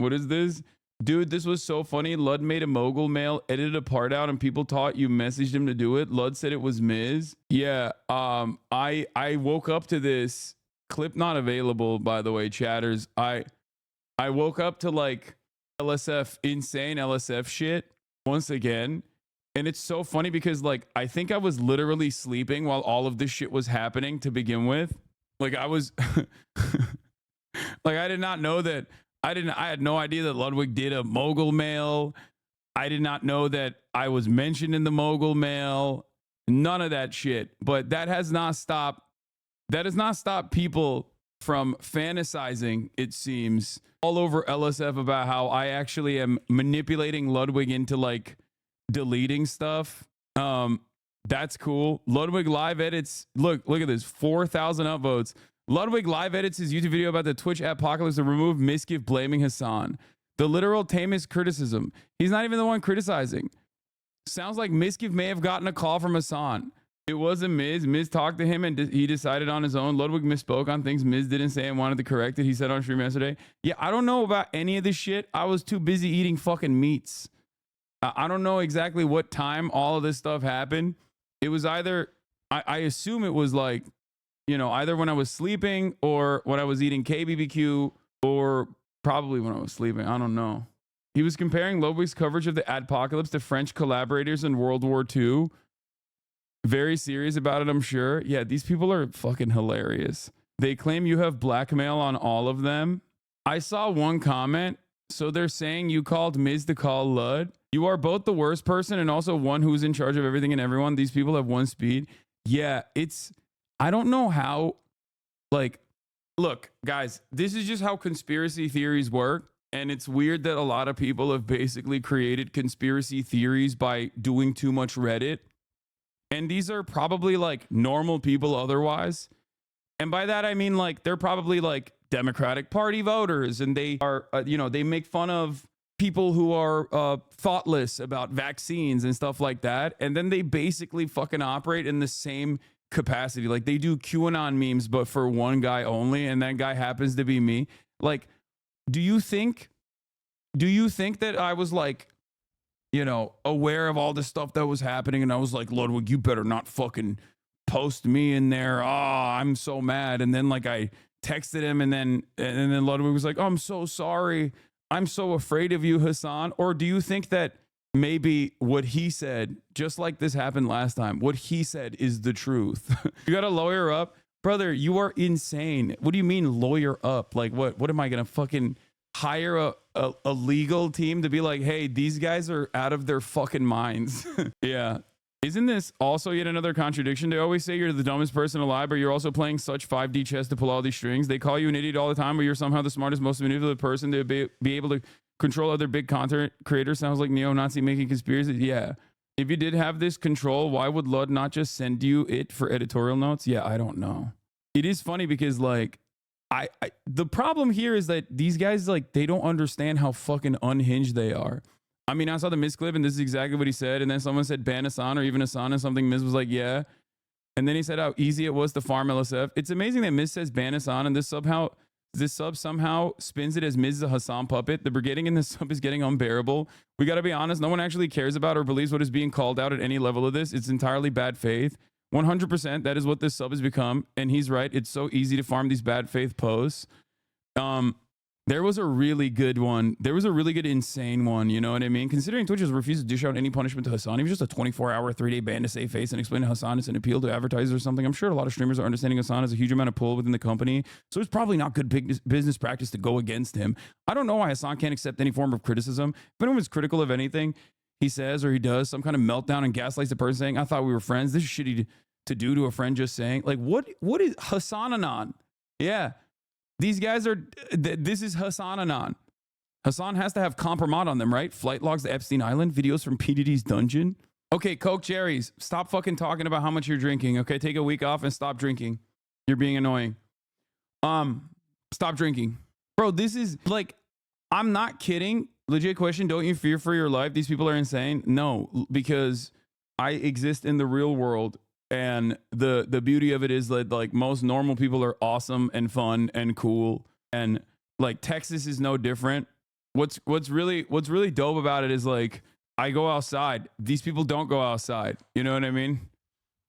What is this? Dude, this was so funny. Lud made a mogul mail, edited a part out, and people thought you messaged him to do it. Lud said it was Miz. Yeah, I woke up to this clip, not available, by the way, chatters. I woke up to like LSF, insane LSF shit once again. And it's so funny because like I think I was literally sleeping while all of this shit was happening to begin with. Like I was like I did not know that I had no idea that Ludwig did a mogul mail. I did not know that I was mentioned in the mogul mail. None of that shit. But that has not stopped people from fantasizing, it seems, all over LSF about how I actually am manipulating Ludwig into like deleting stuff. That's cool. Ludwig live edits. Look at this. 4,000 upvotes. Ludwig live edits his YouTube video about the Twitch apocalypse to remove Misgift blaming Hassan. The literal tamest criticism. He's not even the one criticizing. Sounds like Misgift may have gotten a call from Hassan. It wasn't Miz. Miz talked to him and he decided on his own. Ludwig misspoke on things Miz didn't say and wanted to correct it. He said on stream yesterday. Yeah, I don't know about any of this shit. I was too busy eating fucking meats. I don't know exactly what time all of this stuff happened. It was either, I assume it was like, you know, either when I was sleeping or when I was eating KBBQ or probably when I was sleeping. I don't know. He was comparing Ludwig's coverage of the adpocalypse to French collaborators in World War II. Very serious about it, I'm sure. Yeah, these people are fucking hilarious. They claim you have blackmail on all of them. I saw one comment. So they're saying you called Miz to call Lud. You are both the worst person and also one who's in charge of everything and everyone. These people have one speed. Yeah, I don't know how, like, look, guys, this is just how conspiracy theories work. And it's weird that a lot of people have basically created conspiracy theories by doing too much Reddit. And these are probably like normal people otherwise. And by that, I mean, like, they're probably like Democratic Party voters and they are, they make fun of people who are thoughtless about vaccines and stuff like that. And then they basically fucking operate in the same capacity. Like they do QAnon memes, but for one guy only. And that guy happens to be me. Like, do you think that I was like, aware of all this stuff that was happening? And I was like, Ludwig, you better not fucking post me in there. Oh, I'm so mad. And then like I texted him and then Ludwig was like, oh, I'm so sorry. I'm so afraid of you, Hassan. Or do you think that maybe what he said, just like this happened last time, what he said is the truth? You got to lawyer up? Brother, you are insane. What do you mean lawyer up? Like what am I going to fucking hire a legal team to be like, hey, these guys are out of their fucking minds? Yeah. Isn't this also yet another contradiction? They always say you're the dumbest person alive, but you're also playing such 5D chess to pull all these strings. They call you an idiot all the time, but you're somehow the smartest, most manipulative person to be able to control other big content creators. Sounds like neo-Nazi making conspiracies. Yeah. If you did have this control, why would Lud not just send you it for editorial notes? Yeah, I don't know. It is funny because like, the problem here is that these guys, like, they don't understand how fucking unhinged they are. I mean, I saw the Miz clip and this is exactly what he said. And then someone said ban Hassan or even Hassan and something. Miz was like, yeah. And then he said how easy it was to farm LSF. It's amazing that Miz says ban Hassan and this sub somehow spins it as Miz is a Hassan puppet. The brigading in this sub is getting unbearable. We got to be honest. No one actually cares about or believes what is being called out at any level of this. It's entirely bad faith. 100%. That is what this sub has become. And he's right. It's so easy to farm these bad faith posts. There was a really good one. There was a really good insane one. You know what I mean? Considering Twitch has refused to dish out any punishment to Hassan, even just a 24-hour, 3-day ban to save face and explain to Hassan it's an appeal to advertisers or something. I'm sure a lot of streamers are understanding Hassan has a huge amount of pull within the company. So it's probably not good business practice to go against him. I don't know why Hassan can't accept any form of criticism. If anyone's critical of anything he says or he does, some kind of meltdown and gaslights the person saying, I thought we were friends. This is shitty to do to a friend just saying. Like, what is Hassananon? Yeah. These guys are, this is Hassananon. Hassan has to have compromat on them, right? Flight logs to Epstein Island, videos from P. Diddy's dungeon. Okay, Coke Cherries, stop fucking talking about how much you're drinking, okay? Take a week off and stop drinking. You're being annoying. Stop drinking. Bro, this is like, I'm not kidding. Legit question, don't you fear for your life? These people are insane. No, because I exist in the real world. And the beauty of it is that like most normal people are awesome and fun and cool. And like Texas is no different. what's really dope about it is like I go outside. These people don't go outside. You know what I mean?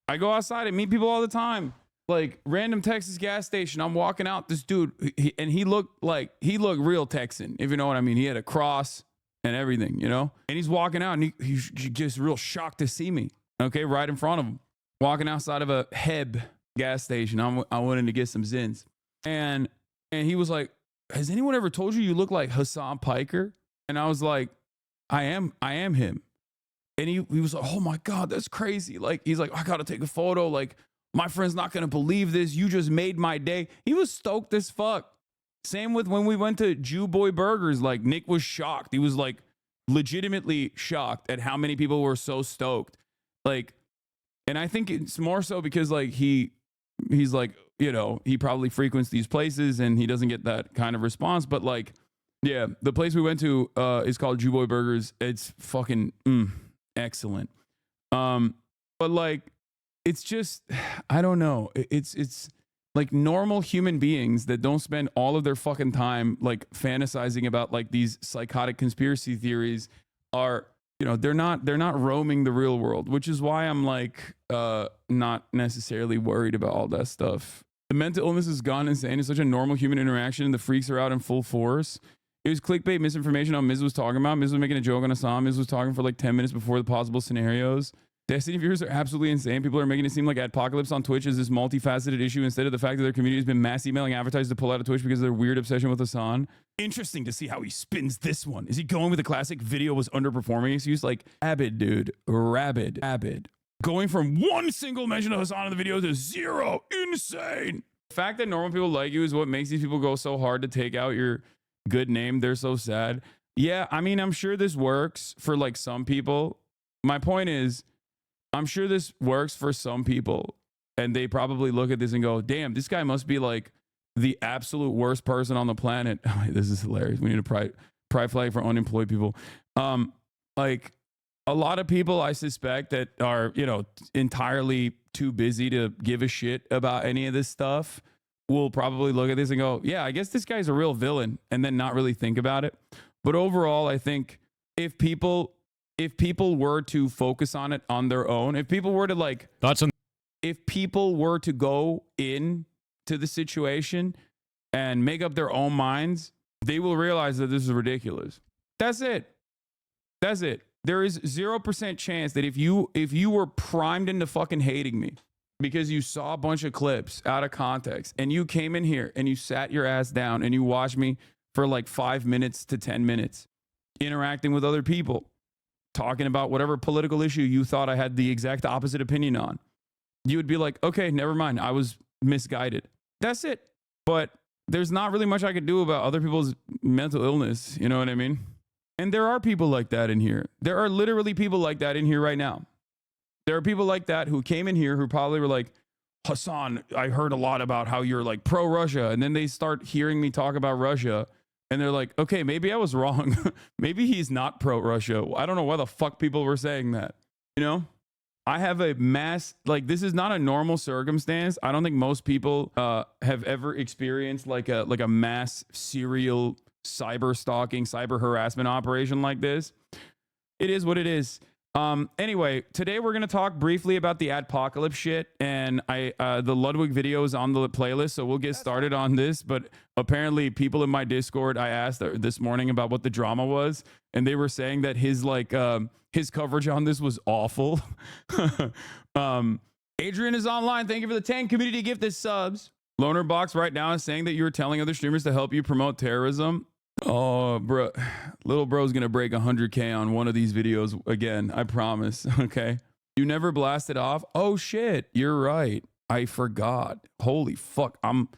I go outside and meet people all the time. Like random Texas gas station. I'm walking out. This dude, he looked real Texan, if you know what I mean. He had a cross and everything, you know. And he's walking out, and he's just real shocked to see me. Okay, right in front of him, walking outside of a Heb gas station. I wanted to get some zins, and he was like, "Has anyone ever told you look like Hassan Piker?" And I was like, I am him. And he was like, "Oh my God, that's crazy." Like, he's like, "I got to take a photo. Like, my friend's not going to believe this. You just made my day." He was stoked as fuck. Same with when we went to Jew Boy Burgers. Like, Nick was shocked. He was like legitimately shocked at how many people were so stoked. Like, and I think it's more so because like he's like, you know, he probably frequents these places and he doesn't get that kind of response. But like, yeah, the place we went to is called Jew Boy Burgers. It's fucking excellent. But like, it's just, I don't know. It's like normal human beings that don't spend all of their fucking time like fantasizing about like these psychotic conspiracy theories are, you know, they're not roaming the real world, which is why I'm like not necessarily worried about all that stuff. The mental illness has gone insane. It's such a normal human interaction, and the freaks are out in full force. It was clickbait misinformation all Miz was talking about. Miz was making a joke on Assam. Miz was talking for like 10 minutes before the possible scenarios. Destiny viewers are absolutely insane. People are making it seem like Adpocalypse on Twitch is this multifaceted issue instead of the fact that their community has been mass emailing advertisers to pull out of Twitch because of their weird obsession with Hassan. Interesting to see how he spins this one. Is he going with the classic video was underperforming excuse? Like, rabid, dude. Rabid. Going from one single mention of Hassan in the video to zero. Insane. The fact that normal people like you is what makes these people go so hard to take out your good name. They're so sad. Yeah, I mean, I'm sure this works for like some people. My point is, I'm sure this works for some people, and they probably look at this and go, "Damn, this guy must be like the absolute worst person on the planet." This is hilarious. We need a pride flag for unemployed people. Like a lot of people, I suspect, that are, you know, entirely too busy to give a shit about any of this stuff will probably look at this and go, "Yeah, I guess this guy's a real villain," and then not really think about it. But overall, I think if people were to focus on it on their own, if people were to like, if people were to go in to the situation and make up their own minds, they will realize that this is ridiculous. That's it. There is 0% chance that if you were primed into fucking hating me because you saw a bunch of clips out of context and you came in here and you sat your ass down and you watched me for like 5 minutes to 10 minutes interacting with other people, talking about whatever political issue you thought I had the exact opposite opinion on, you would be like, "Okay, never mind. I was misguided." That's it. But there's not really much I could do about other people's mental illness. You know what I mean? And there are people like that in here. There are literally people like that in here right now. There are people like that who came in here who probably were like, "Hassan, I heard a lot about how you're like pro-Russia." And then they start hearing me talk about Russia. And they're like, "Okay, maybe I was wrong. Maybe he's not pro-Russia." I don't know why the fuck people were saying that. You know, I have a mass, like, this is not a normal circumstance. I don't think most people have ever experienced like a mass serial cyber stalking, cyber harassment operation like this. It is what it is. Anyway, today we're going to talk briefly about the Adpocalypse shit, and the Ludwig video is on the playlist, so we'll get started on this. But apparently people in my Discord, I asked this morning about what the drama was, and they were saying that his coverage on this was awful. Adrian is online. Thank you for the 10 community gifted subs. Loner Box right now is saying that you were telling other streamers to help you promote terrorism. Oh, bro, little bro's gonna break 100K on one of these videos again. I promise. Okay. You never blasted off. Oh shit. You're right. I forgot. Holy fuck. I'm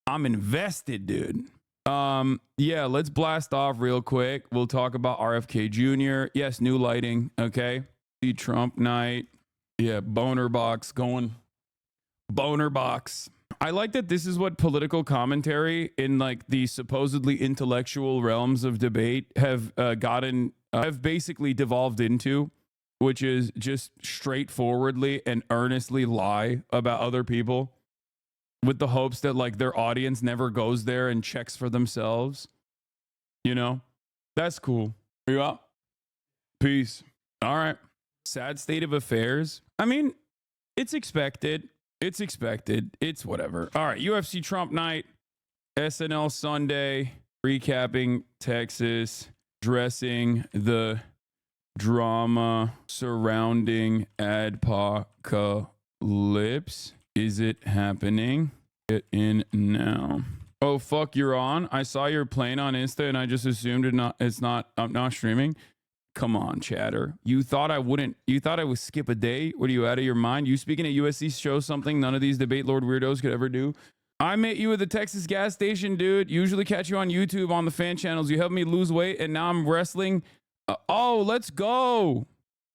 invested, dude. Yeah, let's blast off real quick. We'll talk about RFK Jr. Yes, new lighting. Okay. The Trump night. Yeah. Boner box going. Boner box. I like that this is what political commentary in like the supposedly intellectual realms of debate have have basically devolved into, which is just straightforwardly and earnestly lie about other people with the hopes that like their audience never goes there and checks for themselves. You know, That's cool. Are you up? Peace. All right. Sad state of affairs. I mean, it's expected. It's expected. It's whatever. All right. UFC Trump night, SNL Sunday, recapping Texas, dressing the drama surrounding adpocalypse. Is it happening? Get in now. Oh, fuck, you're on? I saw you're playing on Insta and I just assumed I'm not streaming. Come on, chatter. You thought I would skip a day? What are you, out of your mind? You speaking at USC shows something none of these debate lord weirdos could ever do. I met you at the Texas gas station, dude. Usually catch you on YouTube on the fan channels. You helped me lose weight and now I'm wrestling. Oh, let's go.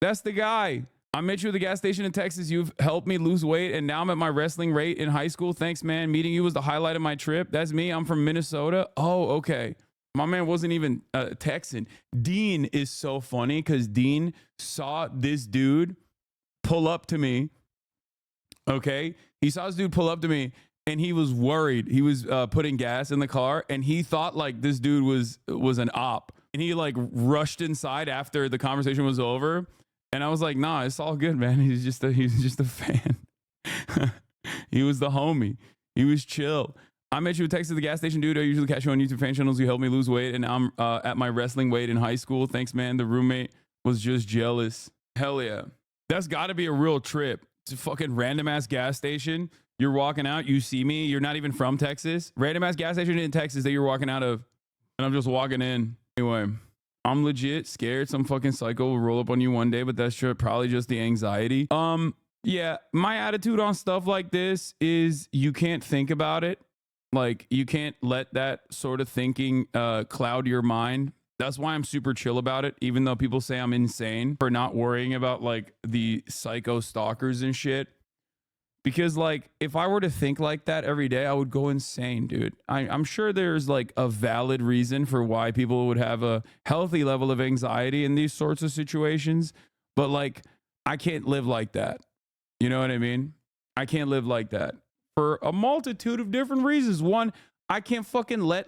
That's the guy. I met you at the gas station in Texas. You've helped me lose weight and now I'm at my wrestling rate in high school. Thanks, man. Meeting you was the highlight of my trip. That's me. I'm from Minnesota. Oh, okay. My man wasn't even Texan. Dean is so funny because Dean saw this dude pull up to me. Okay. He saw this dude pull up to me and he was worried. He was putting gas in the car and he thought like this dude was an op. And he like rushed inside after the conversation was over. And I was like, nah, it's all good, man. He's just a fan. He was the homie. He was chill. I met you at Texas at the gas station, dude. I usually catch you on YouTube fan channels. You helped me lose weight, and I'm at my wrestling weight in high school. Thanks, man. The roommate was just jealous. Hell yeah. That's got to be a real trip. It's a fucking random-ass gas station. You're walking out. You see me. You're not even from Texas. Random-ass gas station in Texas that you're walking out of, and I'm just walking in. Anyway, I'm legit scared some fucking psycho will roll up on you one day, but that's probably just the anxiety. Yeah, my attitude on stuff like this is you can't think about it. Like, you can't let that sort of thinking cloud your mind. That's why I'm super chill about it, even though people say I'm insane for not worrying about, like, the psycho stalkers and shit. Because, like, if I were to think like that every day, I would go insane, dude. I'm sure there's, like, a valid reason for why people would have a healthy level of anxiety in these sorts of situations. But, like, I can't live like that. You know what I mean? I can't live like that. For a multitude of different reasons. One, I can't let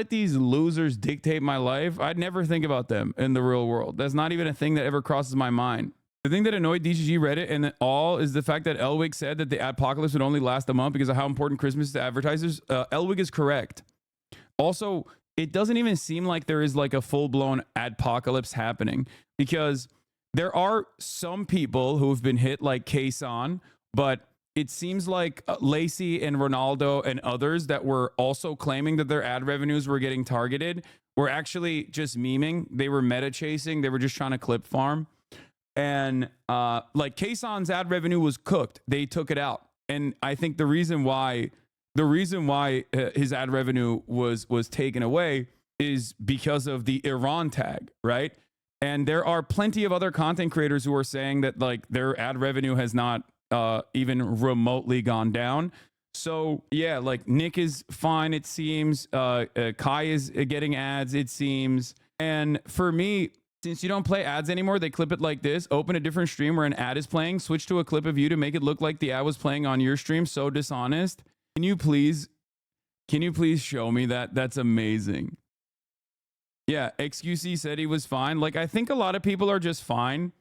these losers dictate my life. I'd never think about them in the real world. That's not even a thing that ever crosses my mind. The thing that annoyed DGG Reddit and all is the fact that Elwig said that the adpocalypse would only last a month because of how important Christmas is to advertisers. Elwig is correct. Also, it doesn't even seem like there is like a full-blown adpocalypse happening because there are some people who have been hit like Kason, but it seems like Lacey and Ronaldo and others that were also claiming that their ad revenues were getting targeted were actually just memeing. They were meta chasing. They were just trying to clip farm. And like Kason's ad revenue was cooked. They took it out. And I think the reason why his ad revenue was taken away is because of the Iran tag, right? And there are plenty of other content creators who are saying that like their ad revenue has not even remotely gone down. So yeah, like Nick is fine, it seems. Kai is getting ads, it seems. And for me, since you don't play ads anymore, they clip it like this. Open a different stream where an ad is playing, switch to a clip of you to make it look like the ad was playing on your stream. So dishonest. Can you please show me that? That's amazing. Yeah, XQC said he was fine. Like, I think a lot of people are just fine.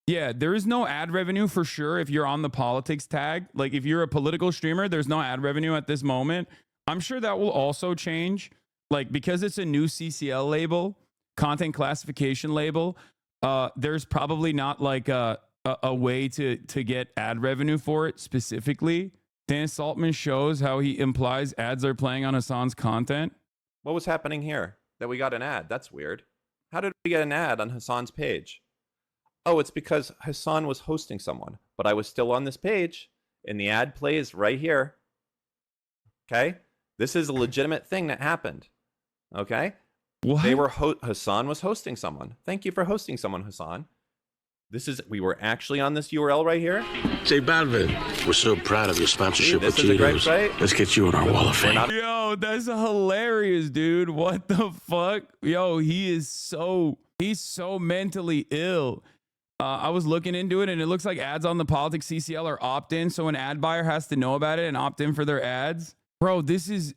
Yeah, there is no ad revenue for sure if you're on the politics tag. Like, if you're a political streamer, there's no ad revenue at this moment. I'm sure that will also change. Like, because it's a new CCL label, content classification label, there's probably not like a way to get ad revenue for it specifically. Dan Saltman shows how he implies ads are playing on Hassan's content. What was happening here? That we got an ad. That's weird. How did we get an ad on Hassan's page? Oh, it's because Hassan was hosting someone, but I was still on this page, and the ad plays right here. Okay? This is a legitimate thing that happened. Okay? What? Hassan was hosting someone. Thank you for hosting someone, Hassan. We were actually on this URL right here. J Balvin, we're so proud of your sponsorship with Cheetos. Let's get you on our wall of fame. Yo, that's hilarious, dude. What the fuck? Yo, he's so mentally ill. I was looking into it and it looks like ads on the politics CCL are opt-in. So an ad buyer has to know about it and opt in for their ads. Bro, this is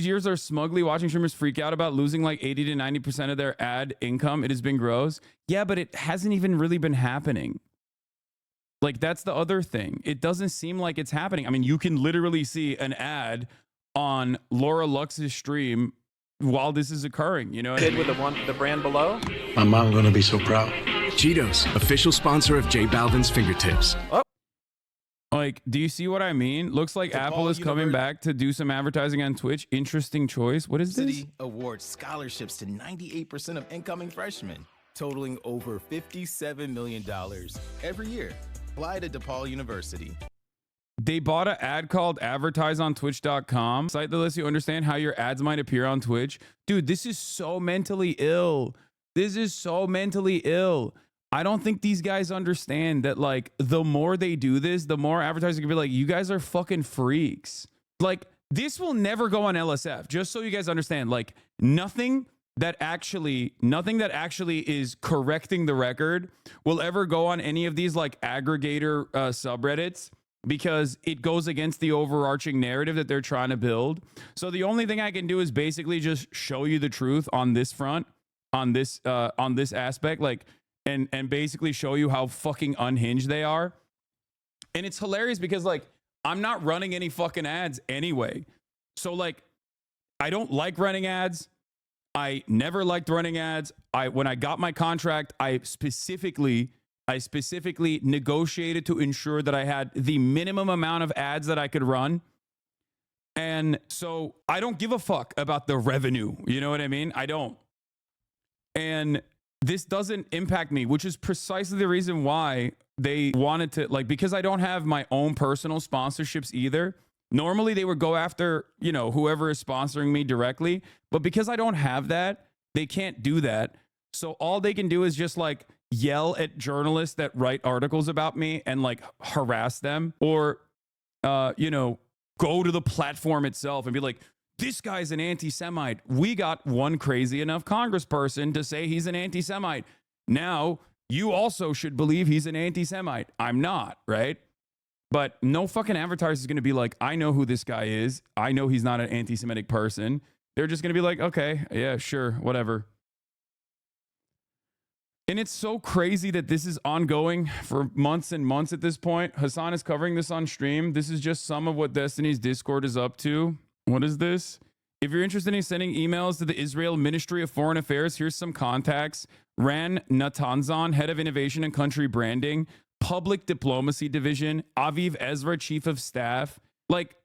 years are smugly watching streamers freak out about losing like 80 to 90% of their ad income. It has been gross. Yeah, but it hasn't even really been happening. Like, that's the other thing. It doesn't seem like it's happening. I mean, you can literally see an ad on Laura Lux's stream while this is occurring. You know what I mean? With the brand below? My mom gonna be so proud. Cheetos, official sponsor of J Balvin's Fingertips. Oh. Like, do you see what I mean? Looks like Apple is coming back to do some advertising on Twitch. Interesting choice. What is this? Awards scholarships to 98% of incoming freshmen, totaling over $57 million every year. Apply to DePaul University. They bought an ad called advertiseontwitch.com, site that lets you understand how your ads might appear on Twitch. Dude, this is so mentally ill. This is so mentally ill. I don't think these guys understand that, like, the more they do this, the more advertisers can be like, you guys are fucking freaks. Like, this will never go on LSF, just so you guys understand. Like, nothing that actually is correcting the record will ever go on any of these, like, aggregator subreddits, because it goes against the overarching narrative that they're trying to build. So the only thing I can do is basically just show you the truth on this front, on this aspect, like, and basically show you how fucking unhinged they are. And it's hilarious because, like, I'm not running any fucking ads anyway. So, like, I don't like running ads. I never liked running ads. When I got my contract, I specifically negotiated to ensure that I had the minimum amount of ads that I could run. And so I don't give a fuck about the revenue. You know what I mean? I don't. And this doesn't impact me, which is precisely the reason why they wanted to, like, because I don't have my own personal sponsorships either. Normally they would go after, you know, whoever is sponsoring me directly. But because I don't have that, they can't do that. So all they can do is just, like, yell at journalists that write articles about me and, like, harass them, or, you know, go to the platform itself and be like, this guy's an anti-Semite. We got one crazy enough congressperson to say he's an anti-Semite. Now, you also should believe he's an anti-Semite. I'm not, right? But no fucking advertiser is going to be like, I know who this guy is. I know he's not an anti-Semitic person. They're just going to be like, okay, yeah, sure, whatever. And it's so crazy that this is ongoing for months and months at this point. Hassan is covering this on stream. This is just some of what Destiny's Discord is up to. What is this? If you're interested in sending emails to the Israel Ministry of Foreign Affairs, here's some contacts. Ran Natanzan, Head of Innovation and Country Branding. Public Diplomacy Division. Aviv Ezra, Chief of Staff. Like,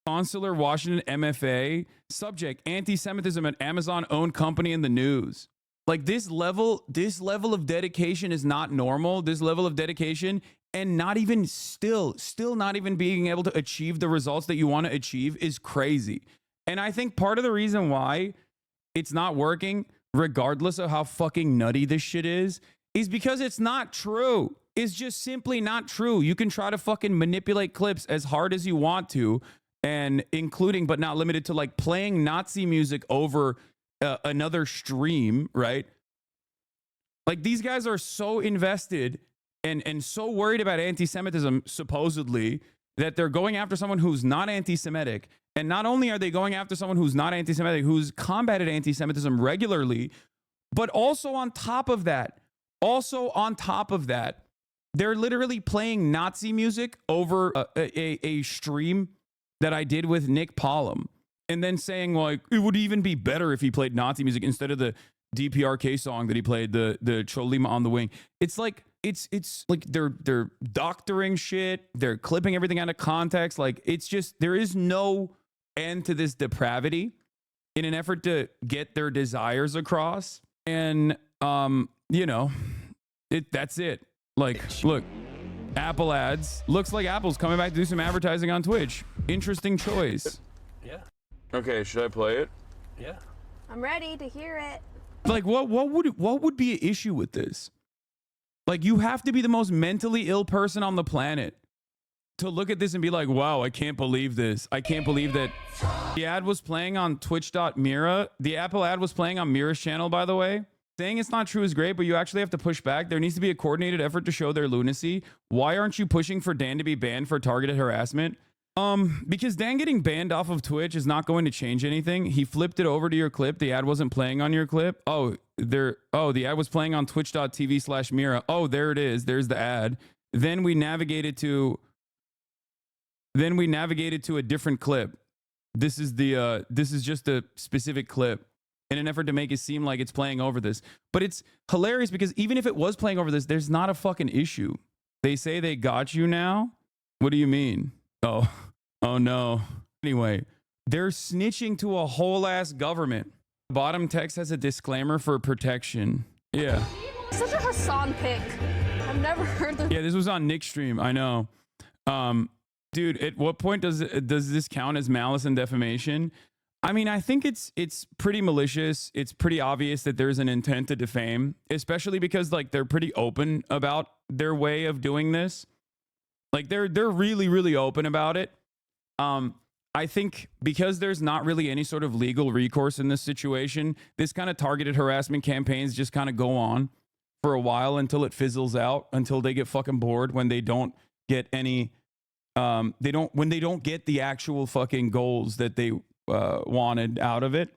Consular Washington MFA. Subject, anti-Semitism at Amazon-owned company in the news. Like, this level of dedication is not normal. This level of dedication, and not even still not even being able to achieve the results that you want to achieve, is crazy. And I think part of the reason why it's not working, regardless of how fucking nutty this shit is because it's not true. It's just simply not true. You can try to fucking manipulate clips as hard as you want to, and including but not limited to, like, playing Nazi music over another stream, right? Like, these guys are so invested and so worried about anti-Semitism, supposedly, that they're going after someone who's not anti-Semitic. And not only are they going after someone who's not anti-Semitic, who's combated anti-Semitism regularly, but also on top of that, they're literally playing Nazi music over a stream that I did with Nick Pollum, and then saying, like, it would even be better if he played Nazi music instead of the DPRK song that he played, the Cholima on the Wing. It's like, it's like they're doctoring shit. They're clipping everything out of context. Like, it's just, there is no end to this depravity in an effort to get their desires across. And, you know, that's it. Like, look, Apple ads. Looks like Apple's coming back to do some advertising on Twitch. Interesting choice. Yeah. Okay, should I play it? Yeah. I'm ready to hear it. Like, what would be an issue with this? Like, you have to be the most mentally ill person on the planet to look at this and be like, wow, I can't believe this. I can't believe that. The ad was playing on twitch.mira. The Apple ad was playing on Mira's channel, by the way. Saying it's not true is great, but you actually have to push back. There needs to be a coordinated effort to show their lunacy. Why aren't you pushing for Dan to be banned for targeted harassment? Because Dan getting banned off of Twitch is not going to change anything. He flipped it over to your clip. The ad wasn't playing on your clip. The ad was playing on twitch.tv/Mira. Oh, there it is. There's the ad. Then we navigated to a different clip. This is just a specific clip in an effort to make it seem like it's playing over this. But it's hilarious because even if it was playing over this, there's not a fucking issue. They say they got you now. What do you mean? Oh no. Anyway, they're snitching to a whole ass government. Bottom text has a disclaimer for protection. Yeah. Such a Hassan pick. I've never heard this. Yeah, this was on Nick's stream. I know. Dude, at what point does this count as malice and defamation? I mean, I think it's pretty malicious. It's pretty obvious that there's an intent to defame, especially because like they're pretty open about their way of doing this. Like they're really, really open about it. I think because there's not really any sort of legal recourse in this situation, this kind of targeted harassment campaigns just kind of go on for a while until it fizzles out, until they get fucking bored when they don't get any, when they don't get the actual fucking goals that they wanted out of it.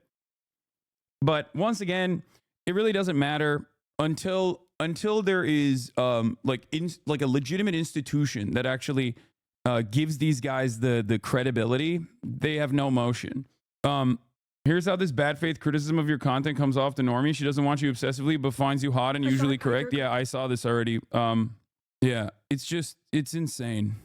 But once again, it really doesn't matter until there is like a legitimate institution that actually gives these guys the credibility. They have no motion. Here's how this bad faith criticism of your content comes off to Normie. She doesn't want you obsessively, but finds you hot and usually correct. Yeah, I saw this already. Yeah, it's insane.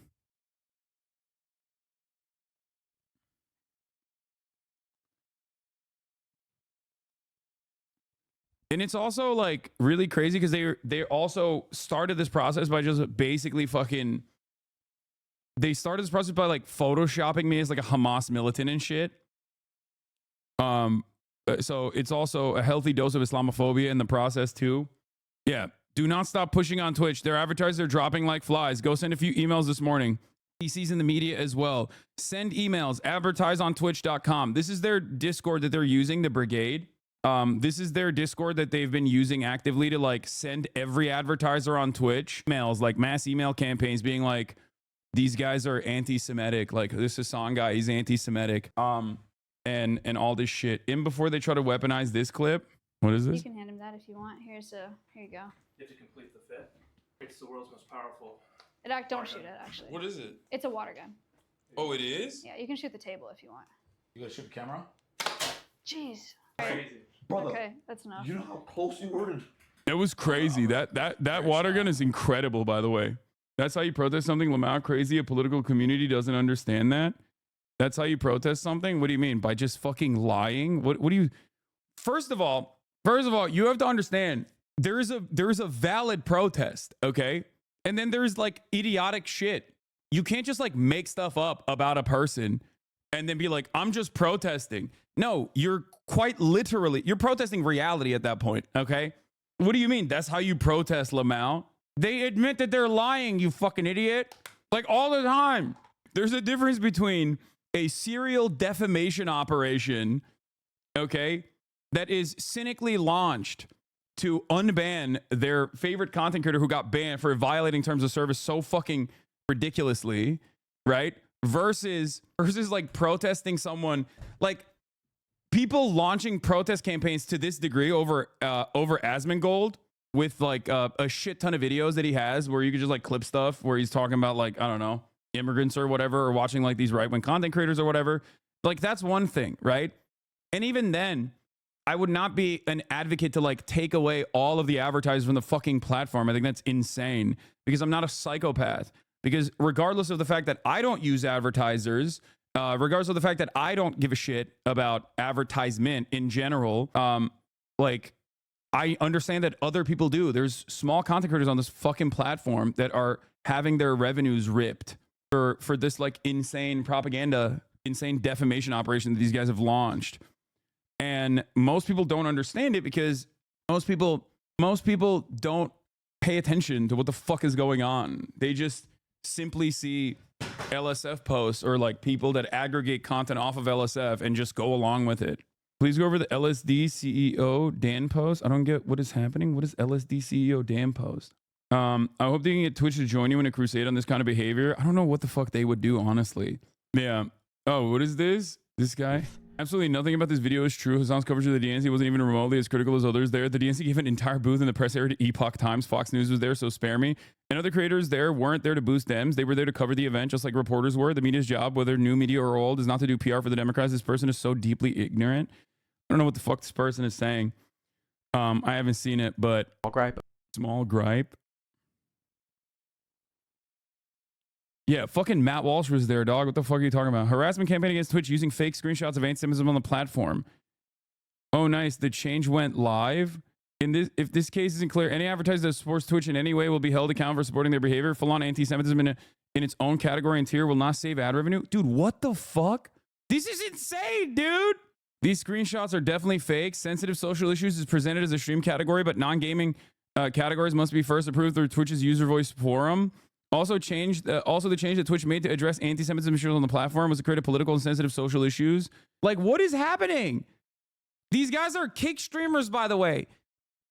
And it's also like really crazy because they also started this process by just basically fucking. They started this process by like photoshopping me as like a Hamas militant and shit. So it's also a healthy dose of Islamophobia in the process too. Yeah. Do not stop pushing on Twitch. Their advertisers are dropping like flies. Go send a few emails this morning. PCs in the media as well. Send emails. Advertise on twitch.com. This is their Discord that they're using, the Brigade. This is their Discord that they've been using actively to like send every advertiser on Twitch emails, like mass email campaigns being like, these guys are anti-Semitic. Like this Hassan guy, he's anti-Semitic. And all this shit. In before they try to weaponize this clip. What is this? You can hand him that if you want. Here you go. You have to complete the fit. It's the world's most powerful. Don't shoot it, actually. What is it? It's a water gun. Oh, it is? Yeah, you can shoot the table if you want. You gotta shoot the camera? Jeez. Crazy. Brother, Okay, that's enough. you know how close you were? It was crazy. That water gun is incredible, by the way. That's how you protest something, Lamau. Crazy. A political community doesn't understand that. That's how you protest something? What do you mean? By just fucking lying? What do you... First of all, you have to understand, there's a valid protest, okay? And then there's like idiotic shit. You can't just like make stuff up about a person and then be like, I'm just protesting. No, you're quite literally, you're protesting reality at that point, okay? What do you mean? That's how you protest, Lamau? They admit that they're lying, you fucking idiot. Like all the time. There's a difference between a serial defamation operation, okay, that is cynically launched to unban their favorite content creator who got banned for violating terms of service so fucking ridiculously, right? Versus like protesting someone, like people launching protest campaigns to this degree over Asmongold with like a shit ton of videos that he has where you could just like clip stuff where he's talking about like, I don't know, immigrants or whatever, or watching like these right-wing content creators or whatever. Like that's one thing, right? And even then, I would not be an advocate to like take away all of the advertisers from the fucking platform. I think that's insane because I'm not a psychopath. Because regardless of the fact that I don't use advertisers, regardless of the fact that I don't give a shit about advertisement in general, like I understand that other people do. There's small content creators on this fucking platform that are having their revenues ripped for this like insane propaganda, insane defamation operation that these guys have launched. And most people don't understand it because most people don't pay attention to what the fuck is going on. They just simply see LSF posts or like people that aggregate content off of LSF and just go along with it. Please go over the LSD CEO Dan post. I don't get what is happening. What is LSD CEO Dan post? I hope they can get Twitch to join you in a crusade on this kind of behavior. I don't know what the fuck they would do, honestly. Yeah. Oh, what is this? This guy? Absolutely nothing about this video is true. Hassan's coverage of the DNC wasn't even remotely as critical as others there. The DNC gave an entire booth in the press area to Epoch Times. Fox News was there, so spare me. And other creators there weren't there to boost Dems. They were there to cover the event, just like reporters were. The media's job, whether new media or old, is not to do PR for the Democrats. This person is so deeply ignorant. I don't know what the fuck this person is saying. I haven't seen it, but small gripe. Yeah, fucking Matt Walsh was there, dog. What the fuck are you talking about? Harassment campaign against Twitch using fake screenshots of anti-Semitism on the platform. Oh, nice. The change went live. If this case isn't clear, any advertiser that supports Twitch in any way will be held accountable for supporting their behavior. Full-on anti-Semitism in its own category and tier will not save ad revenue. Dude, what the fuck? This is insane, dude. These screenshots are definitely fake. Sensitive social issues is presented as a stream category, but non-gaming categories must be first approved through Twitch's user voice forum. Also, the change that Twitch made to address anti-Semitism issues on the platform was to create political and sensitive social issues. Like, what is happening? These guys are kick streamers, by the way,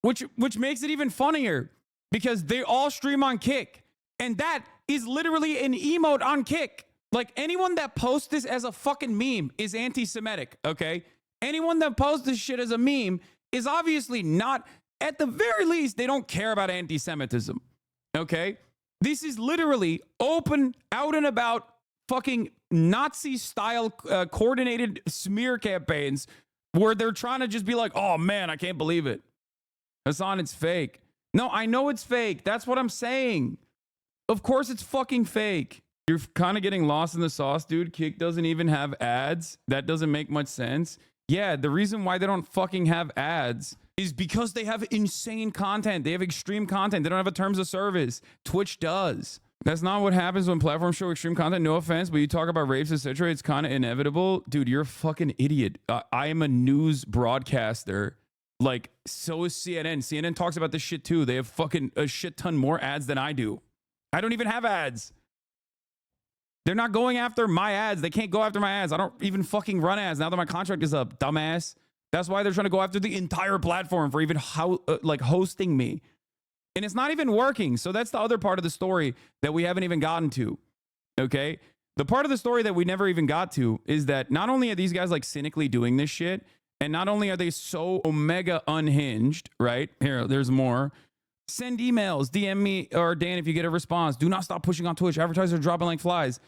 which makes it even funnier because they all stream on Kick, and that is literally an emote on Kick. Like, anyone that posts this as a fucking meme is anti-Semitic. Okay, anyone that posts this shit as a meme is obviously not. At the very least, they don't care about anti-Semitism. Okay. This is literally open, out and about, fucking Nazi-style coordinated smear campaigns where they're trying to just be like, oh man, I can't believe it. Hassan, it's fake. No, I know it's fake. That's what I'm saying. Of course it's fucking fake. You're kind of getting lost in the sauce, dude. Kick doesn't even have ads. That doesn't make much sense. Yeah, the reason why they don't fucking have ads is because they have insane content. They have extreme content. They don't have a terms of service. Twitch does. That's not what happens when platforms show extreme content. No offense, but you talk about rapes, etc. It's kind of inevitable. Dude, you're a fucking idiot. I am a news broadcaster. Like, so is CNN. CNN talks about this shit too. They have fucking a shit ton more ads than I do. I don't even have ads. They're not going after my ads. They can't go after my ads. I don't even fucking run ads now that my contract is up, dumbass. That's why they're trying to go after the entire platform for even hosting me. And it's not even working. So that's the other part of the story that we haven't even gotten to. Okay? The part of the story that we never even got to is that not only are these guys like cynically doing this shit, and not only are they so omega unhinged, right? Here, there's more. Send emails, DM me or Dan if you get a response. Do not stop pushing on Twitch. Advertisers are dropping like flies.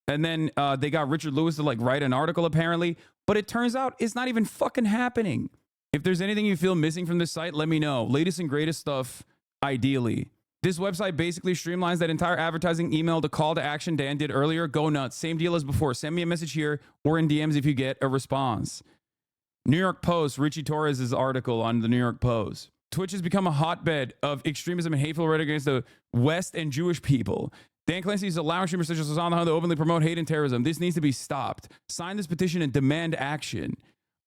And then they got Richard Lewis to like write an article apparently. But it turns out it's not even fucking happening. If there's anything you feel missing from this site, let me know. Latest and greatest stuff, ideally. This website basically streamlines that entire advertising email to call to action Dan did earlier. Go nuts. Same deal as before. Send me a message here or in DMs if you get a response. New York Post, Richie Torres' article on the New York Post. Twitch has become a hotbed of extremism and hateful rhetoric against the West and Jewish people. Dan Clancy is allowing streamers such as Hassan to openly promote hate and terrorism. This needs to be stopped. Sign this petition and demand action.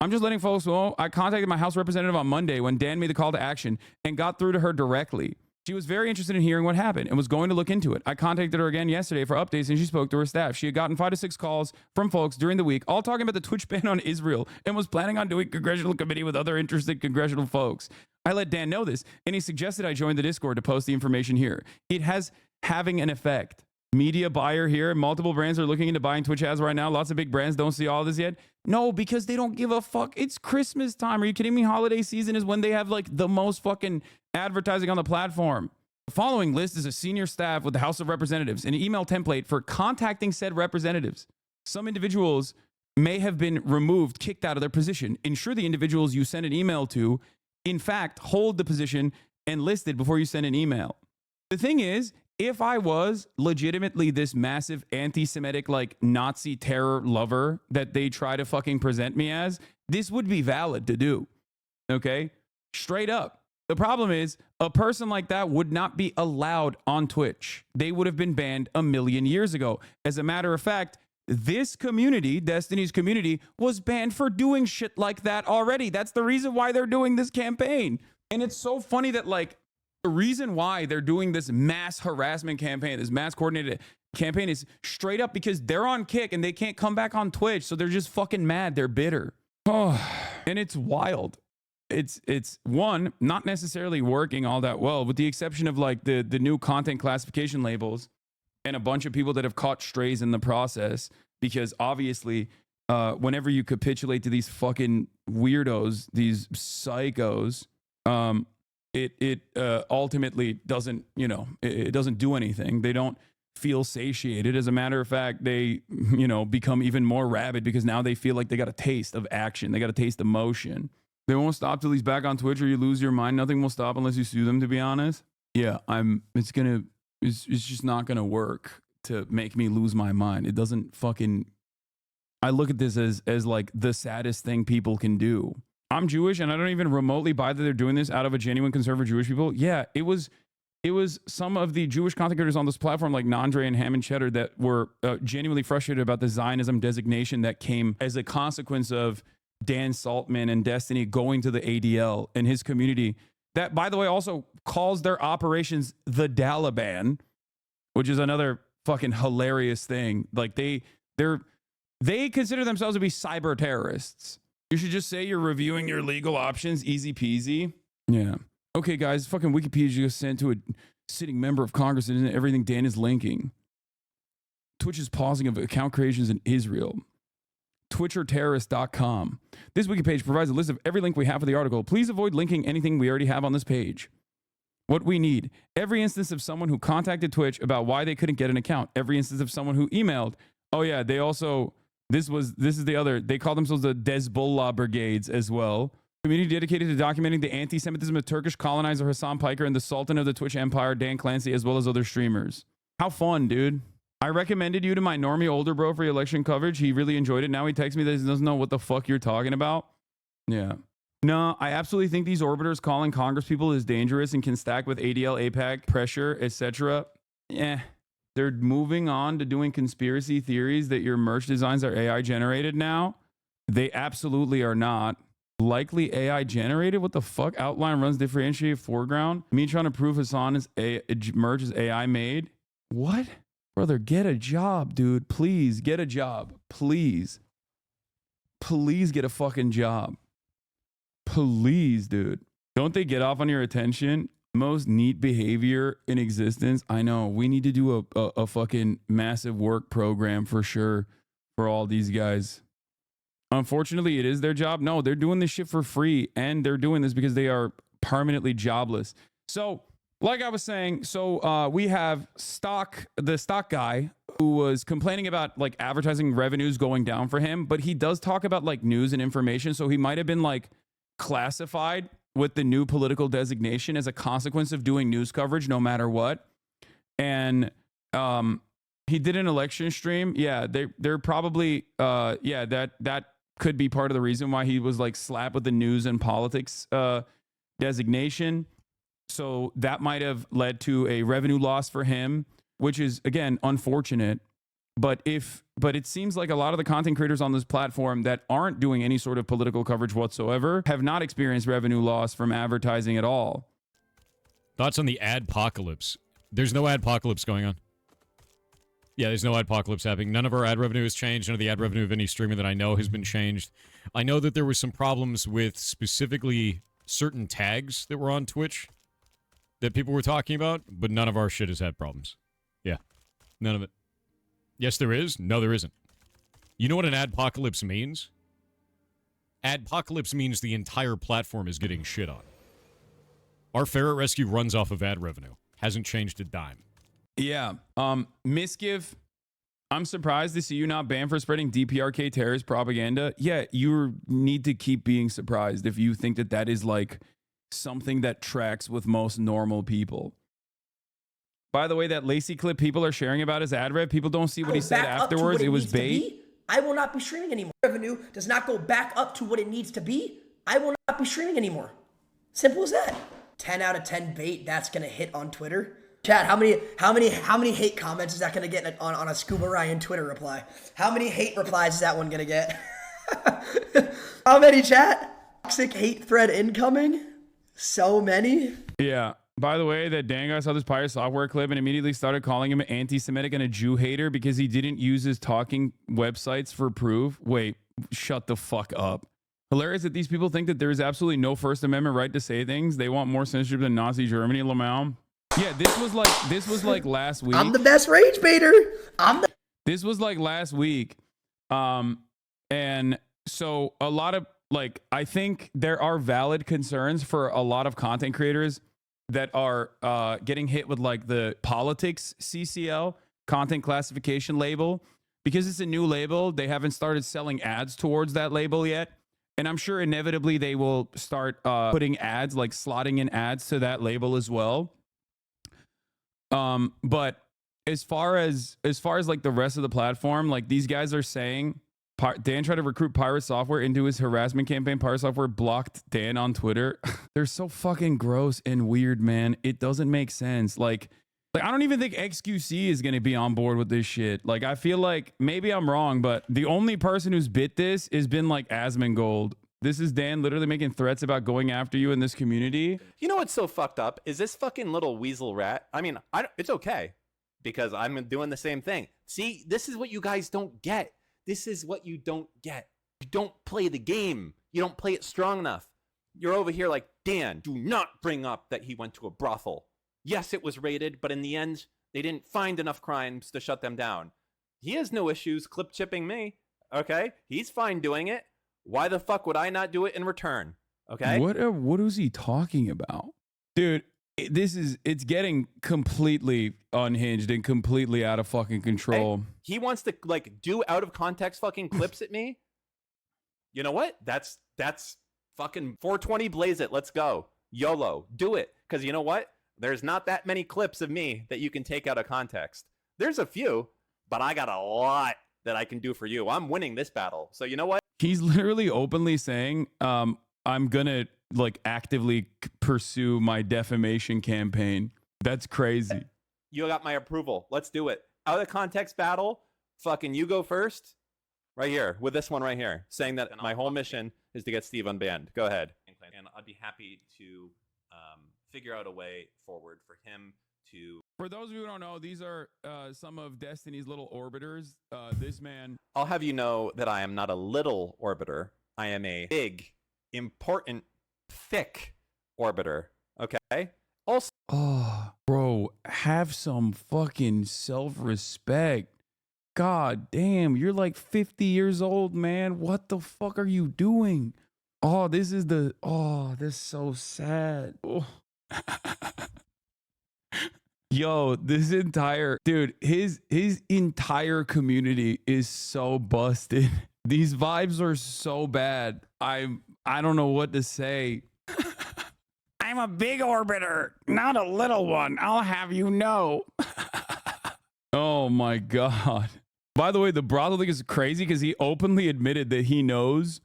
I'm just letting folks know I contacted my House representative on Monday when Dan made the call to action and got through to her directly. She was very interested in hearing what happened and was going to look into it. I contacted her again yesterday for updates and she spoke to her staff. She had gotten 5 to 6 calls from folks during the week, all talking about the Twitch ban on Israel and was planning on doing congressional committee with other interested congressional folks. I let Dan know this and he suggested I join the Discord to post the information here. It has having an effect. Media buyer here. Multiple brands are looking into buying Twitch ads right now. Lots of big brands don't see all this yet. No, because they don't give a fuck. It's Christmas time. Are you kidding me? Holiday season is when they have like the most fucking advertising on the platform. The following list is a senior staff with the House of Representatives, an email template for contacting said representatives. Some individuals may have been removed, kicked out of their position. Ensure the individuals you send an email to, in fact, hold the position and listed before you send an email. The thing is, if I was legitimately this massive anti-Semitic, like Nazi terror lover that they try to fucking present me as, this would be valid to do. Okay? Straight up. The problem is a person like that would not be allowed on Twitch. They would have been banned a million years ago. As a matter of fact, this community, Destiny's community, was banned for doing shit like that already. That's the reason why they're doing this campaign. And it's so funny that like, the reason why they're doing this mass harassment campaign, this mass coordinated campaign is straight up because they're on Kick and they can't come back on Twitch. So they're just fucking mad. They're bitter. Oh, and it's wild. It's one, not necessarily working all that well, with the exception of like the new content classification labels and a bunch of people that have caught strays in the process. because obviously whenever you capitulate to these fucking weirdos, these psychos, it ultimately doesn't, you know, it doesn't do anything. They don't feel satiated. As a matter of fact, they, you know, become even more rabid because now they feel like they got a taste of action. They got a taste of motion. They won't stop till he's back on Twitch or you lose your mind. Nothing will stop unless you sue them, to be honest. Yeah, it's just not gonna work to make me lose my mind. It doesn't fucking, I look at this as like the saddest thing people can do. I'm Jewish and I don't even remotely buy that they're doing this out of a genuine concern for Jewish people. Yeah, it was some of the Jewish content creators on this platform like Nandre and Hammond Cheddar that were genuinely frustrated about the Zionism designation that came as a consequence of Dan Saltman and Destiny going to the ADL and his community. That, by the way, also calls their operations the Daliban, which is another fucking hilarious thing. Like they consider themselves to be cyber terrorists. You should just say you're reviewing your legal options, easy peasy. Yeah. Okay, guys, fucking Wikipedia just sent to a sitting member of Congress and everything Dan is linking. Twitch is pausing of account creations in Israel. twitcherterrorist.com. This wiki page provides a list of every link we have for the article. Please avoid linking anything we already have on this page. What we need: every instance of someone who contacted Twitch about why they couldn't get an account. Every instance of someone who emailed. Oh yeah, they also, this is the other, they call themselves the Hezbollah brigades as well. Community dedicated to documenting the anti-Semitism of Turkish colonizer Hassan Piker and the Sultan of the Twitch Empire, Dan Clancy, as well as other streamers. How fun, dude. I recommended you to my normie older bro for your election coverage. He really enjoyed it. Now he texts me that he doesn't know what the fuck you're talking about. Yeah. No, I absolutely think these orbiters calling Congress people is dangerous and can stack with ADL, APAC, pressure, etc. They're moving on to doing conspiracy theories that your merch designs are AI generated now. They absolutely are not. Likely AI generated? What the fuck? Outline runs differentiate foreground. Me trying to prove Hassan is merch is AI made. What? Brother, get a job, dude. Please get a job. Please. Please get a fucking job. Please, dude. Don't they get off on your attention? Most neat behavior in existence. I know. We need to do a fucking massive work program for sure for all these guys. Unfortunately, it is their job. No, they're doing this shit for free, and they're doing this because they are permanently jobless. So, like I was saying, we have the stock guy who was complaining about like advertising revenues going down for him, but he does talk about like news and information. So he might have been like classified with the new political designation as a consequence of doing news coverage no matter what. And he did an election stream. Yeah, they're probably that could be part of the reason why he was like slapped with the news and politics designation. So that might have led to a revenue loss for him, which is again unfortunate. But it seems like a lot of the content creators on this platform that aren't doing any sort of political coverage whatsoever have not experienced revenue loss from advertising at all. Thoughts on the adpocalypse? There's no adpocalypse going on. Yeah, there's no adpocalypse happening. None of our ad revenue has changed. None of the ad revenue of any streamer that I know has been changed. I know that there was some problems with specifically certain tags that were on Twitch that people were talking about, but none of our shit has had problems. Yeah, none of it. Yes, there is. No, there isn't. You know what an adpocalypse means? Adpocalypse means the entire platform is getting shit on. Our Ferret Rescue runs off of ad revenue. Hasn't changed a dime. Yeah. Misgive, I'm surprised to see you not banned for spreading DPRK terrorist propaganda. Yeah, you need to keep being surprised if you think that that is like something that tracks with most normal people. By the way, that Lacey clip people are sharing about his ad rev, people don't see what he said afterwards. It was bait. I will not be streaming anymore. Revenue does not go back up to what it needs to be. I will not be streaming anymore. Simple as that. 10 out of 10 bait that's gonna hit on Twitter. Chat, how many hate comments is that gonna get on a Scuba Ryan Twitter reply? How many hate replies is that one gonna get? How many, chat? Toxic hate thread incoming? So many. Yeah. By the way, that Dan guy saw this Pirate Software clip and immediately started calling him anti-Semitic and a Jew hater because he didn't use his talking websites for proof. Wait, shut the fuck up. Hilarious that these people think that there is absolutely no First Amendment right to say things. They want more censorship than Nazi Germany, Lamau. Yeah, this was like last week. I'm the best rage baiter. This was like last week. And so a lot of like, I think there are valid concerns for a lot of content creators that are getting hit with like the politics CCL, content classification label, because it's a new label. They haven't started selling ads towards that label yet. And I'm sure inevitably they will start putting ads, like slotting in ads to that label as well. But as far as like the rest of the platform, like these guys are saying, Dan tried to recruit Pirate Software into his harassment campaign. Pirate Software blocked Dan on Twitter. They're so fucking gross and weird, man. It doesn't make sense. Like I don't even think XQC is going to be on board with this shit. Like, I feel like maybe I'm wrong, but the only person who's bit this has been like Asmongold. This is Dan literally making threats about going after you in this community. You know what's so fucked up is this fucking little weasel rat. I mean, it's okay because I'm doing the same thing. See, this is what you guys don't get. This is what you don't get. You don't play the game. You don't play it strong enough. You're over here like, Dan, do not bring up that he went to a brothel. Yes, it was raided, but in the end, they didn't find enough crimes to shut them down. He has no issues clip chipping me, okay? He's fine doing it. Why the fuck would I not do it in return, okay? What is he talking about? Dude, it's getting completely unhinged and completely out of fucking control. Hey, he wants to like do out of context fucking clips at me. You know what? That's fucking 420 blaze it. Let's go. YOLO. Do it. Because you know what? There's not that many clips of me that you can take out of context. There's a few, but I got a lot that I can do for you. I'm winning this battle. So you know what? He's literally openly saying, I'm going to like actively pursue my defamation campaign. That's crazy. You got my approval. Let's do it. Out of context battle, fucking you go first. Right here, with this one right here, saying that my whole mission is to get Steve unbanned. Go ahead. And I'd be happy to figure out a way forward for him to... For those of you who don't know, these are some of Destiny's little orbiters. This man... I'll have you know that I am not a little orbiter. I am a big, important, thick orbiter. Okay? Also... Oh, bro, have some fucking self-respect. God damn, you're like 50 years old, man. What the fuck are you doing? Oh, this is so sad. Oh. Yo, this entire dude, his entire community is so busted. These vibes are so bad. I don't know what to say. I'm a big orbiter, not a little one. I'll have you know. Oh my God. By the way, the brothel thing is crazy because he openly admitted that he knows.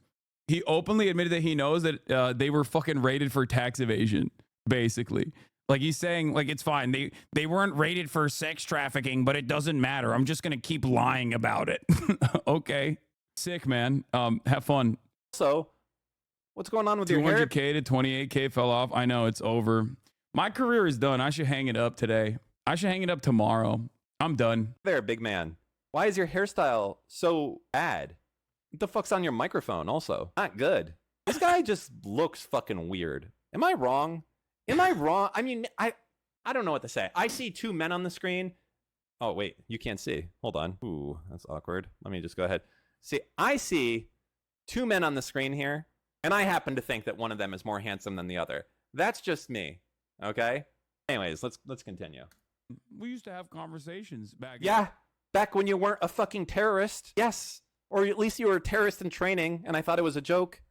He openly admitted that he knows that they were fucking raided for tax evasion, basically. Like he's saying, like, it's fine. They weren't raided for sex trafficking, but it doesn't matter. I'm just going to keep lying about it. Okay. Sick, man. Have fun. So, what's going on with your hair? 200K to 28K fell off. I know, it's over. My career is done. I should hang it up today. I should hang it up tomorrow. I'm done. There, big man. Why is your hairstyle so bad? What the fuck's on your microphone also? Not good. This guy just looks fucking weird. Am I wrong? Am I wrong? I mean, I don't know what to say. I see two men on the screen. Oh, wait. You can't see. Hold on. Ooh, that's awkward. Let me just go ahead. See, I see two men on the screen here, and I happen to think that one of them is more handsome than the other. That's just me. Okay? Anyways, let's continue. We used to have conversations back. Yeah, back when you weren't a fucking terrorist. Yes. Or at least you were a terrorist in training, and I thought it was a joke.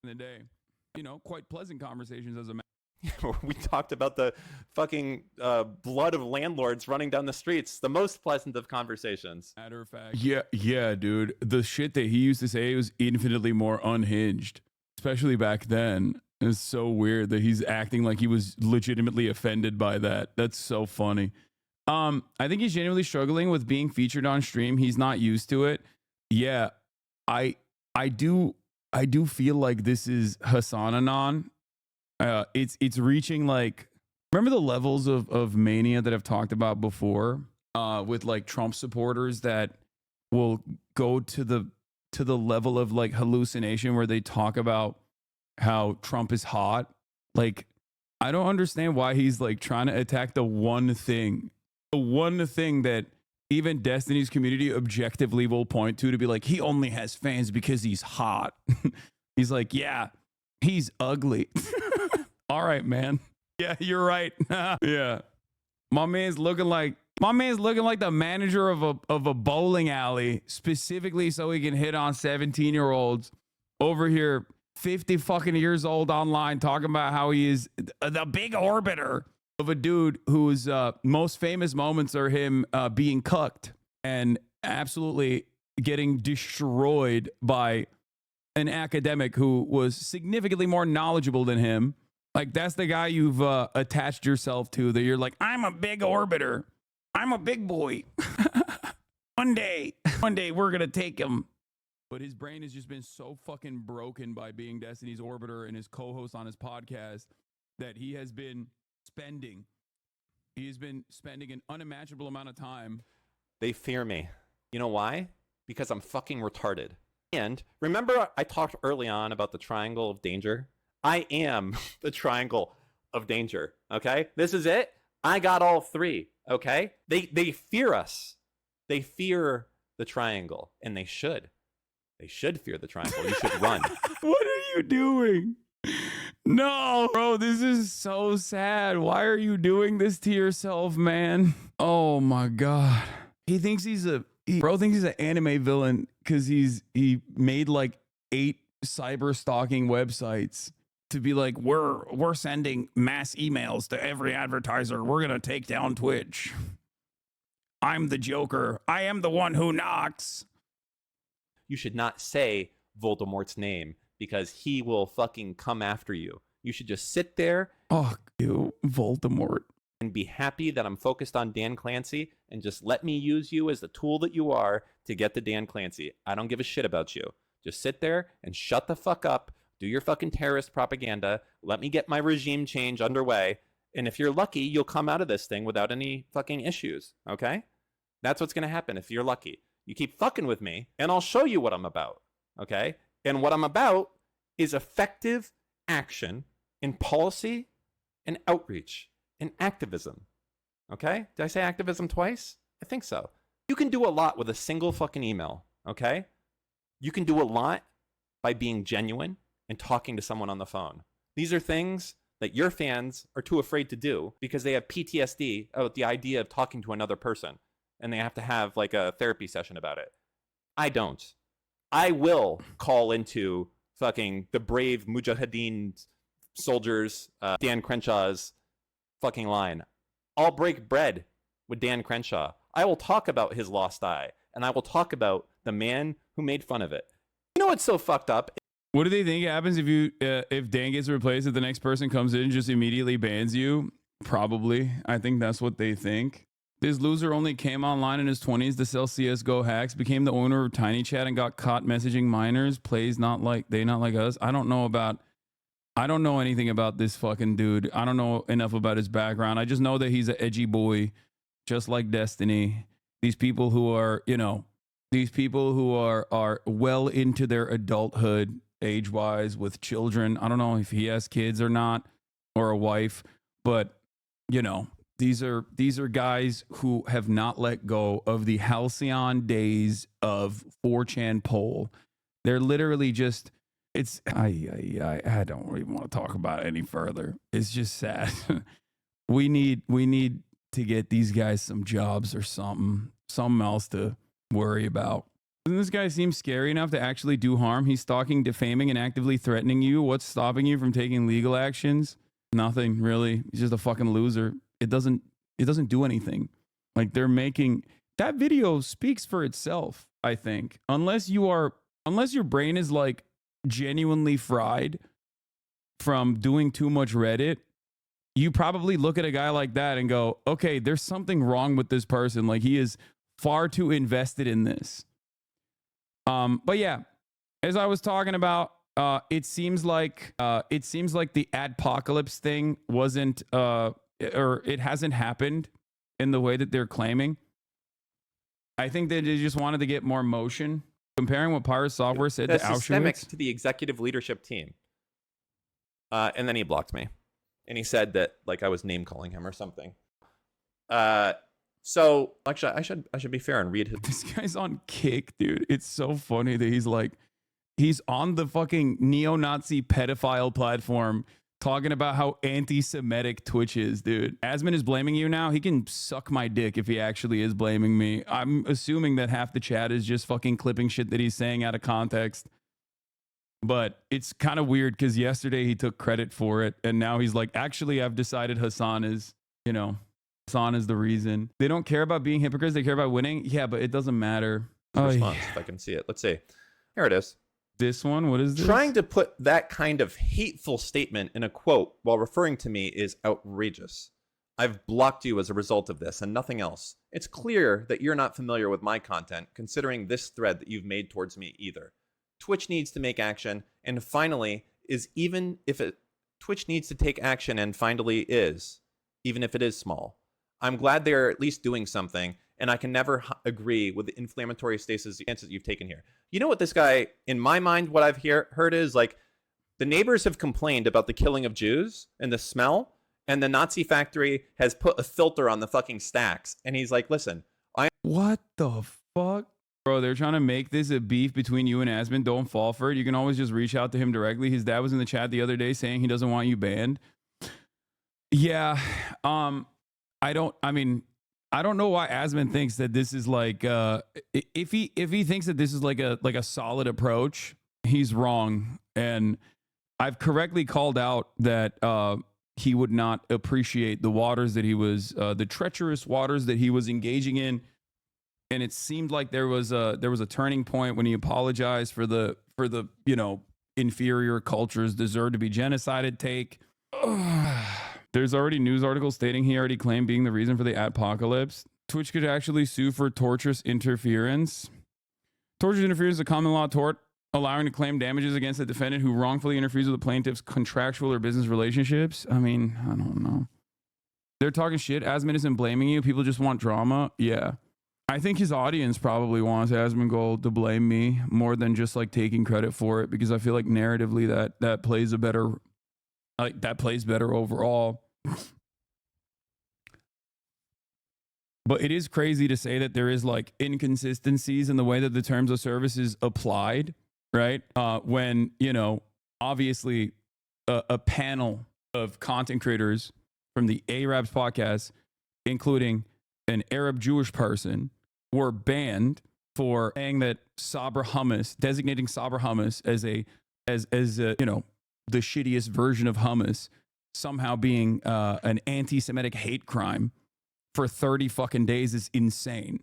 In the day. You know, quite pleasant conversations as a man. We talked about the fucking blood of landlords running down the streets. The most pleasant of conversations. Matter of fact. Yeah, dude. The shit that he used to say was infinitely more unhinged, especially back then. It's so weird that he's acting like he was legitimately offended by that. That's so funny. I think he's genuinely struggling with being featured on stream. He's not used to it. Yeah, I do feel like this is Hasanabi. It's reaching like, remember the levels of mania that I've talked about before, with like Trump supporters that will go to the level of like hallucination where they talk about how Trump is hot. Like, I don't understand why he's like trying to attack the one thing that even Destiny's community objectively will point to be like, he only has fans because he's hot. He's like, yeah, he's ugly. All right, man. Yeah, you're right. Yeah. My man's looking like the manager of a bowling alley, specifically so he can hit on 17-year-olds over here, 50 fucking years old online, talking about how he is the big orbiter of a dude whose most famous moments are him being cucked and absolutely getting destroyed by an academic who was significantly more knowledgeable than him. Like, that's the guy you've attached yourself to, that you're like, I'm a big orbiter. I'm a big boy. One day we're going to take him. But his brain has just been so fucking broken by being Destiny's orbiter and his co-host on his podcast that he has been spending an unimaginable amount of time. They fear me. You know why? Because I'm fucking retarded. And remember I talked early on about the triangle of danger? I am the triangle of danger, okay? This is it. I got all three, okay? They fear us. They fear the triangle, and they should. They should fear the triangle. You should run. What are you doing? No, bro, this is so sad. Why are you doing this to yourself, man? Oh my God. He thinks he's an anime villain because he made like 8 cyber stalking websites to be like, we're sending mass emails to every advertiser. We're gonna take down Twitch. I'm the Joker. I am the one who knocks. You should not say Voldemort's name because he will fucking come after you. You should just sit there. Oh, you Voldemort. And be happy that I'm focused on Dan Clancy and just let me use you as the tool that you are to get to Dan Clancy. I don't give a shit about you. Just sit there and shut the fuck up. Do your fucking terrorist propaganda. Let me get my regime change underway. And if you're lucky, you'll come out of this thing without any fucking issues. Okay? That's what's going to happen if you're lucky. You keep fucking with me, and I'll show you what I'm about. Okay? And what I'm about is effective action in policy and outreach and activism. Okay? Did I say activism twice? I think so. You can do a lot with a single fucking email. Okay? You can do a lot by being genuine and talking to someone on the phone. These are things that your fans are too afraid to do because they have PTSD about the idea of talking to another person, and they have to have like a therapy session about it. I don't. I will call into fucking the brave Mujahideen soldiers, Dan Crenshaw's fucking line. I'll break bread with Dan Crenshaw. I will talk about his lost eye, and I will talk about the man who made fun of it. You know what's so fucked up? What do they think happens if Dan gets replaced, if the next person comes in and just immediately bans you? Probably. I think that's what they think. This loser only came online in his 20s to sell CSGO hacks, became the owner of Tiny Chat and got caught messaging minors, plays not like us. I don't know anything about this fucking dude. I don't know enough about his background. I just know that he's an edgy boy, just like Destiny. These people who are well into their adulthood, age-wise, with children. I don't know if he has kids or not, or a wife, but you know, these are guys who have not let go of the halcyon days of 4chan poll. They're literally just, I don't even want to talk about it any further. It's just sad. we need to get these guys some jobs or something else to worry about. Doesn't this guy seem scary enough to actually do harm? He's stalking, defaming, and actively threatening you. What's stopping you from taking legal actions? Nothing, really. He's just a fucking loser. It doesn't do anything. Like, they're making that video speaks for itself, I think. Unless your brain is like genuinely fried from doing too much Reddit, you probably look at a guy like that and go, okay, there's something wrong with this person. Like, he is far too invested in this. But yeah, as I was talking about, it seems like the adpocalypse thing wasn't, or it hasn't happened in the way that they're claiming. I think that they just wanted to get more motion. Comparing what Pirate Software said to Auschwitz. Systemic to the executive leadership team. And then he blocked me. And he said that, like, I was name calling him or something. So actually, I should be fair and read his. This guy's on Kick, dude. It's so funny that he's on the fucking neo-Nazi pedophile platform talking about how anti-Semitic Twitch is, dude. Asmon is blaming you now. He can suck my dick if he actually is blaming me. I'm assuming that half the chat is just fucking clipping shit that he's saying out of context. But it's kind of weird because yesterday he took credit for it, and now he's like, actually, I've decided Hassan is the reason. They don't care about being hypocrites. They care about winning. Yeah, but it doesn't matter. Response, if I can see it. Let's see. Here it is. This one, what is this? Trying to put that kind of hateful statement in a quote while referring to me is outrageous. I've blocked you as a result of this and nothing else. It's clear that you're not familiar with my content, considering this thread that you've made towards me either. Twitch needs to make action, and finally Twitch needs to take action, and finally is, even if it is small. I'm glad they're at least doing something, and I can never agree with the inflammatory stances you've taken here. You know what this guy, in my mind, what I've heard is like, the neighbors have complained about the killing of Jews and the smell, and the Nazi factory has put a filter on the fucking stacks. And he's like, listen, what the fuck? Bro, they're trying to make this a beef between you and Asmon. Don't fall for it. You can always just reach out to him directly. His dad was in the chat the other day saying he doesn't want you banned. Yeah. I don't know why Asmon thinks that this is like if he thinks that this is like a solid approach, he's wrong. And I've correctly called out that he would not appreciate the waters that he was the treacherous waters that he was engaging in. And it seemed like there was a turning point when he apologized for the inferior cultures deserve to be genocided take. There's already news articles stating he already claimed being the reason for the adpocalypse. Twitch could actually sue for tortious interference. Tortious interference is a common law tort allowing to claim damages against a defendant who wrongfully interferes with the plaintiff's contractual or business relationships. I mean, I don't know. They're talking shit. Asmon isn't blaming you. People just want drama. Yeah. I think his audience probably wants Asmongold to blame me more than just like taking credit for it, because I feel like narratively that plays better overall. But it is crazy to say that there is like inconsistencies in the way that the terms of service is applied, right? When, obviously a panel of content creators from the Arabs podcast, including an Arab Jewish person, were banned for saying that Sabra hummus, designating Sabra hummus as the shittiest version of hummus, somehow being an anti-Semitic hate crime for 30 fucking days is insane.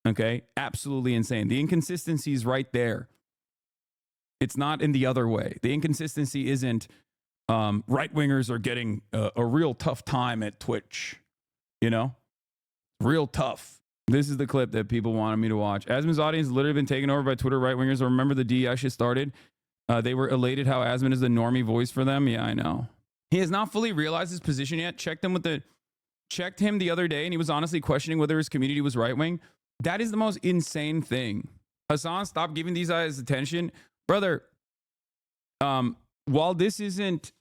Okay? Absolutely insane. The inconsistency is right there. It's not in the other way. The inconsistency isn't right-wingers are getting a real tough time at Twitch. Real tough. This is the clip that people wanted me to watch. Asmon's audience has literally been taken over by Twitter right-wingers. Remember the DEI shit started? They were elated how Asmon is the normie voice for them. Yeah, I know. He has not fully realized his position yet. Checked him the other day, and he was honestly questioning whether his community was right-wing. That is the most insane thing. Hassan, stop giving these guys attention. Brother, while this isn't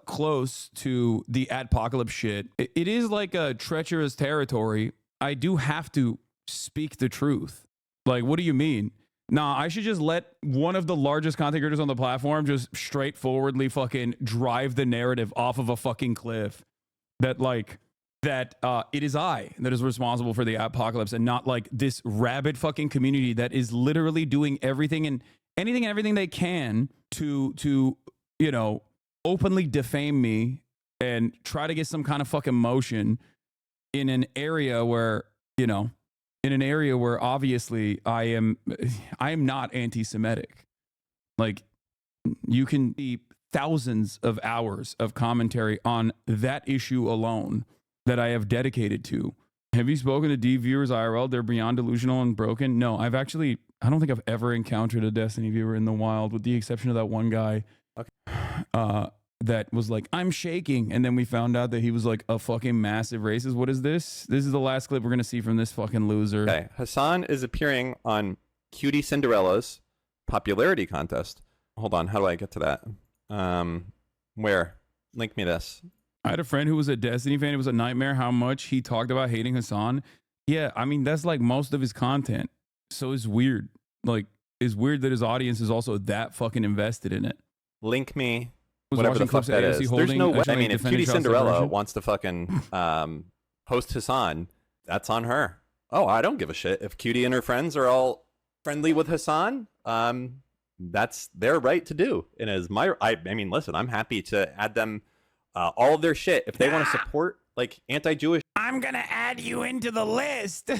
close to the adpocalypse shit, it is like a treacherous territory. I do have to speak the truth. Like, what do you mean? Nah, I should just let one of the largest content creators on the platform just straightforwardly fucking drive the narrative off of a fucking cliff that it is I that is responsible for the apocalypse, and not like this rabid fucking community that is literally doing everything and everything they can to openly defame me and try to get some kind of fucking motion in an area where obviously I am not anti-Semitic. Like, you can see thousands of hours of commentary on that issue alone that I have dedicated to. Have you spoken to D viewers IRL? They're beyond delusional and broken. No, I don't think I've ever encountered a Destiny viewer in the wild, with the exception of that one guy. Okay. That was like, I'm shaking. And then we found out that he was like a fucking massive racist. What is this? This is the last clip we're going to see from this fucking loser. Okay. Hassan is appearing on Cutie Cinderella's popularity contest. Hold on. How do I get to that? Where? Link me this. I had a friend who was a Destiny fan. It was a nightmare how much he talked about hating Hassan. Yeah, I mean, that's like most of his content. So it's weird. Like, it's weird that his audience is also that fucking invested in it. Link me, Was whatever the watching fuck clips that of AOC is. There's holding, no way. I actually mean, if defending Cutie child Cinderella separation. wants to fucking host Hassan, that's on her. Oh, I don't give a shit. If Cutie and her friends are all friendly with Hassan, that's their right to do. And as I mean, listen, I'm happy to add them all of their shit if they want to support like anti-Jewish. I'm gonna add you into the list.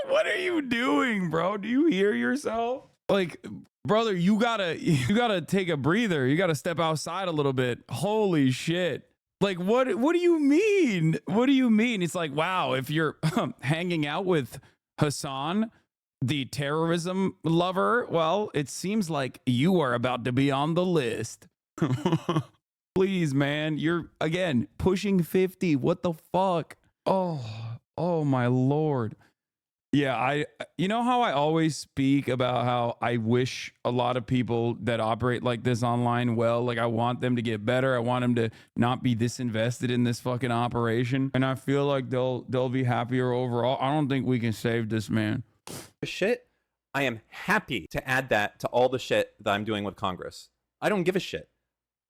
What are you doing, bro? Do you hear yourself? Like, brother, you gotta take a breather. You gotta step outside a little bit. Holy shit. Like, what do you mean? What do you mean? It's like, wow, if you're hanging out with Hassan, the terrorism lover, well, it seems like you are about to be on the list. Please, man, you're, again, pushing 50. What the fuck? Oh my Lord. Yeah, you know how I always speak about how I wish a lot of people that operate like this online well, like I want them to get better. I want them to not be disinvested in this fucking operation. And I feel like they'll be happier overall. I don't think we can save this man. Shit. I am happy to add that to all the shit that I'm doing with Congress. I don't give a shit.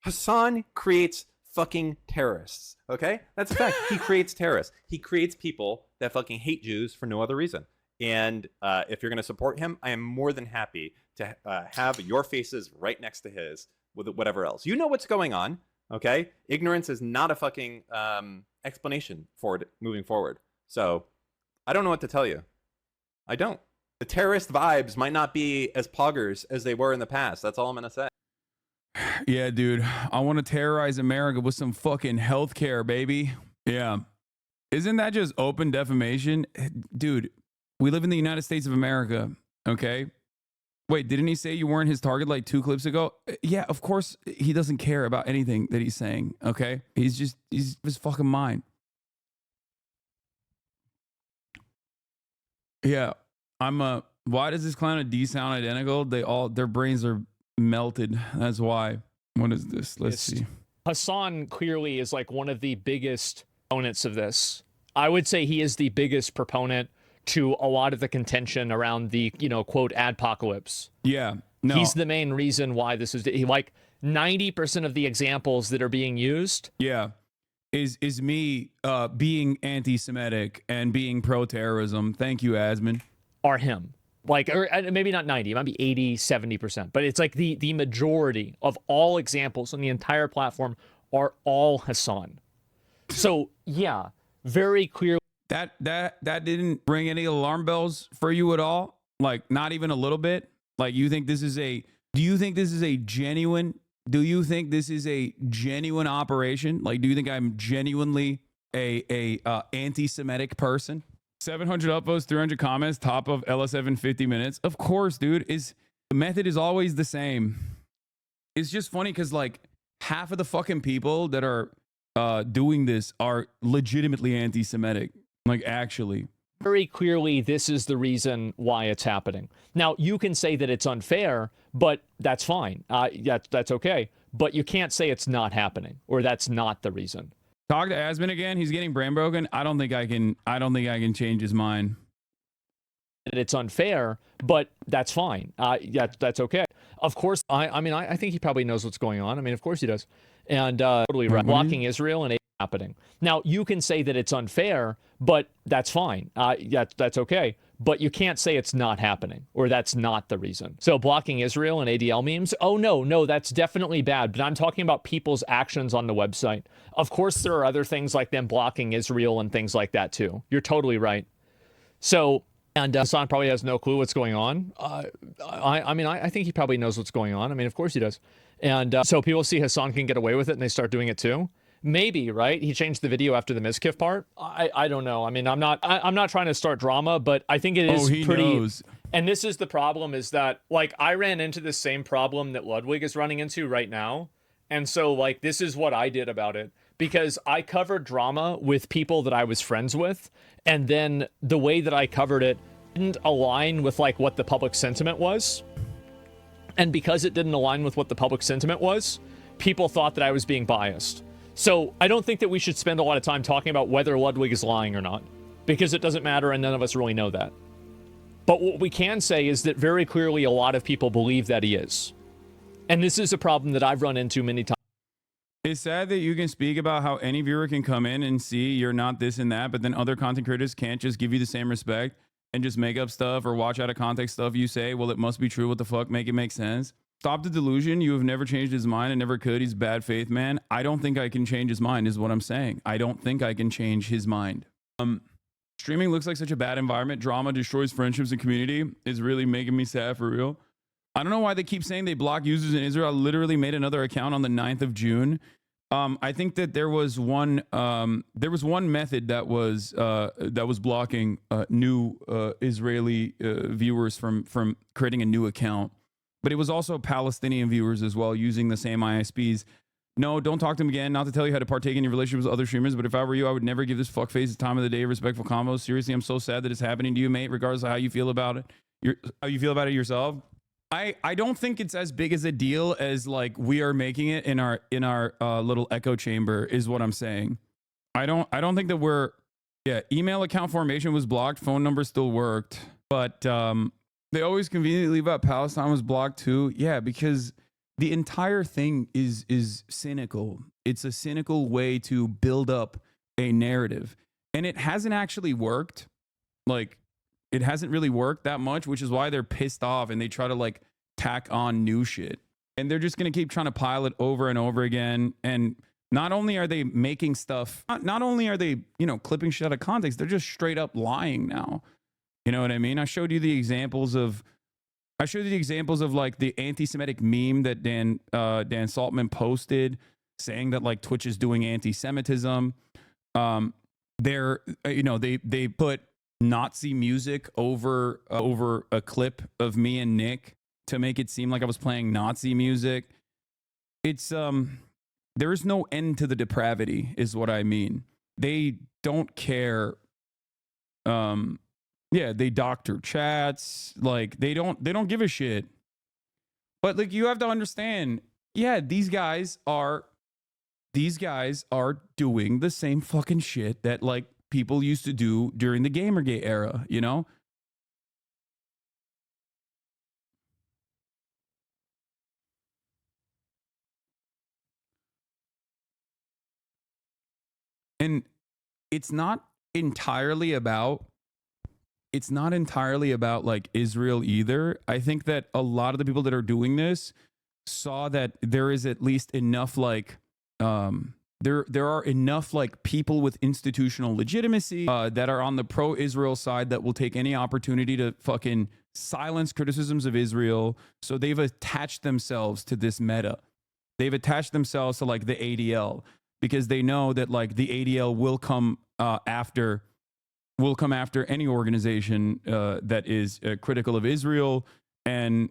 Hassan creates fucking terrorists, okay? That's a fact. He creates terrorists. He creates people that fucking hate Jews for no other reason. And if you're going to support him, I am more than happy to have your faces right next to his with whatever else. You know what's going on, okay? Ignorance is not a fucking explanation for it moving forward. So I don't know what to tell you. I don't. The terrorist vibes might not be as poggers as they were in the past. That's all I'm going to say. Yeah, dude. I want to terrorize America with some fucking healthcare, baby. Yeah. Isn't that just open defamation? Dude, we live in the United States of America, okay? Wait, didn't he say you weren't his target like 2 clips ago? Yeah, of course he doesn't care about anything that he's saying, okay? He's his fucking mind. Yeah. Why does this clown D sound identical? Their brains are melted. That's why. What is this? Let's see. Hassan clearly is like one of the biggest proponents of this. I would say he is the biggest proponent to a lot of the contention around the, quote, adpocalypse. Yeah. No. He's the main reason why this is like 90% of the examples that are being used. Yeah. Is me being anti-Semitic and being pro-terrorism. Thank you, Asmon. Are him. Like, or maybe not 90, it might be 80, 70%. But it's like the majority of all examples on the entire platform are all Hassan. So, yeah, very clear. That didn't ring any alarm bells for you at all? Like, not even a little bit? Like, do you think this is a genuine operation? Like, do you think I'm genuinely a anti-Semitic person? 700 upvotes, 300 comments, top of LS7 50 minutes. Of course, dude. The method is always the same. It's just funny because like half of the fucking people that are doing this are legitimately anti-Semitic. Like, actually. Very clearly, this is the reason why it's happening. Now, you can say that it's unfair, but that's fine. That's okay. But you can't say it's not happening or that's not the reason. Talk to Asmon again. He's getting brain broken. I don't think I can change his mind. It's unfair, but that's fine. That's okay. Of course, I think he probably knows what's going on. I mean, of course he does. And totally right. Blocking Israel and happening. Now, you can say that it's unfair, but that's fine. That's okay. But you can't say it's not happening or that's not the reason. So blocking Israel and ADL memes, oh, no, that's definitely bad. But I'm talking about people's actions on the website. Of course, there are other things like them blocking Israel and things like that, too. You're totally right. So, and Hassan probably has no clue what's going on. I think he probably knows what's going on. I mean, of course he does. And so people see Hassan can get away with it and they start doing it, too. Maybe, right? He changed the video after the miskiff part. I don't know. I mean, I'm not trying to start drama, but I think it is pretty. Knows. And this is the problem is that like I ran into the same problem that Ludwig is running into right now. And so like this is what I did about it because I covered drama with people that I was friends with. And then the way that I covered it didn't align with like what the public sentiment was. And because it didn't align with what the public sentiment was, people thought that I was being biased. So I don't think that we should spend a lot of time talking about whether Ludwig is lying or not. because it doesn't matter and none of us really know that. But what we can say is that very clearly a lot of people believe that he is. And this is a problem that I've run into many times. It's sad that you can speak about how any viewer can come in and see you're not this and that, but then other content creators can't just give you the same respect and just make up stuff or watch out of context stuff you say. Well, it must be true. What the fuck? Make it make sense. Stop the delusion. You have never changed his mind and never could. He's bad faith, man. I don't think I can change his mind is what I'm saying. I don't think I can change his mind. Streaming looks like such a bad environment. Drama destroys friendships and community. Is really making me sad for real. I don't know why they keep saying they block users in Israel. I literally made another account on the 9th of June. I think that there was one method that was blocking new Israeli viewers from creating a new account, but it was also Palestinian viewers as well using the same ISPs. No, don't talk to him again. Not to tell you how to partake in your relationships with other streamers, but if I were you, I would never give this fuckface the time of the day. Respectful combos. Seriously, I'm so sad that it's happening to you, mate. Regardless of how you feel about it, how you feel about it yourself. I don't think it's as big as a deal as like we are making it in our little echo chamber is what I'm saying. I don't think that we're email account formation was blocked, phone number still worked, but they always conveniently leave out Palestine was blocked too. Yeah, because the entire thing is cynical. It's a cynical way to build up a narrative, and it hasn't actually worked. Like, it hasn't really worked that much, which is why they're pissed off and they try to like tack on new shit. And they're just going to keep trying to pile it over and over again. And not only are they making stuff, not only are they, clipping shit out of context, they're just straight up lying now. You know what I mean? I showed you the examples of like the anti-Semitic meme that Dan Saltman posted saying that like Twitch is doing anti-Semitism. They put Nazi music over a clip of me and Nick to make it seem like I was playing Nazi music. It's there is no end to the depravity is what I mean. They don't care. They doctor chats, like they don't give a shit. But like you have to understand, these guys are doing the same fucking shit that like people used to do during the Gamergate era, And it's not entirely about like Israel either. I think that a lot of the people that are doing this saw that there is at least enough like there are enough like people with institutional legitimacy that are on the pro-Israel side that will take any opportunity to fucking silence criticisms of Israel. So they've attached themselves to this meta. They've attached themselves to like the ADL because they know that like the ADL will come after any organization that is critical of Israel. And,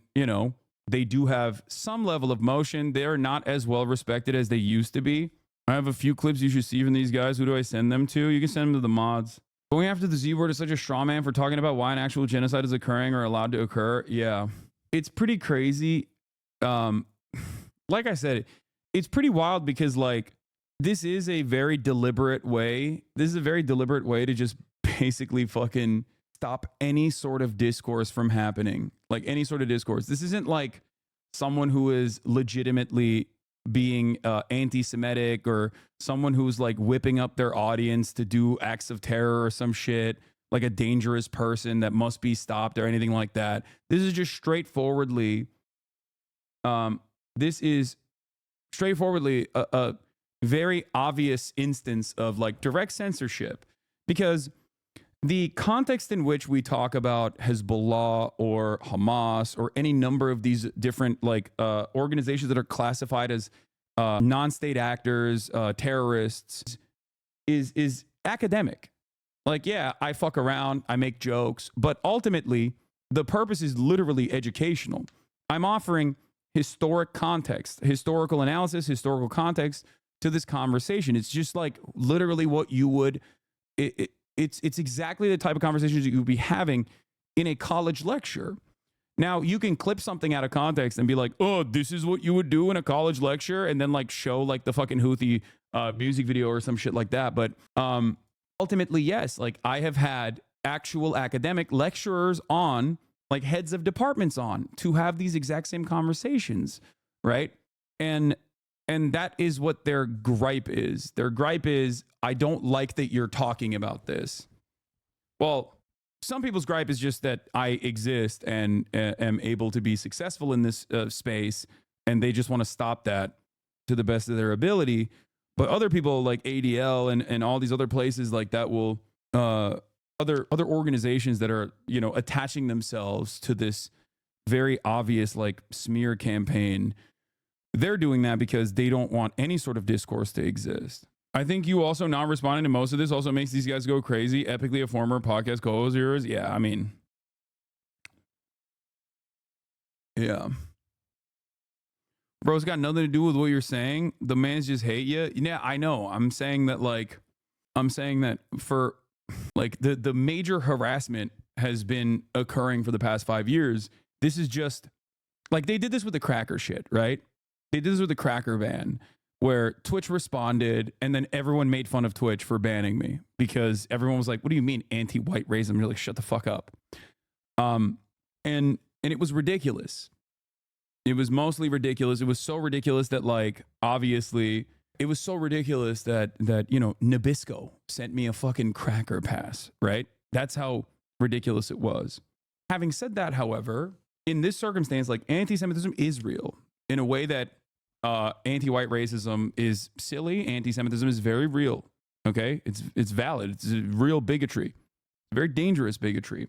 they do have some level of motion. They are not as well respected as they used to be. I have a few clips you should see from these guys. Who do I send them to? You can send them to the mods. Going after the Z word is such a straw man for talking about why an actual genocide is occurring or allowed to occur. Yeah, it's pretty crazy. Like I said, it's pretty wild because like this is a very deliberate way. This is a very deliberate way to just basically fucking stop any sort of discourse from happening. Like any sort of discourse. This isn't like someone who is legitimately being anti-Semitic or someone who's like whipping up their audience to do acts of terror or some shit, like a dangerous person that must be stopped or anything like that. This is just straightforwardly, a very obvious instance of like direct censorship, because the context in which we talk about Hezbollah or Hamas or any number of these different like organizations that are classified as non-state actors, terrorists, is academic. Like, yeah, I fuck around, I make jokes, but ultimately the purpose is literally educational. I'm offering historic context, historical analysis, historical context to this conversation. It's just like literally what you would. It's exactly the type of conversations you would be having in a college lecture. Now, you can clip something out of context and be like, oh, this is what you would do in a college lecture, and then like show like the fucking Houthi music video or some shit like that. But ultimately, yes, like I have had actual academic lecturers on, like heads of departments on, to have these exact same conversations, right? And that is what their gripe is. Their gripe is, I don't like that you're talking about this. Well, some people's gripe is just that I exist and am able to be successful in this space, and they just want to stop that to the best of their ability. But other people like ADL and all these other places like that will, other organizations that are, you know, attaching themselves to this very obvious like smear campaign, they're doing that because they don't want any sort of discourse to exist. I think you also not responding to most of this also makes these guys go crazy. Epically a former podcast co-host of yours. Yeah, I mean, yeah. Bro, it's got nothing to do with what you're saying. The mans just hate you. Yeah, I know. I'm saying that for like the major harassment has been occurring for the past 5 years. This is just like they did this with the cracker shit, right? They did this with the cracker ban, where Twitch responded and then everyone made fun of Twitch for banning me because everyone was like, what do you mean anti-white racism? You're like, shut the fuck up. And it was ridiculous. It was mostly ridiculous. It was so ridiculous that, like, obviously it was so ridiculous that you know, Nabisco sent me a fucking cracker pass, right? That's how ridiculous it was. Having said that, however, in this circumstance, like, anti-Semitism is real in a way that anti-white racism is silly. Anti-Semitism is very real. Okay, it's valid. It's a real bigotry, very dangerous bigotry.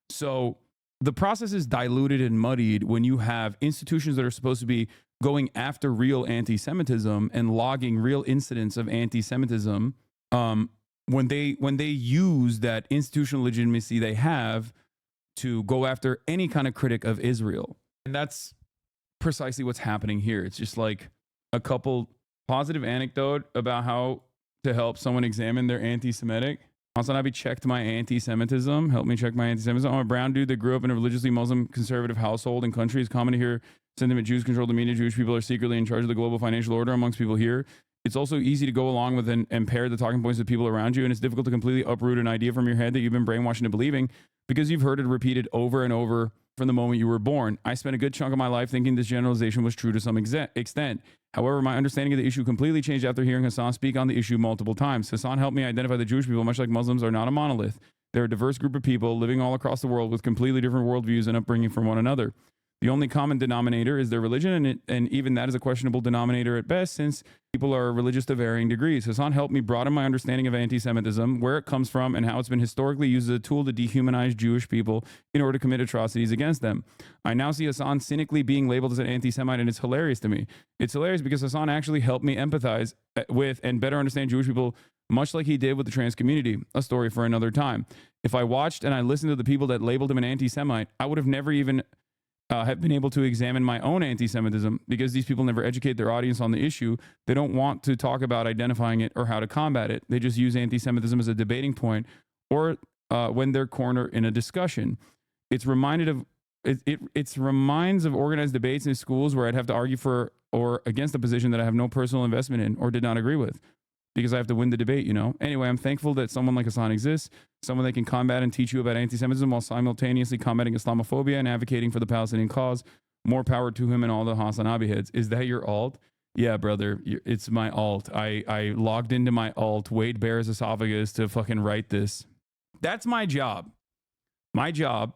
So the process is diluted and muddied when you have institutions that are supposed to be going after real anti-Semitism and logging real incidents of anti-Semitism. When they use that institutional legitimacy they have to go after any kind of critic of Israel, and that's precisely what's happening here. It's just like a couple positive anecdote about how to help someone examine their anti-Semitic. Hasanabi checked my anti-Semitism. Help me check my anti-Semitism. I'm a brown dude that grew up in a religiously Muslim conservative household and country. It's common to hear sentiment Jews control the media. Jewish people are secretly in charge of the global financial order amongst people here. It's also easy to go along with and pair the talking points of people around you, and it's difficult to completely uproot an idea from your head that you've been brainwashed into believing because you've heard it repeated over and over from the moment you were born. I spent a good chunk of my life thinking this generalization was true to some extent. However, my understanding of the issue completely changed after hearing Hassan speak on the issue multiple times. Hassan helped me identify that Jewish people, much like Muslims, are not a monolith. They're a diverse group of people living all across the world with completely different worldviews and upbringing from one another. The only common denominator is their religion, and even that is a questionable denominator at best, since people are religious to varying degrees. Hassan helped me broaden my understanding of anti-Semitism, where it comes from, and how it's been historically used as a tool to dehumanize Jewish people in order to commit atrocities against them. I now see Hassan cynically being labeled as an anti-Semite, and it's hilarious to me. It's hilarious because Hassan actually helped me empathize with and better understand Jewish people, much like he did with the trans community. A story for another time. If I watched and I listened to the people that labeled him an anti-Semite, I would have never even have been able to examine my own anti-Semitism, because these people never educate their audience on the issue. They don't want to talk about identifying it or how to combat it. They just use anti-Semitism as a debating point or when they're cornered in a discussion. It's reminded of it reminds of organized debates in schools where I'd have to argue for or against a position that I have no personal investment in or did not agree with, because I have to win the debate, you know? Anyway, I'm thankful that someone like Hassan exists, someone that can combat and teach you about anti-Semitism while simultaneously combating Islamophobia and advocating for the Palestinian cause. More power to him and all the Hasanabi heads. Is that your alt? Yeah, brother, it's my alt. I logged into my alt, Wade Bear's esophagus, to fucking write this. That's my job. My job,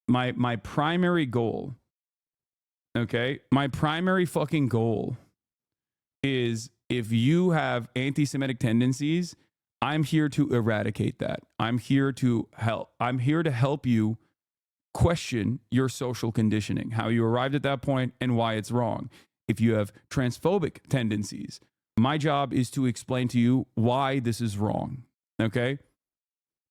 my primary goal, okay? My primary fucking goal is, if you have anti-Semitic tendencies, I'm here to eradicate that. I'm here to help. I'm here to help you question your social conditioning, how you arrived at that point and why it's wrong. If you have transphobic tendencies, my job is to explain to you why this is wrong. Okay?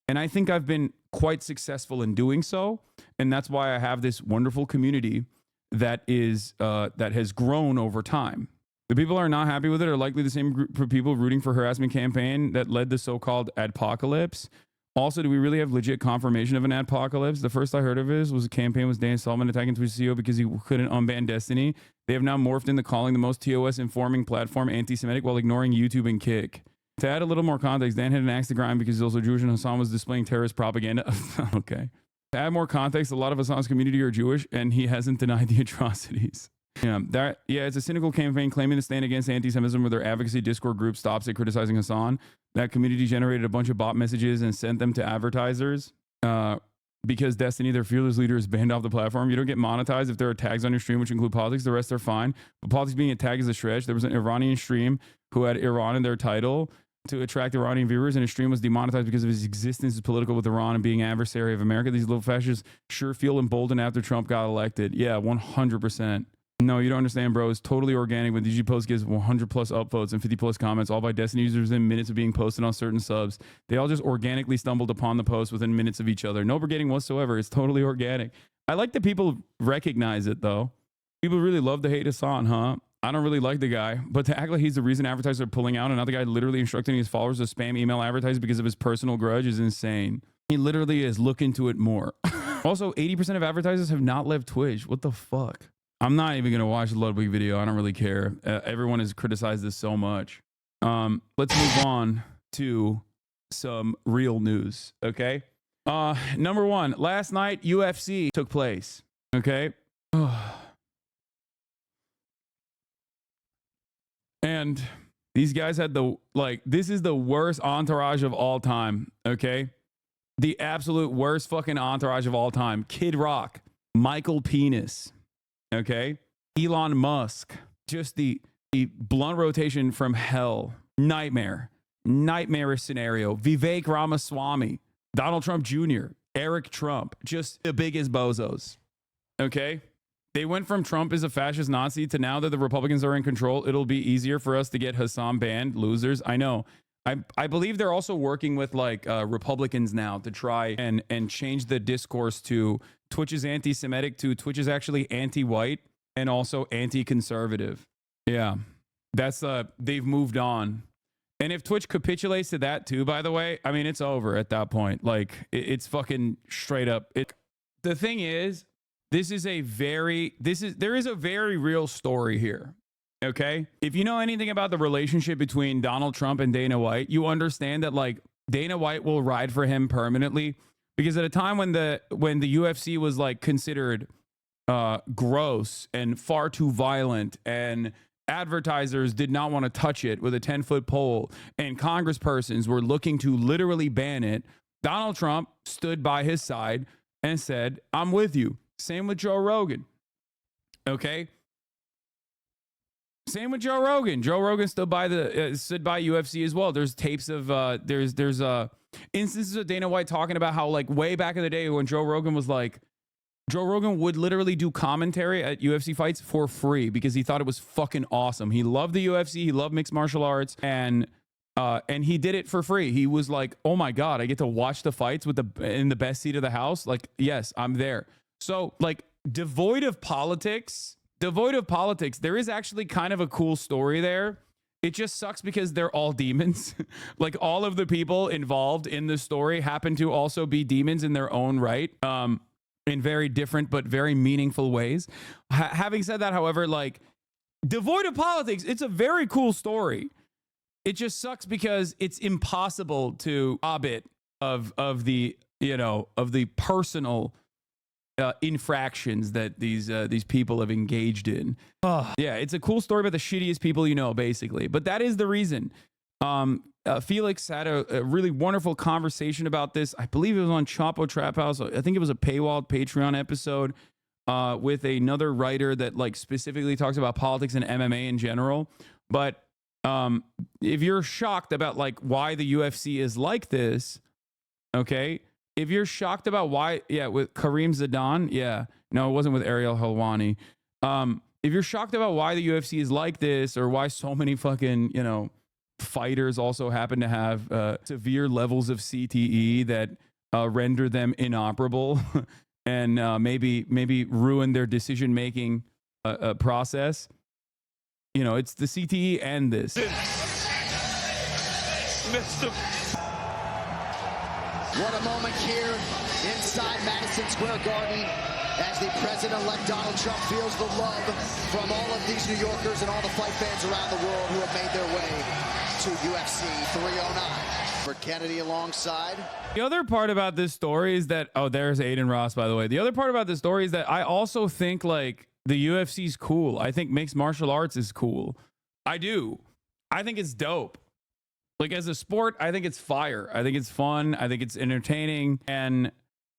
And I think I've been quite successful in doing so. And that's why I have this wonderful community that has grown over time. The people who are not happy with it are likely the same group of people rooting for harassment campaign that led the so-called adpocalypse. Also, do we really have legit confirmation of an adpocalypse? The first I heard of it was a campaign with Dan Sullivan attacking Twitch CEO because he couldn't unban Destiny. They have now morphed into calling the most TOS informing platform anti-Semitic while ignoring YouTube and Kick. To add a little more context, Dan had an axe to grind because he's also Jewish and Hassan was displaying terrorist propaganda. Okay. To add more context, a lot of Hassan's community are Jewish and he hasn't denied the atrocities. It's a cynical campaign claiming to stand against anti-Semitism where their advocacy Discord group stops at criticizing Hassan. That community generated a bunch of bot messages and sent them to advertisers. Because Destiny, their fearless leader, is banned off the platform. You don't get monetized if there are tags on your stream which include politics. The rest are fine. But politics being a tag is a stretch. There was an Iranian stream who had Iran in their title to attract Iranian viewers, and his stream was demonetized because of his existence as political with Iran and being an adversary of America. These little fascists sure feel emboldened after Trump got elected. Yeah, 100%. No, you don't understand, bro. It's totally organic. When DG Post gives 100 plus upvotes and 50 plus comments, all by Destiny users in minutes of being posted on certain subs. They all just organically stumbled upon the post within minutes of each other. No brigading whatsoever. It's totally organic. I like that people recognize it, though. People really love to hate Hassan, huh? I don't really like the guy, but to act like he's the reason advertisers are pulling out and now the guy literally instructing his followers to spam email advertise because of his personal grudge is insane. He literally is. Look into it more. Also, 80% of advertisers have not left Twitch. What the fuck? I'm not even going to watch the Ludwig video. I don't really care. Everyone has criticized this so much. Let's move on to some real news, okay? Number one, last night, UFC took place, okay? And these guys had this is the worst entourage of all time, okay? The absolute worst fucking entourage of all time. Kid Rock, Michael Penis, okay? Elon Musk, just the blunt rotation from hell. Nightmarish scenario. Vivek Ramaswamy, Donald Trump Jr., Eric Trump, just the biggest bozos, okay? They went from Trump is a fascist Nazi to now that the Republicans are in control, it'll be easier for us to get Hassan banned. Losers. I know. I believe they're also working with Republicans now to try and change the discourse to Twitch is anti-Semitic to Twitch is actually anti-white and also anti-conservative. Yeah, that's they've moved on. And if Twitch capitulates to that too, by the way, I mean, it's over at that point. It's fucking straight up. The thing is, there is a very real story here. Okay. If you know anything about the relationship between Donald Trump and Dana White, you understand that Dana White will ride for him permanently because at a time when the UFC was considered gross and far too violent and advertisers did not want to touch it with a 10-foot pole and congresspersons were looking to literally ban it, Donald Trump stood by his side and said, I'm with you. Same with Joe Rogan. Okay. Same with Joe Rogan. Joe Rogan stood by UFC as well. There's tapes of there's instances of Dana White talking about how way back in the day when Joe Rogan would literally do commentary at UFC fights for free because he thought it was fucking awesome. He loved the UFC. He loved mixed martial arts and he did it for free. He was like, oh my God, I get to watch the fights in the best seat of the house. Yes, I'm there. So devoid of politics, there is actually kind of a cool story there. It just sucks because they're all demons. All of the people involved in the story happen to also be demons in their own right, in very different but very meaningful ways. Having said that, however, devoid of politics, it's a very cool story. It just sucks because it's impossible to rob it of the personal infractions that these people have engaged in. Yeah, it's a cool story about the shittiest people you know, basically. But that is the reason. Felix had a really wonderful conversation about this. I believe it was on Chapo Trap House. I think it was a paywalled Patreon episode with another writer that specifically talks about politics and MMA in general. But if you're shocked about why the UFC is like this, okay? If you're shocked about why, with Kareem Zidane, no, it wasn't with Ariel Helwani. If you're shocked about why the UFC is like this or why so many fucking, fighters also happen to have severe levels of CTE that render them inoperable and maybe ruin their decision-making process, it's the CTE and this. What a moment here inside Madison Square Garden as the president-elect Donald Trump feels the love from all of these New Yorkers and all the fight fans around the world who have made their way to UFC 309. For Kennedy alongside. The other part about this story is that, oh, there's Aiden Ross, by the way. The other part about this story is that I also think like the UFC's cool. I think mixed martial arts is cool. I do. I think it's dope. Like as a sport, I think it's fire. I think it's fun. I think it's entertaining. And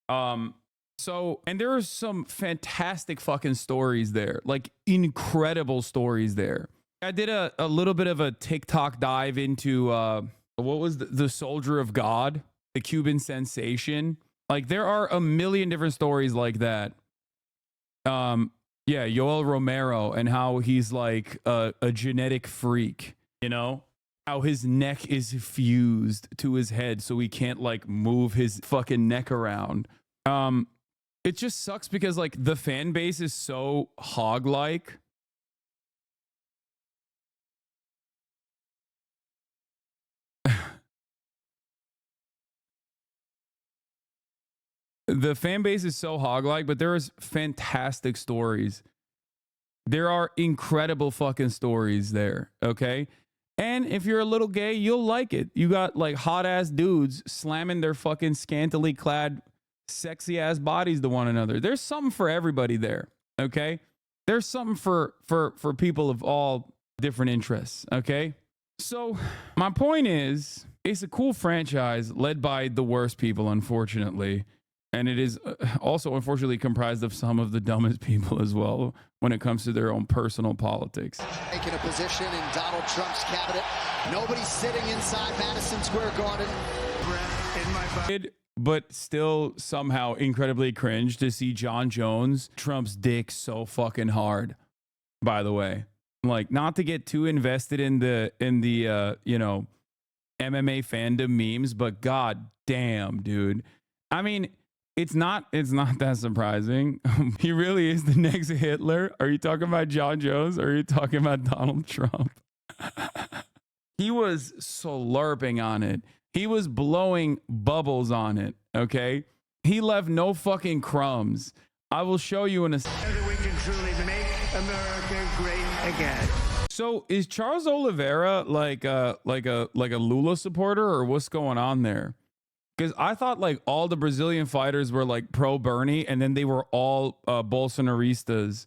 and there are some fantastic fucking stories there, like incredible stories there. I did a little bit of a TikTok dive into what was the Soldier of God, the Cuban sensation. Like there are a million different stories like that. Yeah, Yoel Romero and how he's like a genetic freak, you know? How his neck is fused to his head so he can't like move his fucking neck around. It just sucks because like the fan base is so hog-like. The fan base is so hog-like, but there is fantastic stories. There are incredible fucking stories there, okay? And if you're a little gay, you'll like it. You got like hot-ass dudes slamming their fucking scantily clad, sexy-ass bodies to one another. There's something for everybody there, okay? There's something for people of all different interests, okay? So my point is, it's a cool franchise led by the worst people, unfortunately. And it is also, unfortunately, comprised of some of the dumbest people as well when it comes to their own personal politics. Taking a position in Donald Trump's cabinet. Nobody's sitting inside Madison Square Garden. But still somehow incredibly cringe to see Jon Jones, Trump's dick so fucking hard, by the way. Like, not to get too invested in the you know, MMA fandom memes, but god damn, dude. I mean, it's not that surprising. He really is the next Hitler. Are you talking about Jon Jones or are you talking about Donald Trump? He was slurping on it. He was blowing bubbles on it, okay? He left no fucking crumbs. I will show you in a second. We can truly make America great again. So is Charles Oliveira like a Lula supporter or what's going on there? Because I thought like all the Brazilian fighters were like pro Bernie and then they were all Bolsonaristas.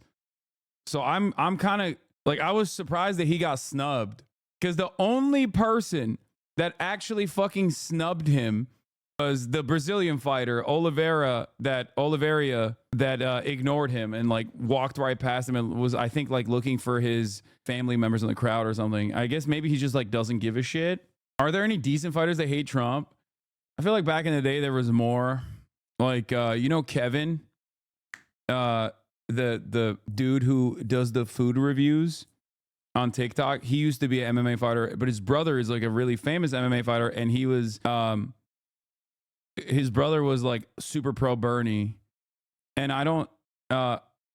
So I'm kind of like, I was surprised that he got snubbed because the only person that actually fucking snubbed him was the Brazilian fighter Oliveira that ignored him and like walked right past him and was, I think, like looking for his family members in the crowd or something. I guess maybe he just like doesn't give a shit. Are there any decent fighters that hate Trump? I feel like back in the day there was more. Like you know Kevin, the dude who does the food reviews on TikTok. He used to be an MMA fighter, but his brother is like a really famous MMA fighter, and he was his brother was like super pro Bernie. And I don't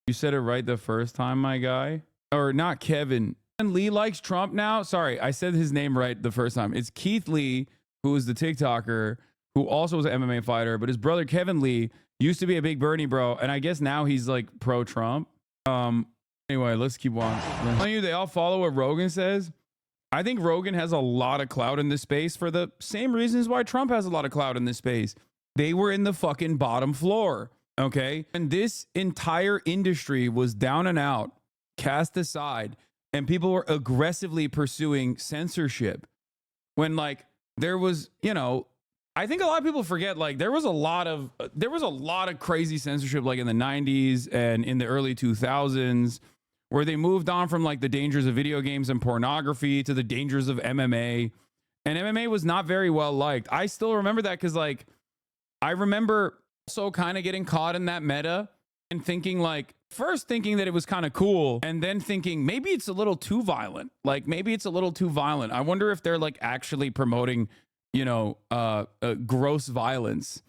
you said it right the first time, my guy. Or not Kevin. And Lee likes Trump now. Sorry, I said his name right the first time. It's Keith Lee, who is the TikToker, who also was an MMA fighter, but his brother Kevin Lee used to be a big Bernie bro, and I guess now he's like pro-Trump. Anyway, let's keep on. I'm telling you, they all follow what Rogan says. I think Rogan has a lot of clout in this space for the same reasons why Trump has a lot of clout in this space. They were in the fucking bottom floor, okay? And this entire industry was down and out, cast aside, and people were aggressively pursuing censorship. When like there was, you know, I think a lot of people forget, like there was a lot of crazy censorship like in the 90s and in the early 2000s, where they moved on from like the dangers of video games and pornography to the dangers of MMA. And MMA was not very well liked. I still remember that because like I remember also kind of getting caught in that meta and thinking like, first thinking that it was kind of cool, and then thinking maybe it's a little too violent. Like maybe it's a little too violent. I wonder if they're like actually promoting, you know, gross violence.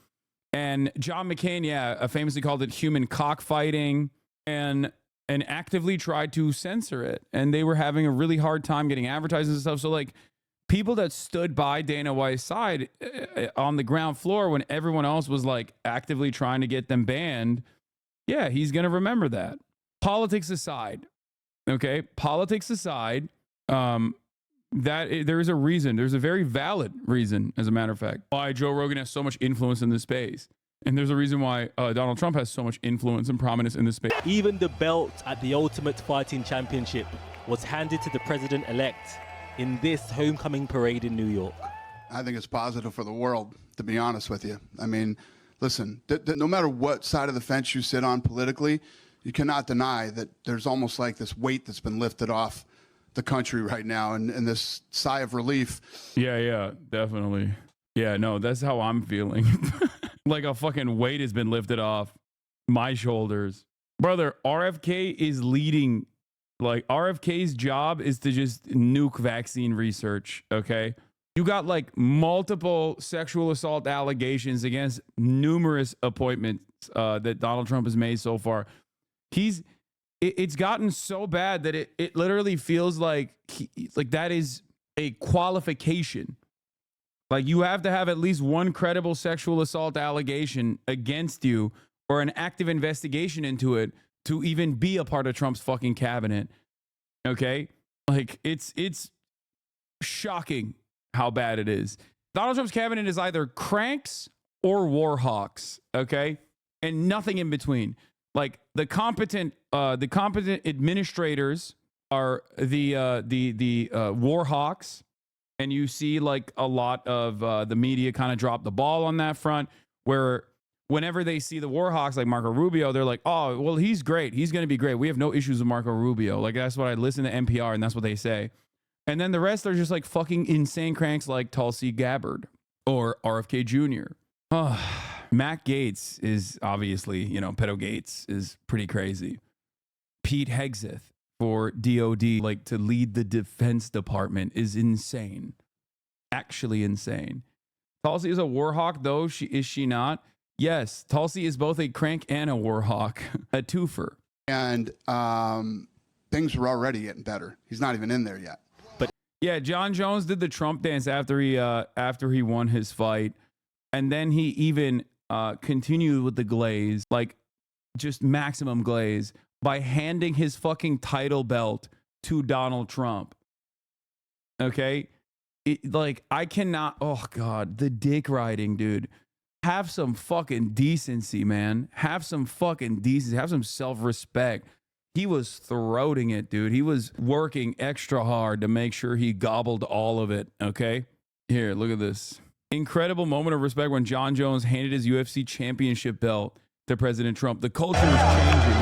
And John McCain, yeah, famously called it human cockfighting and actively tried to censor it. And they were having a really hard time getting advertising and stuff. So like people that stood by Dana White's side on the ground floor when everyone else was like actively trying to get them banned, yeah, he's going to remember that. Politics aside, okay? Politics aside, there is a reason. There's a very valid reason, as a matter of fact, why Joe Rogan has so much influence in this space. And there's a reason why Donald Trump has so much influence and prominence in this space. Even the belt at the Ultimate Fighting Championship was handed to the president-elect in this homecoming parade in New York. I think it's positive for the world, to be honest with you. I mean, listen, no matter what side of the fence you sit on politically, you cannot deny that there's almost like this weight that's been lifted off the country right now, and this sigh of relief. Yeah, definitely. Yeah, no, that's how I'm feeling. Like a fucking weight has been lifted off my shoulders. Brother, RFK is leading. Like, RFK's job is to just nuke vaccine research, okay? You got like multiple sexual assault allegations against numerous appointments that Donald Trump has made so far. It's gotten so bad that it literally feels like that is a qualification. Like, you have to have at least one credible sexual assault allegation against you or an active investigation into it to even be a part of Trump's fucking cabinet. Okay? Like, it's shocking how bad it is. Donald Trump's cabinet is either cranks or war hawks, okay? And nothing in between. Like, the competent administrators are the war hawks, and you see like a lot of the media kind of drop the ball on that front, where whenever they see the war hawks like Marco Rubio, they're like, oh, well, he's great. He's going to be great. We have no issues with Marco Rubio. Like, that's what I listen to NPR, and that's what they say. And then the rest are just like fucking insane cranks like Tulsi Gabbard or RFK Jr. Oh, Matt Gaetz is obviously, Pedo Gates is pretty crazy. Pete Hegseth for DOD, like to lead the Defense Department, is insane. Actually insane. Tulsi is a war hawk, though. Is she not? Yes, Tulsi is both a crank and a war hawk. A twofer. And things were already getting better. He's not even in there yet. But yeah, Jon Jones did the Trump dance after he won his fight. And then he even continued with the glaze, like just maximum glaze, by handing his fucking title belt to Donald Trump. Okay? I cannot, oh God, the dick riding, dude. Have some fucking decency, man. Have some fucking decency. Have some self-respect. He was throating it, dude. He was working extra hard to make sure he gobbled all of it, okay? Here, look at this. Incredible moment of respect when Jon Jones handed his UFC championship belt to President Trump. The culture was changing.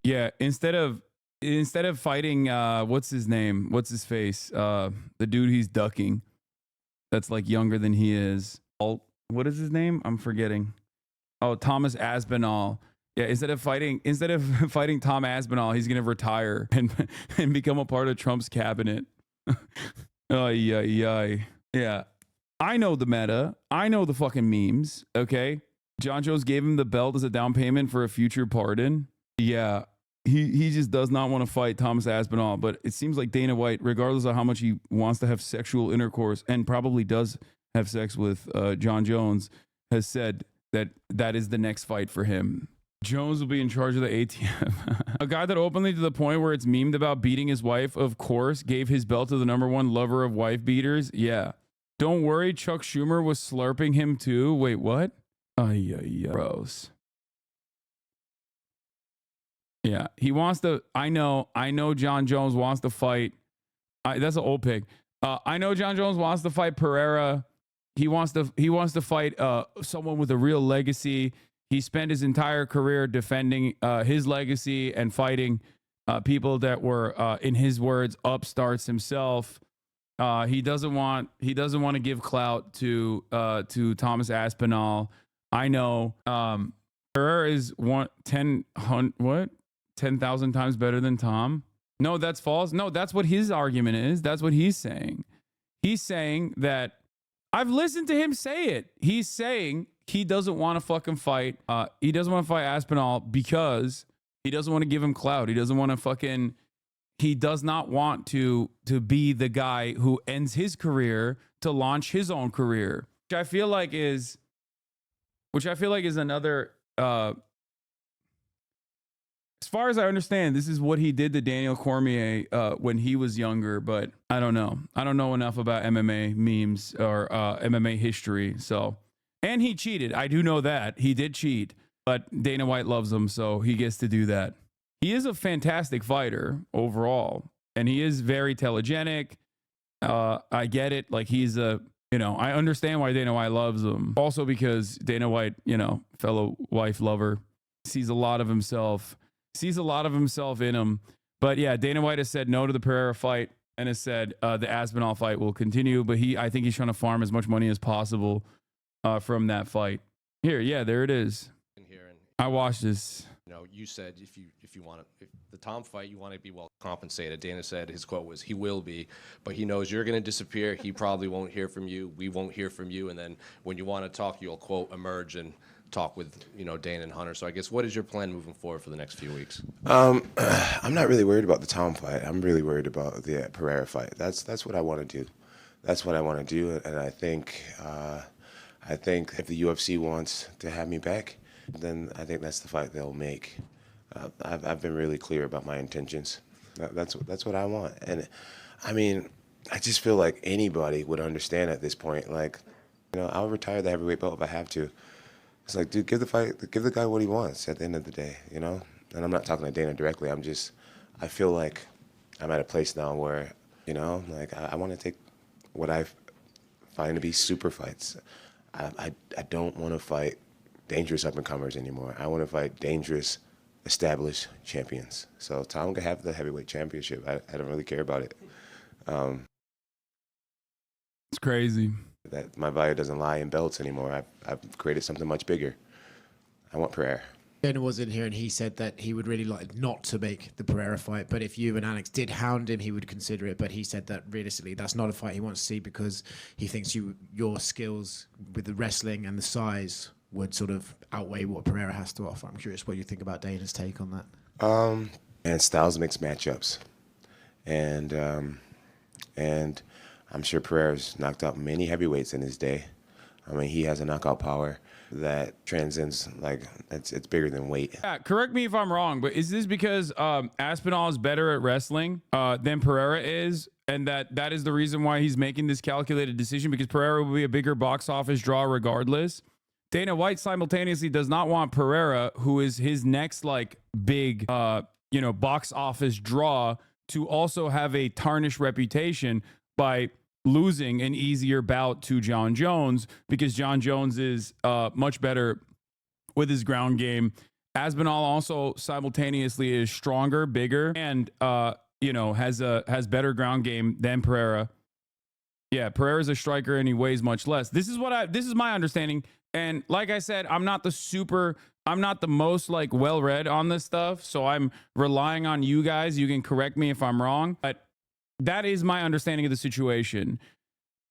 Yeah, instead of fighting, what's his name? What's his face? The dude he's ducking. That's like younger than he is. What is his name? I'm forgetting. Oh, Thomas Aspinall. Yeah, instead of fighting Tom Aspinall, he's gonna retire and become a part of Trump's cabinet. Yeah. I know the meta. I know the fucking memes. Okay. Jon Jones gave him the belt as a down payment for a future pardon. Yeah. He just does not want to fight Thomas Aspinall, but it seems like Dana White, regardless of how much he wants to have sexual intercourse and probably does have sex with Jon Jones, has said that is the next fight for him. Jones will be in charge of the ATM. A guy that openly, to the point where it's memed about beating his wife, of course, gave his belt to the #1 lover of wife beaters. Yeah. Don't worry, Chuck Schumer was slurping him too. Wait, what? Gross. Yeah, he wants to. I know Jon Jones wants to fight. That's an old pig. I know Jon Jones wants to fight Pereira. He wants to fight someone with a real legacy. He spent his entire career defending his legacy and fighting people that were, in his words, upstarts himself. He doesn't want to give clout to Thomas Aspinall. I know. Pereira is 10,000 times better than Tom. No, that's false. No, that's what his argument is. That's what he's saying. He's saying that I've listened to him say it. He's saying he doesn't want to fucking fight. He doesn't want to fight Aspinall because he doesn't want to give him clout. He doesn't want to fucking. He does not want to be the guy who ends his career to launch his own career, which I feel like is another As far as I understand, this is what he did to Daniel Cormier when he was younger, but I don't know. I don't know enough about MMA memes or MMA history. So, and he cheated. I do know that he did cheat, but Dana White loves him, so he gets to do that. He is a fantastic fighter overall, and he is very telegenic. I get it. Like he's a, I understand why Dana White loves him. Also because Dana White, fellow wife lover, sees a lot of himself in him. But yeah, Dana White has said no to the Pereira fight and has said the Aspinall fight will continue. But I think he's trying to farm as much money as possible from that fight. Here, there it is. I watched this. You said if you want to, the Tom fight, you want to be well compensated. Dana said his quote was, "He will be," but he knows you're going to disappear. He probably won't hear from you. We won't hear from you. And then when you want to talk, you'll quote emerge and talk with Dana and Hunter. So I guess what is your plan moving forward for the next few weeks? I'm not really worried about the Tom fight. I'm really worried about the Pereira fight. That's what I want to do. That's what I want to do. And I think if the UFC wants to have me back, then I think that's the fight they'll make. I've been really clear about my intentions. That's what I want. And I mean, I just feel like anybody would understand at this point. Like, I'll retire the heavyweight belt if I have to. It's like, dude, give the guy what he wants at the end of the day, And I'm not talking to Dana directly. I feel like I'm at a place now where, like I want to take what I find to be super fights. I don't want to fight dangerous up-and-comers anymore. I want to fight dangerous, established champions. So Tom can have the heavyweight championship. I don't really care about it. It's crazy. That my value doesn't lie in belts anymore. I've created something much bigger. I want Pereira. Dana was in here and he said that he would really like not to make the Pereira fight, but if you and Alex did hound him, he would consider it. But he said that realistically, that's not a fight he wants to see because he thinks your skills with the wrestling and the size would sort of outweigh what Pereira has to offer. I'm curious what you think about Dana's take on that. And styles mix matchups, and I'm sure Pereira's knocked out many heavyweights in his day. I mean, he has a knockout power that transcends, like, it's bigger than weight. Yeah, correct me if I'm wrong, but is this because Aspinall is better at wrestling than Pereira is, and that is the reason why he's making this calculated decision? Because Pereira will be a bigger box office draw regardless. Dana White simultaneously does not want Pereira, who is his next big box office draw, to also have a tarnished reputation by losing an easier bout to Jon Jones, because Jon Jones is much better with his ground game. Aspinall also simultaneously is stronger, bigger, and has better ground game than Pereira. Yeah, Pereira's a striker and he weighs much less. This is my understanding. And like I said, I'm not the most well-read on this stuff, so I'm relying on you guys. You can correct me if I'm wrong, but that is my understanding of the situation.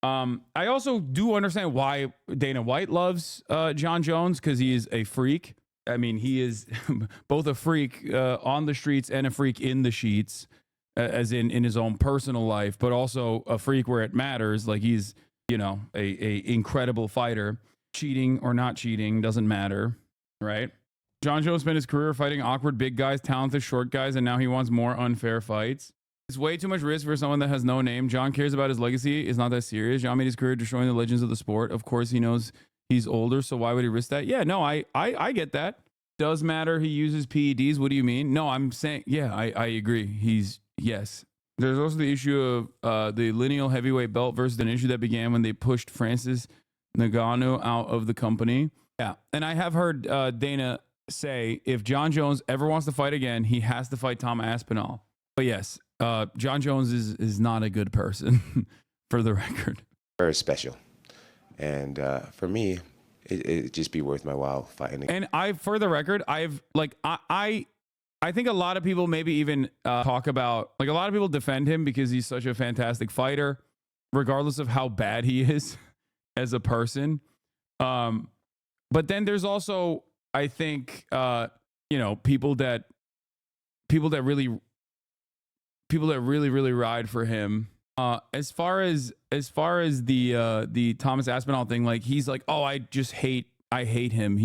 I also do understand why Dana White loves Jon Jones, because he is a freak. I mean, he is both a freak on the streets and a freak in the sheets, as in his own personal life, but also a freak where it matters. Like, he's, a incredible fighter. Cheating or not cheating doesn't matter, right? Jon Jones spent his career fighting awkward big guys, talented short guys, and now he wants more unfair fights. It's way too much risk for someone that has no name. Jon cares about his legacy. It's not that serious. Jon made his career destroying the legends of the sport. Of course, he knows he's older, so why would he risk that? Yeah, no, I get that. Does matter he uses PEDs. What do you mean? No, I'm saying, yeah, I agree. Yes. There's also the issue of the lineal heavyweight belt versus an issue that began when they pushed Francis Ngannou out of the company. Yeah, and I have heard Dana say if Jon Jones ever wants to fight again, he has to fight Tom Aspinall. But yes, Jon Jones is not a good person, for the record. Very special, and for me, it'd just be worth my while fighting. And for the record, I think a lot of people maybe even talk about, a lot of people defend him because he's such a fantastic fighter, regardless of how bad he is as a person. But then there's also, I think, people that really ride for him. As far as the Thomas Aspinall thing, he's like, oh, I hate him.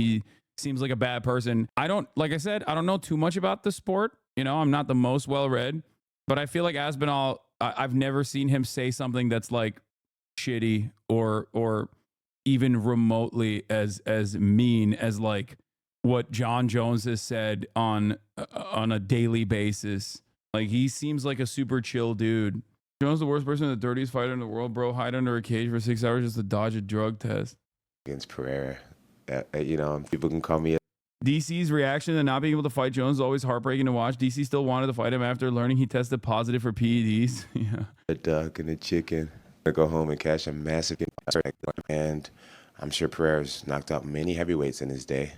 seems like a bad person. Like I said, I don't know too much about the sport. You know, I'm not the most well-read, but I feel like Aspinall, I've never seen him say something that's like shitty or even remotely as mean as like what Jon Jones has said on a daily basis. Like, he seems like a super chill dude. Jones the worst person, the dirtiest fighter in the world, bro. Hide under a cage for 6 hours just to dodge a drug test. Against Pereira, you know, people can call me. DC's reaction to not being able to fight Jones is always heartbreaking to watch. DC still wanted to fight him after learning he tested positive for PEDs. Yeah. A duck and a chicken. I go home and cash a massive, and I'm sure Pereira's knocked out many heavyweights in his day.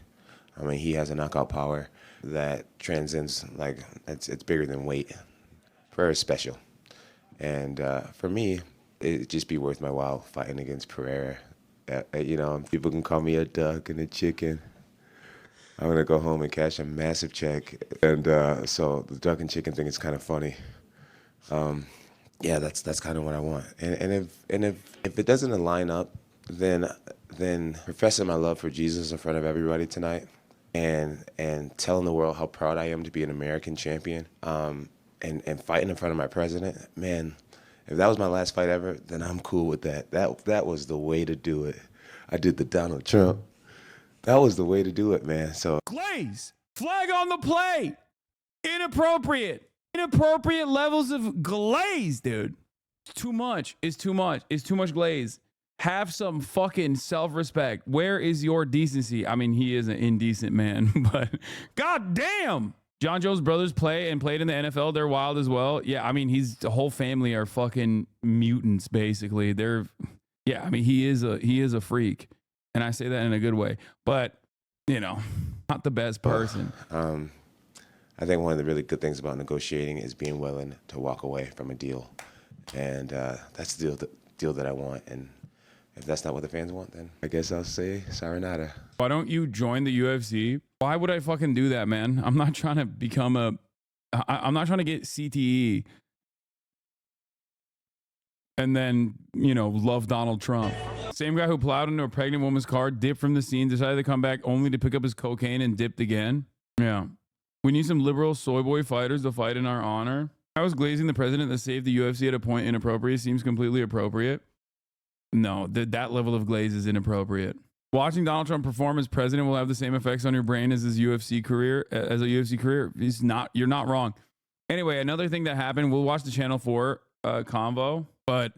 I mean, he has a knockout power that transcends, like, it's bigger than weight. Pereira's special. And for me, it'd just be worth my while fighting against Pereira. You know, people can call me a duck and a chicken. I'm going to go home and cash a massive check. And so the duck and chicken thing is kind of funny. Yeah, that's kind of what I want. And if it doesn't align up, then professing my love for Jesus in front of everybody tonight and telling the world how proud I am to be an American champion, and fighting in front of my president, man, if that was my last fight ever, then I'm cool with that. That was the way to do it. I did the Donald Trump. That was the way to do it, man. So glaze, flag on the play. Inappropriate levels of glaze, dude. It's too much. It's too much glaze. Have some fucking self-respect. Where is your decency? I mean, he is an indecent man, but goddamn. Jon Jones' brothers played in the NFL. They're wild as well. Yeah, I mean, the whole family are fucking mutants, basically. I mean, he is a freak. And I say that in a good way. But, you know, not the best person. I think one of the really good things about negotiating is being willing to walk away from a deal. And that's the deal that I want. And if that's not what the fans want, then I guess I'll say sayonara. Why don't you join the UFC? Why would I fucking do that, man? I'm not trying to I'm not trying to get CTE and then, you know, love Donald Trump. Same guy who plowed into a pregnant woman's car, dipped from the scene, decided to come back only to pick up his cocaine and dipped again. Yeah. We need some liberal soy boy fighters to fight in our honor. I was glazing the president that saved the UFC at a point inappropriate seems completely appropriate. No, that level of glaze is inappropriate. Watching Donald Trump perform as president will have the same effects on your brain as his UFC career. You're not wrong. Anyway, another thing that happened, we'll watch the Channel 4 convo, but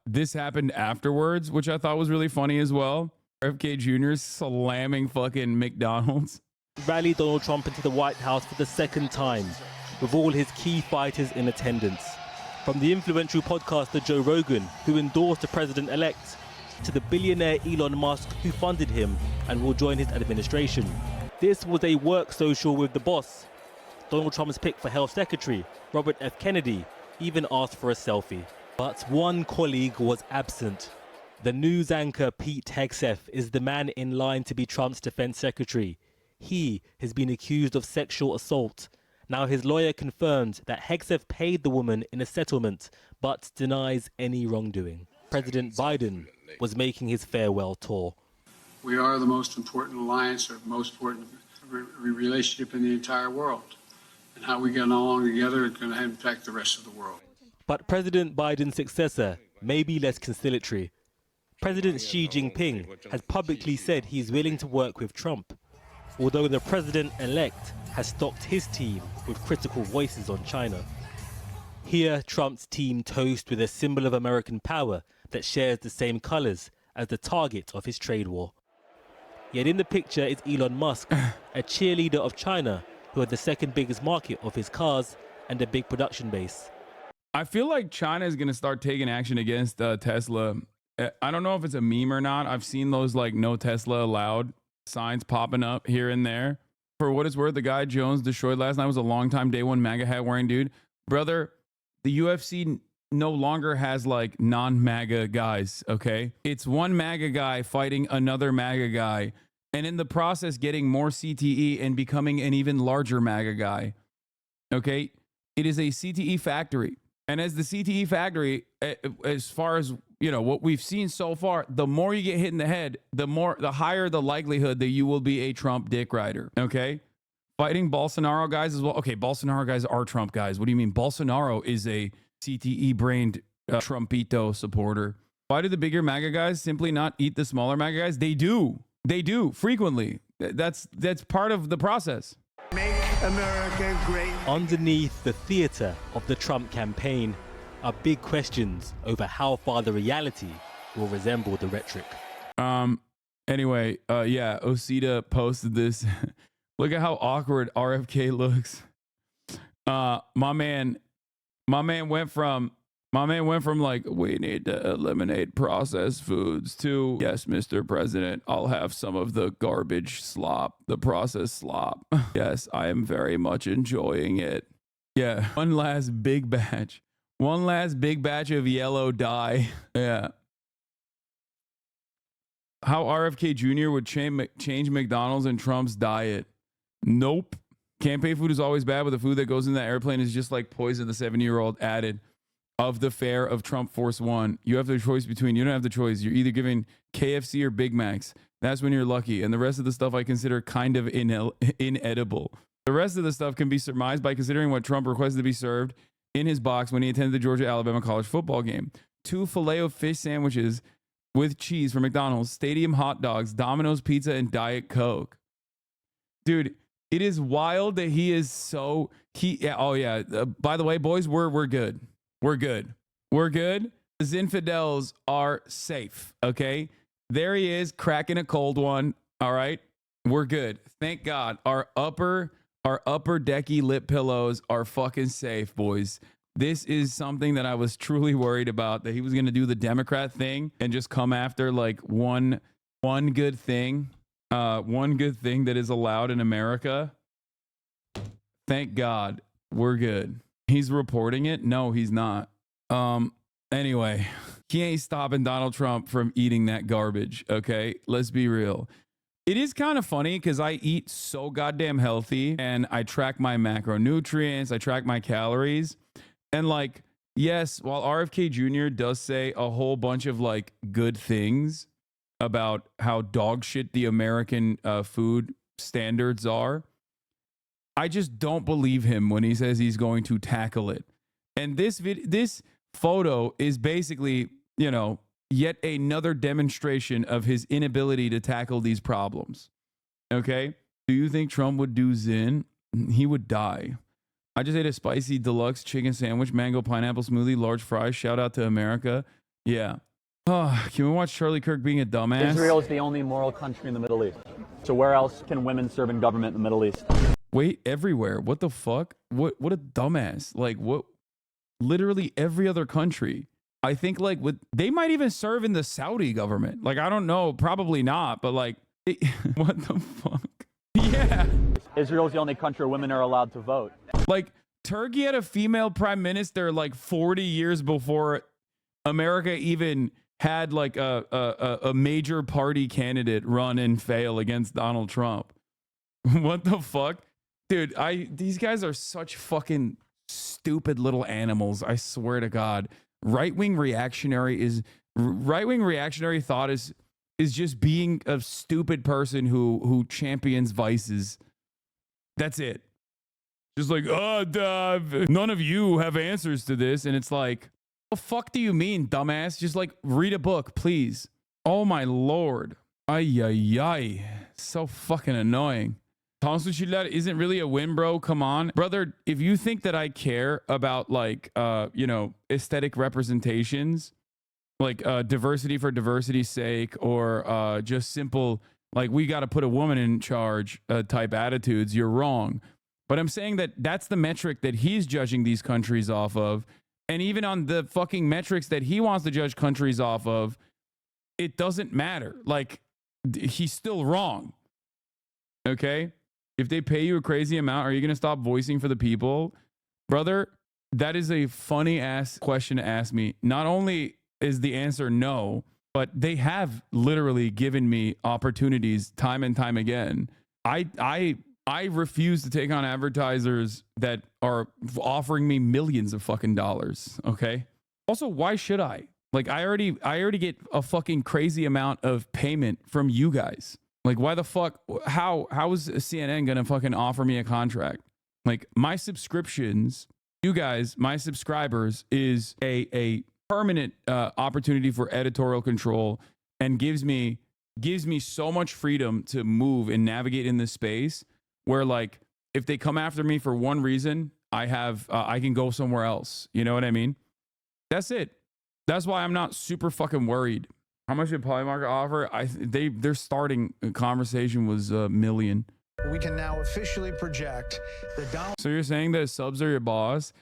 this happened afterwards, which I thought was really funny as well. RFK Jr. slamming fucking McDonald's. Rallied Donald Trump into the White House for the second time, with all his key fighters in attendance. From the influential podcaster Joe Rogan, who endorsed the president-elect, to the billionaire Elon Musk, who funded him and will join his administration. This was a work social with the boss. Donald Trump's pick for Health Secretary, Robert F. Kennedy, even asked for a selfie. But one colleague was absent. The news anchor Pete Hegseth is the man in line to be Trump's defense secretary. He has been accused of sexual assault. Now his lawyer confirmed that Hegseth paid the woman in a settlement, but denies any wrongdoing. President Biden was making his farewell tour. We are the most important alliance or most important relationship in the entire world. And how we get along together is going to impact the rest of the world. But President Biden's successor may be less conciliatory. President Xi Jinping has publicly said he's willing to work with Trump, although the president-elect has stocked his team with critical voices on China. Here, Trump's team toast with a symbol of American power that shares the same colors as the target of his trade war. Yet in the picture is Elon Musk, a cheerleader of China, who had the second biggest market of his cars and a big production base. I feel like China is going to start taking action against Tesla. I don't know if it's a meme or not. I've seen those like no Tesla allowed signs popping up here and there. For what it's worth, the guy Jones destroyed last night was a longtime day one MAGA hat wearing dude. Brother, the UFC no longer has like non-MAGA guys, okay? It's one MAGA guy fighting another MAGA guy, and in the process getting more CTE and becoming an even larger MAGA guy, okay? It is a CTE factory. And as the CTE factory, as far as you know, what we've seen so far, the more you get hit in the head, the higher the likelihood that you will be a Trump dick rider. Okay. Fighting Bolsonaro guys as well. Okay. Bolsonaro guys are Trump guys. What do you mean? Bolsonaro is a CTE brained Trumpito supporter. Why do the bigger MAGA guys simply not eat the smaller MAGA guys? They do frequently. That's part of the process. Make America great. Underneath the theater of the Trump campaign are big questions over how far the reality will resemble the rhetoric. Anyway, yeah, Osita posted this. Look at how awkward RFK looks. My man went from like, we need to eliminate processed foods to, yes, Mr. President, I'll have some of the garbage slop, the processed slop. Yes, I am very much enjoying it. Yeah, one last big batch of yellow dye. Yeah. How RFK Jr. would change McDonald's and Trump's diet. Nope. Campaign food is always bad, but the food that goes in that airplane is just like poison the 70-year-old added. Of the fare of Trump Force One, you have the choice between, you don't have the choice. You're either giving KFC or Big Macs. That's when you're lucky. And the rest of the stuff I consider kind of inedible. The rest of the stuff can be surmised by considering what Trump requested to be served in his box when he attended the Georgia-Alabama college football game. 2 Filet-O-Fish sandwiches with cheese from McDonald's, stadium hot dogs, Domino's pizza, and Diet Coke. Dude, it is wild that he is so... by the way, boys, we're good. We're good. The infidels are safe. Okay. There he is, cracking a cold one. All right. We're good. Thank God. Our upper decky lip pillows are fucking safe, boys. This is something that I was truly worried about, that he was going to do the Democrat thing and just come after like one good thing that is allowed in America. Thank God. We're good. He's reporting it? No, he's not. Anyway, he ain't stopping Donald Trump from eating that garbage, okay? Let's be real. It is kind of funny because I eat so goddamn healthy and I track my macronutrients, I track my calories. And like, yes, while RFK Jr. does say a whole bunch of like good things about how dog shit the American food standards are, I just don't believe him when he says he's going to tackle it. And this photo is basically, you know, yet another demonstration of his inability to tackle these problems. Okay? Do you think Trump would do Zin? He would die. I just ate a spicy deluxe chicken sandwich, mango pineapple smoothie, large fries. Shout out to America. Yeah. Oh, can we watch Charlie Kirk being a dumbass? Israel is the only moral country in the Middle East. So where else can women serve in government in the Middle East? Wait, everywhere. What the fuck? What a dumbass. Like, what? Literally every other country. I think like they might even serve in the Saudi government. Like, I don't know, probably not, but like, what the fuck? Yeah. Israel is the only country where women are allowed to vote. Like, Turkey had a female prime minister like 40 years before America even had like a major party candidate run and fail against Donald Trump. What the fuck? Dude, these guys are such fucking stupid little animals. I swear to God. Right-wing reactionary thought is just being a stupid person who champions vices. That's it. Just like, none of you have answers to this. And it's like, what the fuck do you mean, dumbass? Just like read a book, please. Oh my Lord. Ay, ay, ay. So fucking annoying. Tansuchillar isn't really a win, bro. Come on. Brother, if you think that I care about like, aesthetic representations, like diversity for diversity's sake, or just simple, like we got to put a woman in charge type attitudes, you're wrong. But I'm saying that that's the metric that he's judging these countries off of. And even on the fucking metrics that he wants to judge countries off of, it doesn't matter. Like, he's still wrong. Okay? If they pay you a crazy amount, are you going to stop voicing for the people? Brother, that is a funny ass question to ask me. Not only is the answer no, but they have literally given me opportunities time and time again. I refuse to take on advertisers that are offering me millions of fucking dollars. Okay. Also, why should I? Like I already get a fucking crazy amount of payment from you guys. Like why the fuck, how is CNN gonna fucking offer me a contract? Like my subscriptions, you guys, my subscribers is a permanent opportunity for editorial control and gives me so much freedom to move and navigate in this space where like if they come after me for one reason, I can go somewhere else. You know what I mean? That's it. That's why I'm not super fucking worried. How much did Polymarket offer? Their starting conversation was $1 million. We can now officially project that Donald. So you're saying that subs are your boss?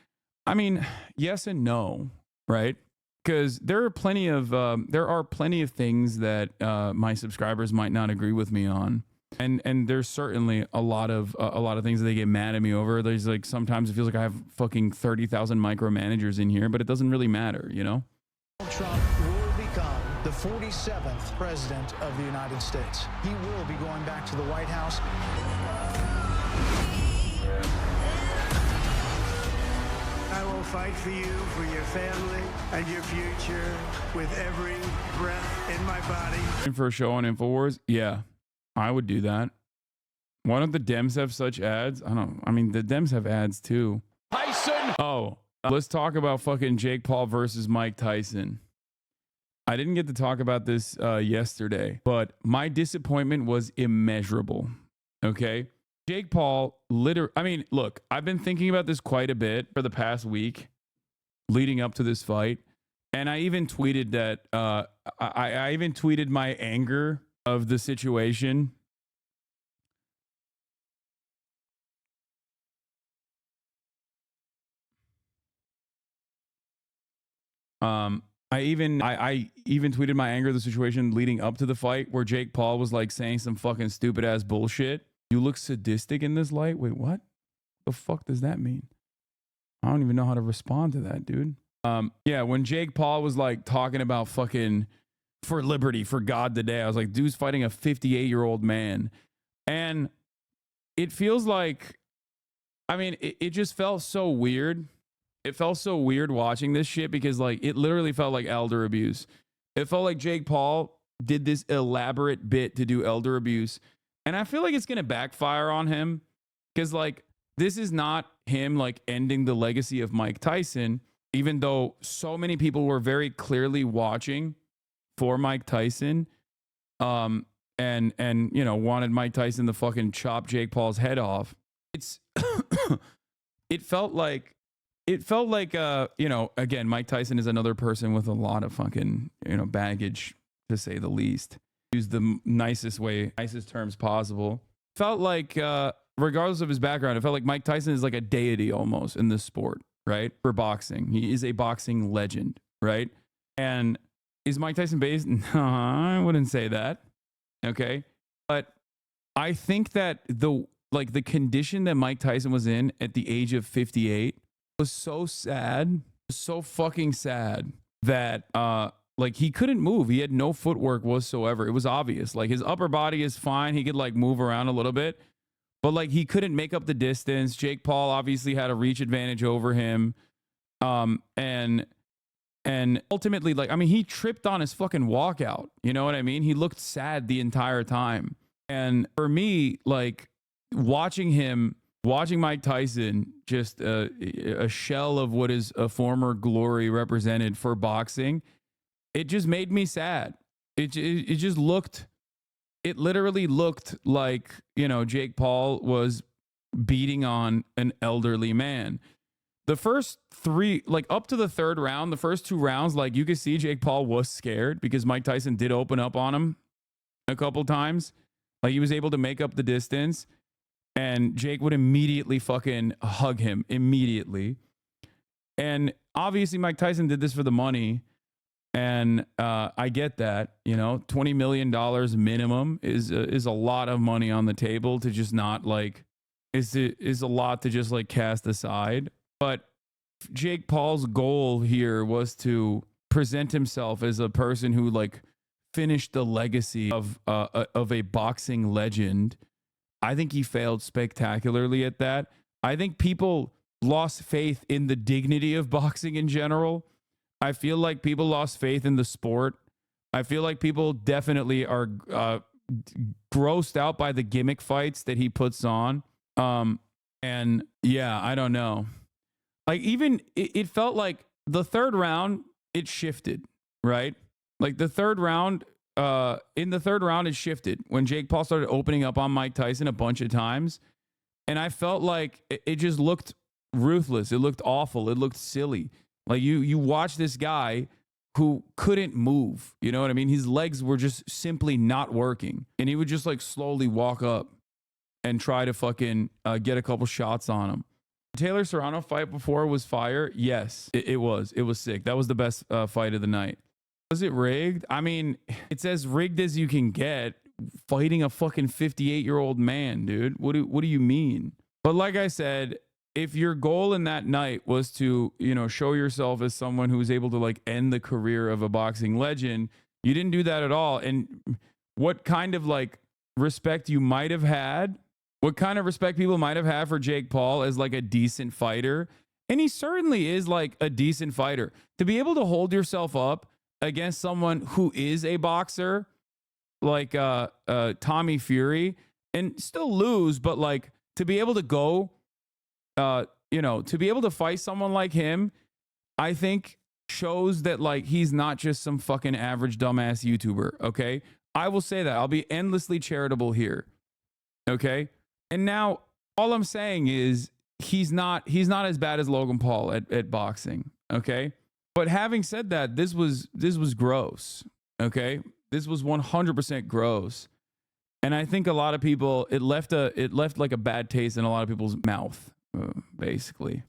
I mean, yes and no, right? Because there are plenty of things that my subscribers might not agree with me on, and there's certainly a lot of things that they get mad at me over. There's like sometimes it feels like I have fucking 30,000 micromanagers in here, but it doesn't really matter, you know. Trump will become the 47th president of the United States. He will be going back to the White House. I will fight for you, for your family, and your future with every breath in my body. And for a show on InfoWars, yeah, I would do that. Why don't the Dems have such ads? I mean, the Dems have ads too. Tyson! Oh, let's talk about fucking Jake Paul versus Mike Tyson. I didn't get to talk about this yesterday, but my disappointment was immeasurable. Okay? Jake Paul look, I've been thinking about this quite a bit for the past week leading up to this fight. And I even tweeted that, I even tweeted my anger of the situation. I even tweeted my anger of the situation leading up to the fight where Jake Paul was like saying some fucking stupid ass bullshit. You look sadistic in this light. Wait, what? The fuck does that mean? I don't even know how to respond to that, dude. Yeah, when Jake Paul was like talking about fucking for liberty, for God today, I was like, dude's fighting a 58-year-old man. And it feels like, it just felt so weird. It felt so weird watching this shit because like it literally felt like elder abuse. It felt like Jake Paul did this elaborate bit to do elder abuse. And I feel like it's going to backfire on him because like this is not him like ending the legacy of Mike Tyson, even though so many people were very clearly watching for Mike Tyson and you know wanted Mike Tyson to fucking chop Jake Paul's head off. It felt like you know, again, Mike Tyson is another person with a lot of fucking, you know, baggage, to say the least. Use the nicest terms possible. Felt like, regardless of his background, it felt like Mike Tyson is like a deity almost in this sport, right? For boxing. He is a boxing legend, right? And is Mike Tyson based? No, I wouldn't say that. Okay. But I think that the condition that Mike Tyson was in at the age of 58 was so sad, so fucking sad that like he couldn't move. He had no footwork whatsoever. It was obvious. Like his upper body is fine. He could like move around a little bit, but like he couldn't make up the distance. Jake Paul obviously had a reach advantage over him. And ultimately, like, he tripped on his fucking walkout. You know what I mean? He looked sad the entire time. And for me, like watching Mike Tyson, just a shell of what is a former glory represented for boxing, it just made me sad. It literally looked like, you know, Jake Paul was beating on an elderly man. The first three, like up to the third round, the first two rounds, like you could see Jake Paul was scared because Mike Tyson did open up on him a couple times. Like he was able to make up the distance. And Jake would immediately fucking hug him immediately. And obviously Mike Tyson did this for the money. And I get that, you know, $20 million minimum is a lot of money on the table to just not like, is a lot to just like cast aside. But Jake Paul's goal here was to present himself as a person who like finished the legacy of a boxing legend. I think he failed spectacularly at that. I think people lost faith in the dignity of boxing in general. I feel like people lost faith in the sport. I feel like people definitely are grossed out by the gimmick fights that he puts on. And yeah, I don't know. Like even it felt like the third round, it shifted, right? Like the third round, in the third round, it shifted when Jake Paul started opening up on Mike Tyson a bunch of times. And I felt like it just looked ruthless. It looked awful. It looked silly. Like you watch this guy who couldn't move. You know what I mean? His legs were just simply not working. And he would just like slowly walk up and try to fucking get a couple shots on him. Taylor Serrano fight before was fire. Yes, it was. It was sick. That was the best fight of the night. Was it rigged? I mean, it's as rigged as you can get fighting a fucking 58-year-old man, dude. What do you mean? But like I said, if your goal in that night was to, you know, show yourself as someone who was able to like end the career of a boxing legend, you didn't do that at all. And what kind of like respect you might have had, what kind of respect people might have had for Jake Paul as like a decent fighter, and he certainly is like a decent fighter, to be able to hold yourself up against someone who is a boxer like Tommy Fury and still lose, but like to be able to go, you know, to be able to fight someone like him, I think shows that like he's not just some fucking average dumbass YouTuber. Okay, I will say that. I'll be endlessly charitable here. Okay, and now all I'm saying is he's not as bad as Logan Paul at boxing. Okay, but having said that, this was gross. Okay, this was 100% gross, and I think a lot of people, it left like a bad taste in a lot of people's mouth, basically.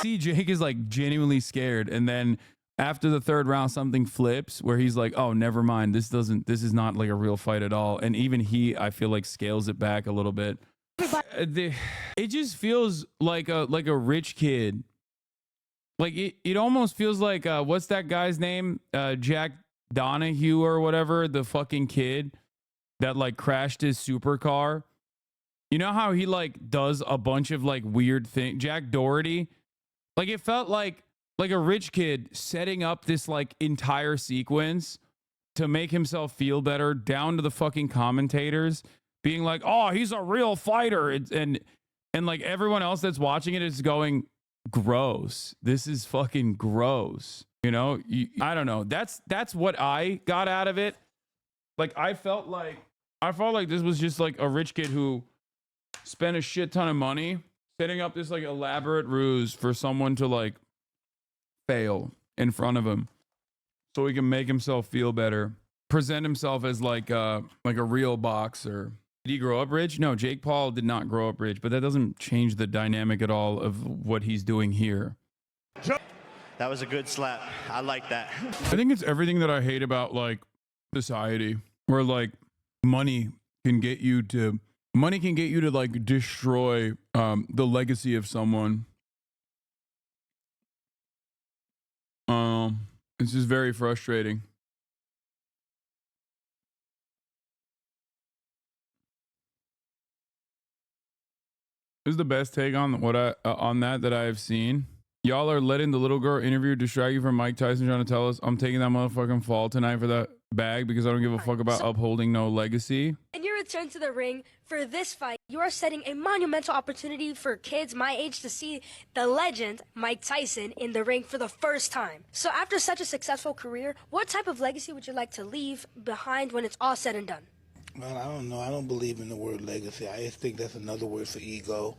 See, Jake is like genuinely scared, and then after the third round, something flips where he's like, "Oh, never mind. This is not like a real fight at all." And even he, I feel like, scales it back a little bit. It just feels like a rich kid. Like it almost feels like what's that guy's name? Jack Donahue or whatever, the fucking kid that like crashed his supercar. You know how he like does a bunch of like weird things? Jack Doherty. Like it felt like a rich kid setting up this like entire sequence to make himself feel better, down to the fucking commentators being like, "Oh, he's a real fighter," and like everyone else that's watching it is going, "Gross. This is fucking gross." You know, I don't know. That's what I got out of it. Like I felt like this was just like a rich kid who spent a shit ton of money setting up this like elaborate ruse for someone to like fail in front of him so he can make himself feel better, present himself as like a real boxer. Did he grow up rich? No, Jake Paul did not grow up rich, but that doesn't change the dynamic at all of what he's doing here. That was a good slap. I like that. I think it's everything that I hate about like society, where like money can get you to like destroy the legacy of someone. It's just very frustrating. This is the best take on that I have seen. Y'all are letting the little girl interview distract you from Mike Tyson trying to tell us I'm taking that motherfucking fall tonight for that bag because I don't give a fuck about upholding no legacy. In your return to the ring for this fight, you are setting a monumental opportunity for kids my age to see the legend Mike Tyson in the ring for the first time. So after such a successful career, what type of legacy would you like to leave behind when it's all said and done? Well, I don't know. I don't believe in the word legacy. I just think that's another word for ego.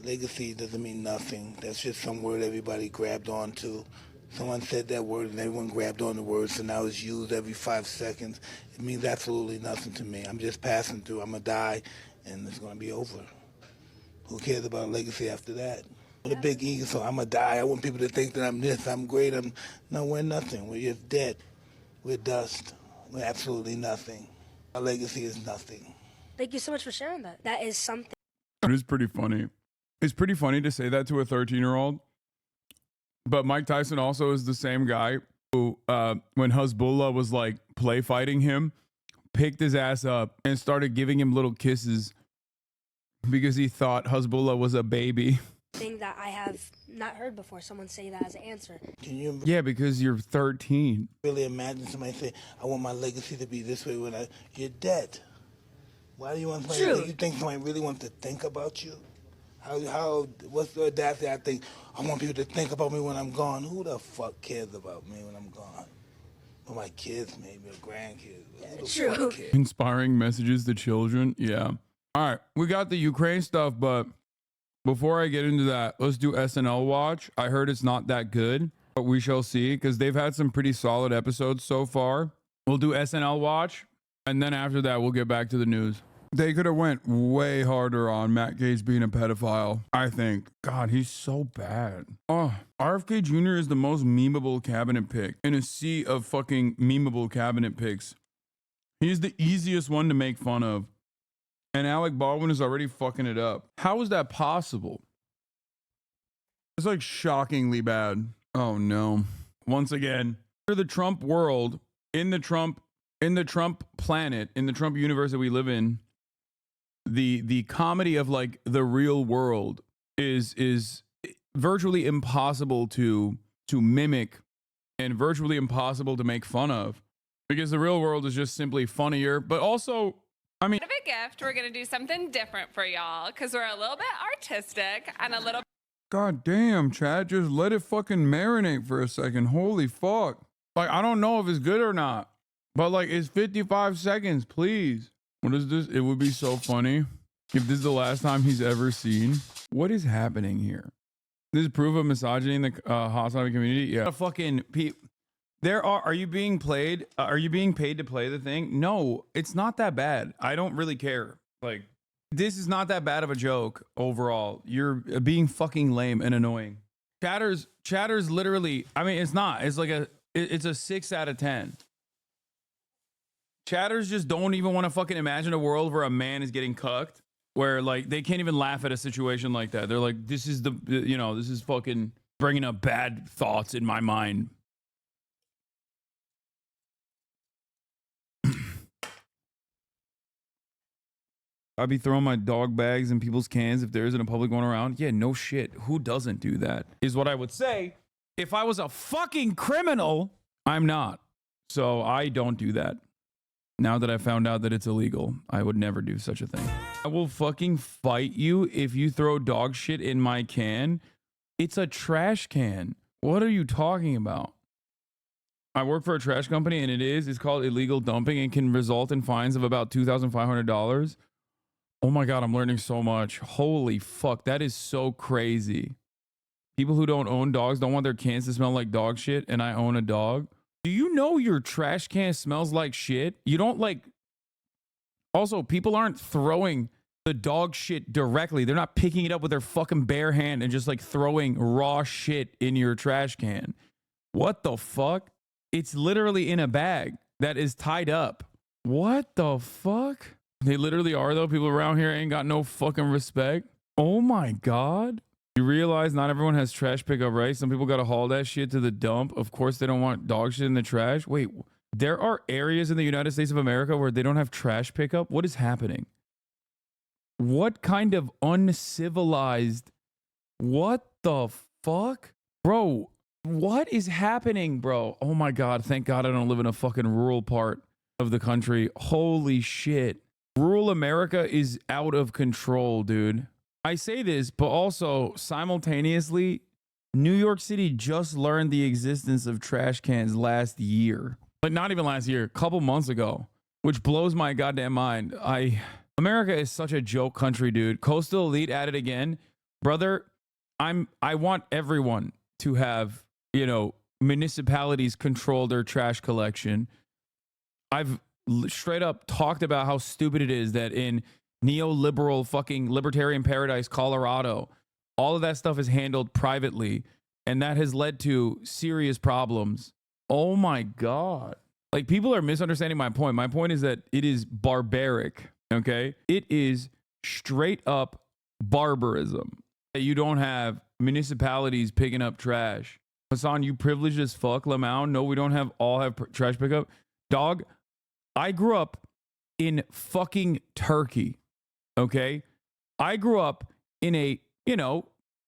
Legacy doesn't mean nothing. That's just some word everybody grabbed onto. Someone said that word and everyone grabbed on the word, so now it's used every 5 seconds. It means absolutely nothing to me. I'm just passing through. I'm going to die, and it's going to be over. Who cares about legacy after that? With a big ego, so I'm going to die. I want people to think that I'm this, I'm great. No, we're nothing. We're just dead. We're dust. We're absolutely nothing. Our legacy is nothing. Thank you so much for sharing that. That is something. It is pretty funny. It's pretty funny to say that to a 13-year-old. But Mike Tyson also is the same guy who, when Hezbollah was like play fighting him, picked his ass up and started giving him little kisses because he thought Hezbollah was a baby. thing that I have not heard before someone say that as an answer. Can you Yeah, because you're 13. really imagine somebody say, I want my legacy to be this way when you're dead? Why do you want somebody? True. You think somebody really wants to think about you? What's the audacity? I think I want people to think about me when I'm gone. Who the fuck cares about me when I'm gone? Well, my kids, maybe, or grandkids. Who the True. fuck cares? Inspiring messages to children. Yeah. All right. We got the Ukraine stuff, but before I get into that, let's do SNL watch. I heard it's not that good, but we shall see because they've had some pretty solid episodes so far. We'll do SNL watch, and then after that, we'll get back to the news. They could have went way harder on Matt Gaetz being a pedophile, I think. God, he's so bad. Oh, RFK Jr. is the most memeable cabinet pick in a sea of fucking memeable cabinet picks. He's the easiest one to make fun of. And Alec Baldwin is already fucking it up. How is that possible? It's like shockingly bad. Oh no. Once again, for the Trump world, in the Trump planet, in the Trump universe that we live in, the comedy of like the real world is virtually impossible to mimic and virtually impossible to make fun of, because the real world is just simply funnier. But also, I mean, Of a gift, we're gonna do something different for y'all because we're a little bit artistic and a little. God damn, Chad, just let it fucking marinate for a second. Holy fuck. Like, I don't know if it's good or not, but like, it's 55 seconds, please. What is this? It would be so funny if this is the last time he's ever seen. What is happening here? This is proof of misogyny in the Hasanabi community. Yeah. Fucking are you being played? Are you being paid to play the thing? No, it's not that bad. I don't really care. Like, this is not that bad of a joke overall. You're being fucking lame and annoying. Chatter's literally, I mean, it's not. It's like it's a 6 out of 10. Chatters just don't even want to fucking imagine a world where a man is getting cucked, where like they can't even laugh at a situation like that. They're like, this is this is fucking bringing up bad thoughts in my mind. I'd be throwing my dog bags in people's cans if there isn't a public one around. Yeah, no shit. Who doesn't do that? Is what I would say. If I was a fucking criminal, I'm not. So I don't do that. Now that I found out that it's illegal, I would never do such a thing. I will fucking fight you if you throw dog shit in my can. It's a trash can. What are you talking about? I work for a trash company and it's called illegal dumping and can result in fines of about $2,500. Oh my God, I'm learning so much. Holy fuck, that is so crazy. People who don't own dogs don't want their cans to smell like dog shit, and I own a dog. Do you know your trash can smells like shit? You don't like... Also, people aren't throwing the dog shit directly. They're not picking it up with their fucking bare hand and just like throwing raw shit in your trash can. What the fuck? It's literally in a bag that is tied up. What the fuck? They literally are, though. People around here ain't got no fucking respect. Oh my God. You realize not everyone has trash pickup, right? Some people got to haul that shit to the dump. Of course, they don't want dog shit in the trash. Wait, there are areas in the United States of America where they don't have trash pickup? What is happening? What kind of uncivilized... What the fuck? Bro, what is happening, bro? Oh my God, thank God I don't live in a fucking rural part of the country. Holy shit. Rural America is out of control, dude. I say this, but also simultaneously, New York City just learned the existence of trash cans last year. Like, not even last year, a couple months ago, which blows my goddamn mind. America is such a joke country, dude. Coastal Elite at it again. Brother, I want everyone to have, municipalities control their trash collection. I've straight up talked about how stupid it is that in neoliberal fucking libertarian paradise, Colorado, all of that stuff is handled privately, and that has led to serious problems. Oh my God. Like, people are misunderstanding my point. My point is that it is barbaric, okay? It is straight up barbarism that you don't have municipalities picking up trash. Hassan, you privileged as fuck, Lamau. No, we don't all have trash pickup. Dog, I grew up in fucking Turkey, okay? I grew up in a,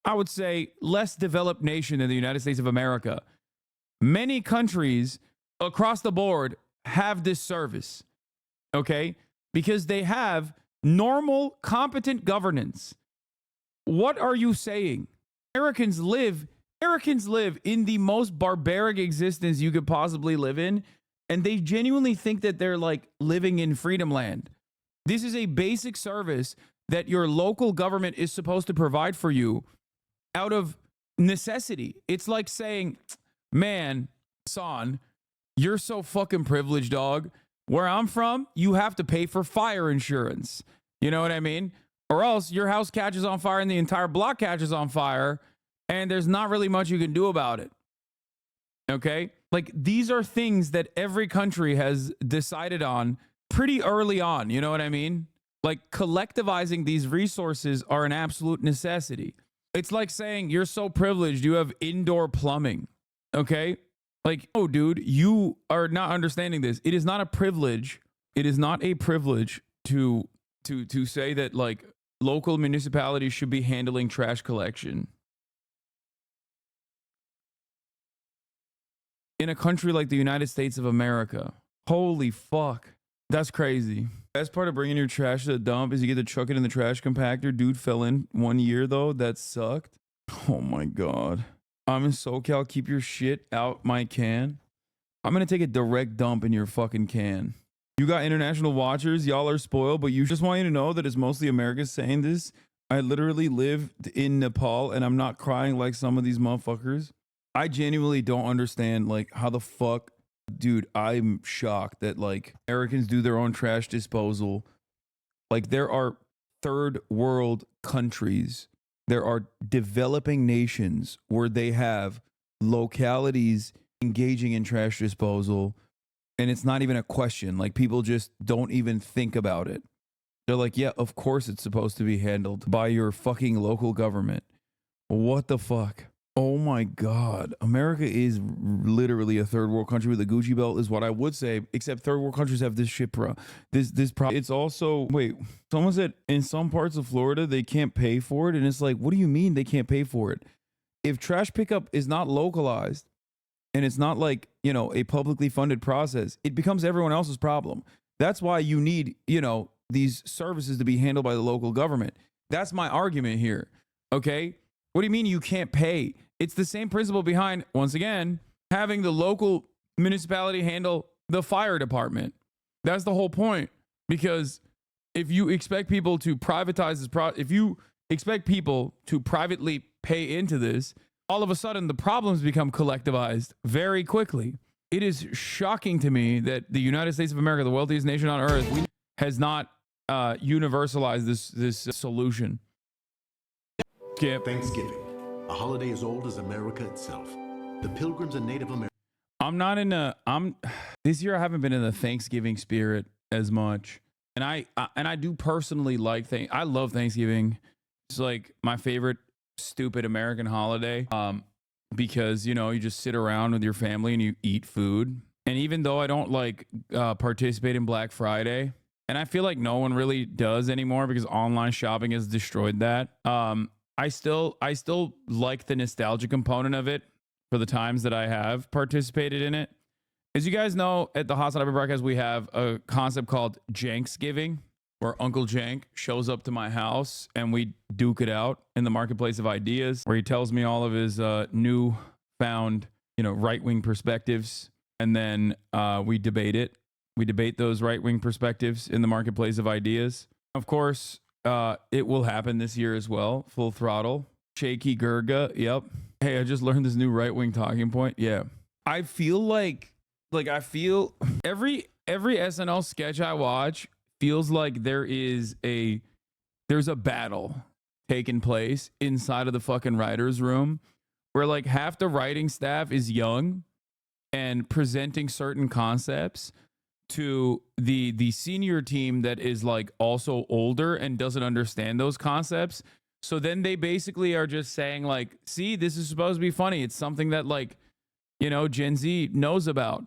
I would say, less developed nation than the United States of America. Many countries across the board have this service, okay? Because they have normal, competent governance. What are you saying? Americans live in the most barbaric existence you could possibly live in, and they genuinely think that they're like living in freedom land. This is a basic service that your local government is supposed to provide for you out of necessity. It's like saying, man, son, you're so fucking privileged, dog. Where I'm from, you have to pay for fire insurance. You know what I mean? Or else your house catches on fire and the entire block catches on fire, and there's not really much you can do about it. Okay? Like, these are things that every country has decided on pretty early on. You know what I mean? Like, collectivizing these resources are an absolute necessity. It's like saying you're so privileged you have indoor plumbing. Okay? Like, oh, dude, you are not understanding this. It is not a privilege. It is not a privilege to say that, like, local municipalities should be handling trash collection. In a country like the United States of America. Holy fuck. That's crazy. Best part of bringing your trash to the dump is you get to chuck it in the trash compactor. Dude fell in 1 year, though. That sucked. Oh, my God. I'm in SoCal. Keep your shit out my can. I'm going to take a direct dump in your fucking can. You got international watchers. Y'all are spoiled, but you just want you to know that it's mostly Americans saying this. I literally live in Nepal, and I'm not crying like some of these motherfuckers. I genuinely don't understand, like, how the fuck, dude, I'm shocked that, like, Americans do their own trash disposal. Like, there are third world countries. There are developing nations where they have localities engaging in trash disposal, and it's not even a question. Like, people just don't even think about it. They're like, yeah, of course it's supposed to be handled by your fucking local government. What the fuck? Oh my God. America is literally a third world country with a Gucci belt is what I would say, except third world countries have this shit, bro. It's also, wait, someone said in some parts of Florida, they can't pay for it. And it's like, what do you mean they can't pay for it? If trash pickup is not localized and it's not like, you know, a publicly funded process, it becomes everyone else's problem. That's why you need, you know, these services to be handled by the local government. That's my argument here. Okay. What do you mean you can't pay? It's the same principle behind, once again, having the local municipality handle the fire department. That's the whole point. Because if you expect people to privatize this, if you expect people to privately pay into this, all of a sudden the problems become collectivized very quickly. It is shocking to me that the United States of America, the wealthiest nation on earth, has not universalized this solution. Skip. Thanksgiving, a holiday as old as America itself. The Pilgrims and Native Americans. This year I haven't been in the Thanksgiving spirit as much. And I do personally like I love Thanksgiving. It's like my favorite stupid American holiday. Because, you know, you just sit around with your family and you eat food. And even though I don't like participate in Black Friday, and I feel like no one really does anymore because online shopping has destroyed that. I still like the nostalgia component of it for the times that I have participated in it. As you guys know, at the Hasanabi broadcast, we have a concept called Janksgiving, where Uncle Jank shows up to my house and we duke it out in the marketplace of ideas, where he tells me all of his newfound, you know, right-wing perspectives, and then we debate it. We debate those right-wing perspectives in the marketplace of ideas. Of course, it will happen this year as well. Full throttle. Shaky Gurga. Yep. Hey, I just learned this new right-wing talking point. Yeah. I feel like I feel every SNL sketch I watch feels like there's a battle taking place inside of the fucking writer's room where like half the writing staff is young and presenting certain concepts to the senior team that is like also older and doesn't understand those concepts. So then they basically are just saying like, see, this is supposed to be funny. It's something that like, you know, Gen Z knows about.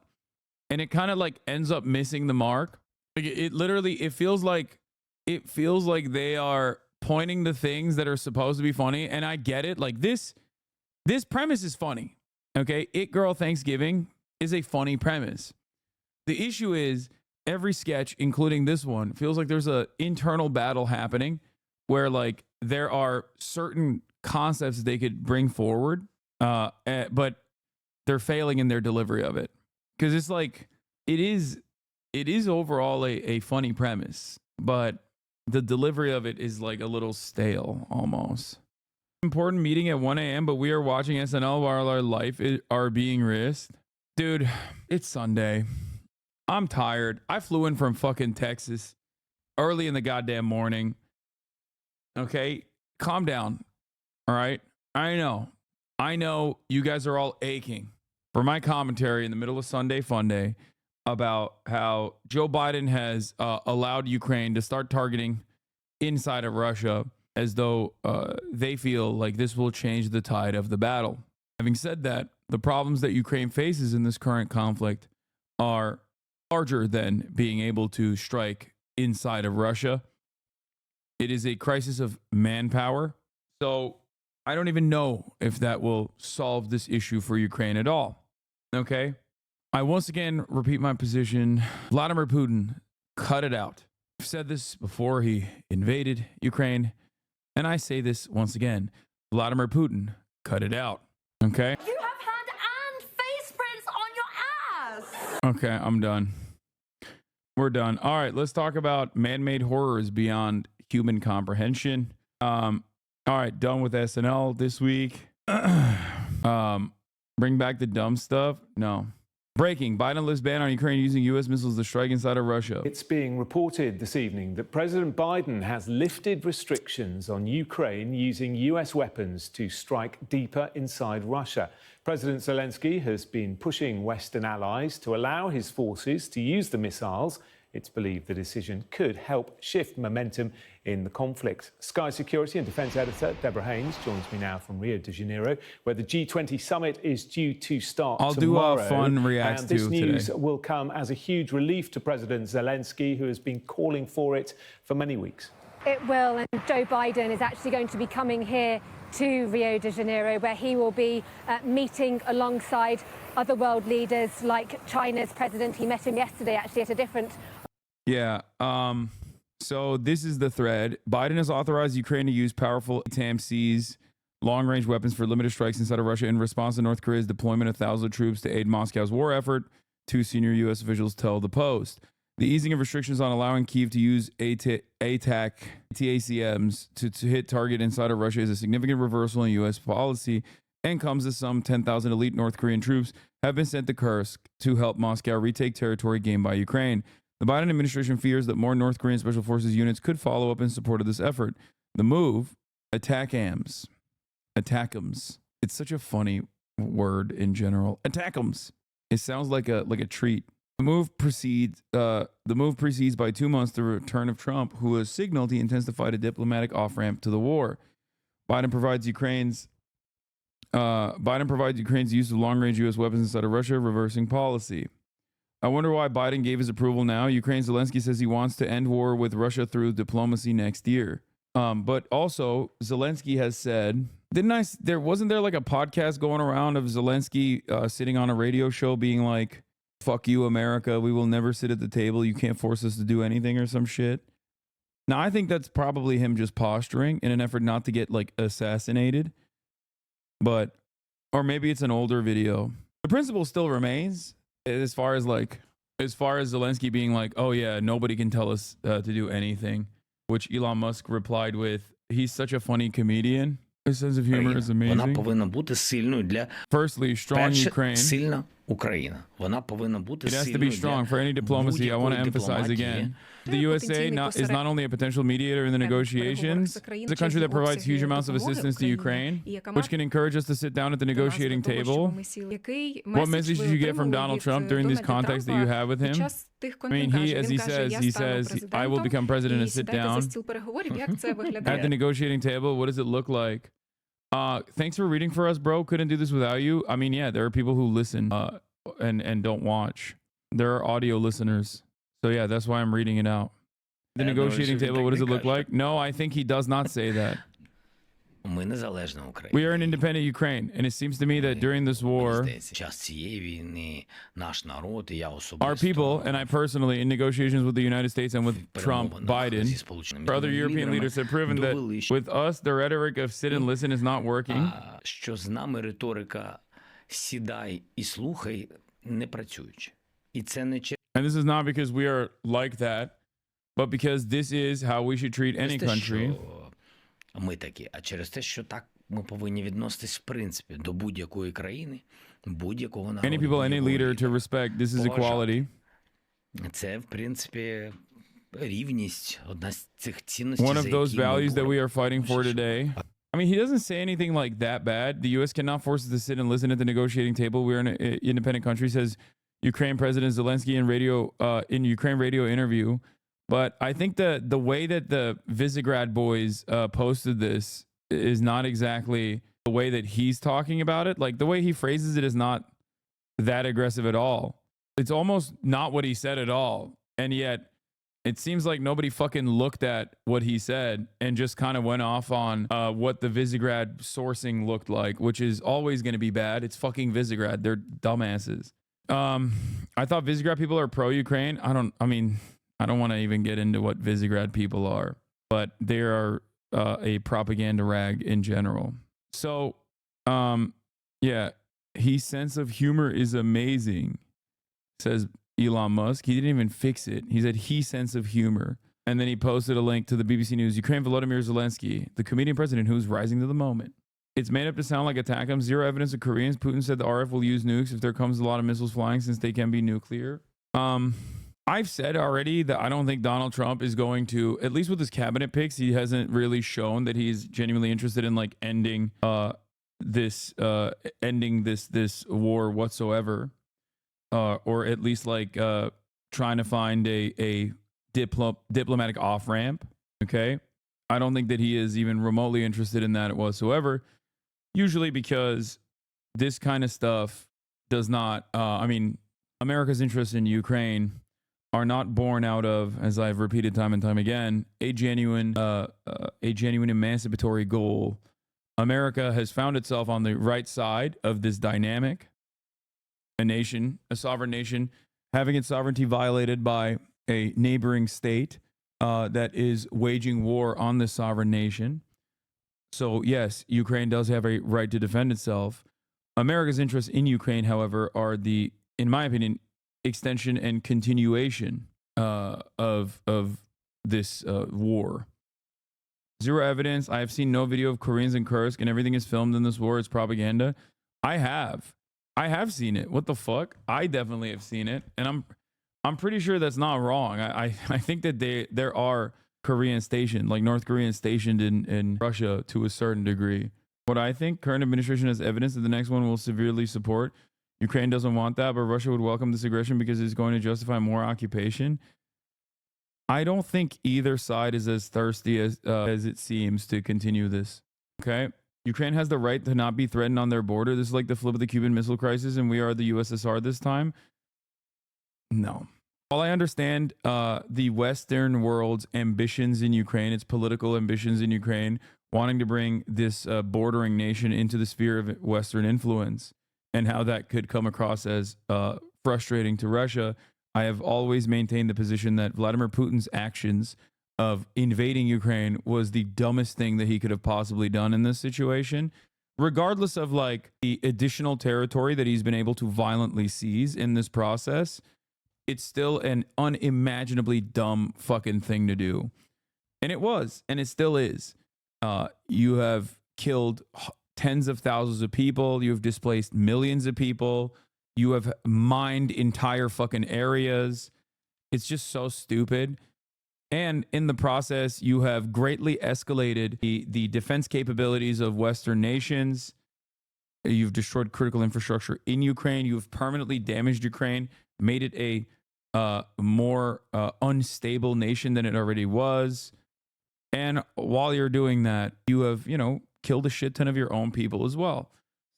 And it kind of like ends up missing the mark. Like it literally, it feels like they are pointing to things that are supposed to be funny. And I get it. Like this premise is funny. Okay. It Girl Thanksgiving is a funny premise. The issue is every sketch, including this one, feels like there's a internal battle happening where like there are certain concepts they could bring forward, but they're failing in their delivery of it. Because it's like, it is overall a funny premise, but the delivery of it is like a little stale almost. Important meeting at 1 a.m., but we are watching SNL while our life are being risked. Dude, it's Sunday. I'm tired. I flew in from fucking Texas early in the goddamn morning. Okay, calm down. All right. I know you guys are all aching for my commentary in the middle of Sunday Funday about how Joe Biden has allowed Ukraine to start targeting inside of Russia as though they feel like this will change the tide of the battle. Having said that, the problems that Ukraine faces in this current conflict are larger than being able to strike inside of Russia. It is a crisis of manpower. So I don't even know if that will solve this issue for Ukraine at all. Okay? I once again repeat my position. Vladimir Putin, cut it out. I've said this before he invaded Ukraine, and I say this once again. Vladimir Putin, cut it out. Okay? You have hand and face prints on your ass! Okay, I'm done. We're done. All right, let's talk about man-made horrors beyond human comprehension. All right, done with SNL this week. Bring back the dumb stuff? No. Breaking. Biden lifts ban on Ukraine using U.S. missiles to strike inside of Russia. It's being reported this evening that President Biden has lifted restrictions on Ukraine using U.S. weapons to strike deeper inside Russia. President Zelensky has been pushing Western allies to allow his forces to use the missiles. It's believed the decision could help shift momentum in the conflict. Sky Security and Defence Editor Deborah Haynes joins me now from Rio de Janeiro, where the G20 summit is due to start tomorrow. I'll do a fun react to this news today. will come as a huge relief to President Zelensky, who has been calling for it for many weeks. It will, and Joe Biden is actually going to be coming here to Rio de Janeiro, where he will be meeting alongside other world leaders like China's president. He met him yesterday, actually, at a different... Yeah. So this is the thread. Biden has authorized Ukraine to use powerful ATAMCs, long-range weapons for limited strikes inside of Russia in response to North Korea's deployment of thousands of troops to aid Moscow's war effort, two senior U.S. officials tell the Post. The easing of restrictions on allowing Kyiv to use ATACMs to hit target inside of Russia is a significant reversal in U.S. policy and comes as some 10,000 elite North Korean troops have been sent to Kursk to help Moscow retake territory gained by Ukraine. The Biden administration fears that more North Korean Special Forces units could follow up in support of this effort. The move, ATACMs. It's such a funny word in general. ATACMs. It sounds like a treat. The move precedes by 2 months the return of Trump, who has signaled he intends to fight a diplomatic off-ramp to the war. Biden provides Ukraine's use of long-range U.S. weapons inside of Russia, reversing policy. I wonder why Biden gave his approval now. Ukraine's Zelensky says he wants to end war with Russia through diplomacy next year. But also, Zelensky has said, wasn't there like a podcast going around of Zelensky sitting on a radio show being like, fuck you, America. We will never sit at the table. You can't force us to do anything or some shit. Now, I think that's probably him just posturing in an effort not to get like assassinated. Or maybe it's an older video. The principle still remains. As far as Zelensky being like, oh yeah, nobody can tell us to do anything, which Elon Musk replied with, he's such a funny comedian. His sense of humor is amazing. Firstly, strong Ukraine. It has to be strong for any diplomacy. I want to emphasize again. The USA is not only a potential mediator in the negotiations, it's a country that provides huge amounts of assistance to Ukraine, which can encourage us to sit down at the negotiating table. What message did you get from Donald Trump during this context that you have with him? I mean, he says, I will become president and sit down at the negotiating table. What does it look like? Thanks for reading for us, bro. Couldn't do this without you. I mean, yeah, there are people who listen and don't watch. There are audio listeners. So yeah, that's why I'm reading it out. the negotiating table, what does it look like? No, I think he does not say that. Ми незалежна Україна. We are an independent Ukraine, and it seems to me that during this war, Час цієї війни наш народ і я our особисто people, and I personally, in negotiations with the United States and with Trump, Biden, or other European leaders have proven that with us, the rhetoric of sit and listen is not working. що з нами риторика сідай і слухай не працюючи. І це не And this is not because we are like that, but because this is how we should treat any country. Ми такі, а через те, що так ми повинні відноситись в принципі до будь-якої країни, будь-якого народу. Any people, any leader to respect. This is equality. Це, в принципі, рівність, одна з цих цінностей, One of those values that we are fighting for today. I mean, he doesn't say anything like that bad. The U.S. cannot force us to sit and listen at the negotiating table. We're an independent country, says Ukraine President Zelensky in Ukraine radio interview. But I think the way that the Visegrad boys posted this is not exactly the way that he's talking about it. Like the way he phrases it is not that aggressive at all. It's almost not what he said at all. And yet it seems like nobody fucking looked at what he said and just kind of went off on what the Visegrad sourcing looked like, which is always going to be bad. It's fucking Visegrad. They're dumbasses. I thought Visegrad people are pro-Ukraine. I don't want to even get into what Visegrad people are, but they are a propaganda rag in general. So, yeah, his sense of humor is amazing, says Elon Musk. He didn't even fix it. He said his sense of humor. And then he posted a link to the BBC News. Ukraine Volodymyr Zelensky, the comedian president who's rising to the moment. It's made up to sound like attack him. Zero evidence of Koreans. Putin said the RF will use nukes if there comes a lot of missiles flying since they can be nuclear. I've said already that I don't think Donald Trump is going to, at least with his cabinet picks, he hasn't really shown that he's genuinely interested in like ending this war whatsoever, or at least like trying to find a diplomatic off ramp. Okay, I don't think that he is even remotely interested in that whatsoever. Usually because this kind of stuff does not. America's interest in Ukraine are not born out of, as I've repeated time and time again, a genuine emancipatory goal. America has found itself on the right side of this dynamic. A sovereign nation, having its sovereignty violated by a neighboring state that is waging war on this sovereign nation. So yes, Ukraine does have a right to defend itself. America's interests in Ukraine, however, are in my opinion, extension and continuation of this war. Zero evidence. I have seen no video of Koreans in Kursk, and everything is filmed in this war. It's propaganda. I have seen it. What the fuck? I definitely have seen it, and I'm pretty sure that's not wrong. I think that there are Koreans stationed, like North Koreans stationed in Russia to a certain degree. What I think, current administration has evidence that the next one will severely support. Ukraine doesn't want that, but Russia would welcome this aggression because it's going to justify more occupation. I don't think either side is as thirsty as it seems to continue this. Okay? Ukraine has the right to not be threatened on their border. This is like the flip of the Cuban Missile Crisis, and we are the USSR this time. No. While I understand the Western world's ambitions in Ukraine, its political ambitions in Ukraine, wanting to bring this bordering nation into the sphere of Western influence, and how that could come across as frustrating to Russia, I have always maintained the position that Vladimir Putin's actions of invading Ukraine was the dumbest thing that he could have possibly done in this situation. Regardless of like the additional territory that he's been able to violently seize in this process, it's still an unimaginably dumb fucking thing to do. And it was, and it still is. You have killed tens of thousands of people. You have displaced millions of people. You have mined entire fucking areas. It's just so stupid. And in the process, you have greatly escalated the defense capabilities of Western nations. You've destroyed critical infrastructure in Ukraine. You've permanently damaged Ukraine, made it a more unstable nation than it already was. And while you're doing that, you have, killed a shit ton of your own people as well.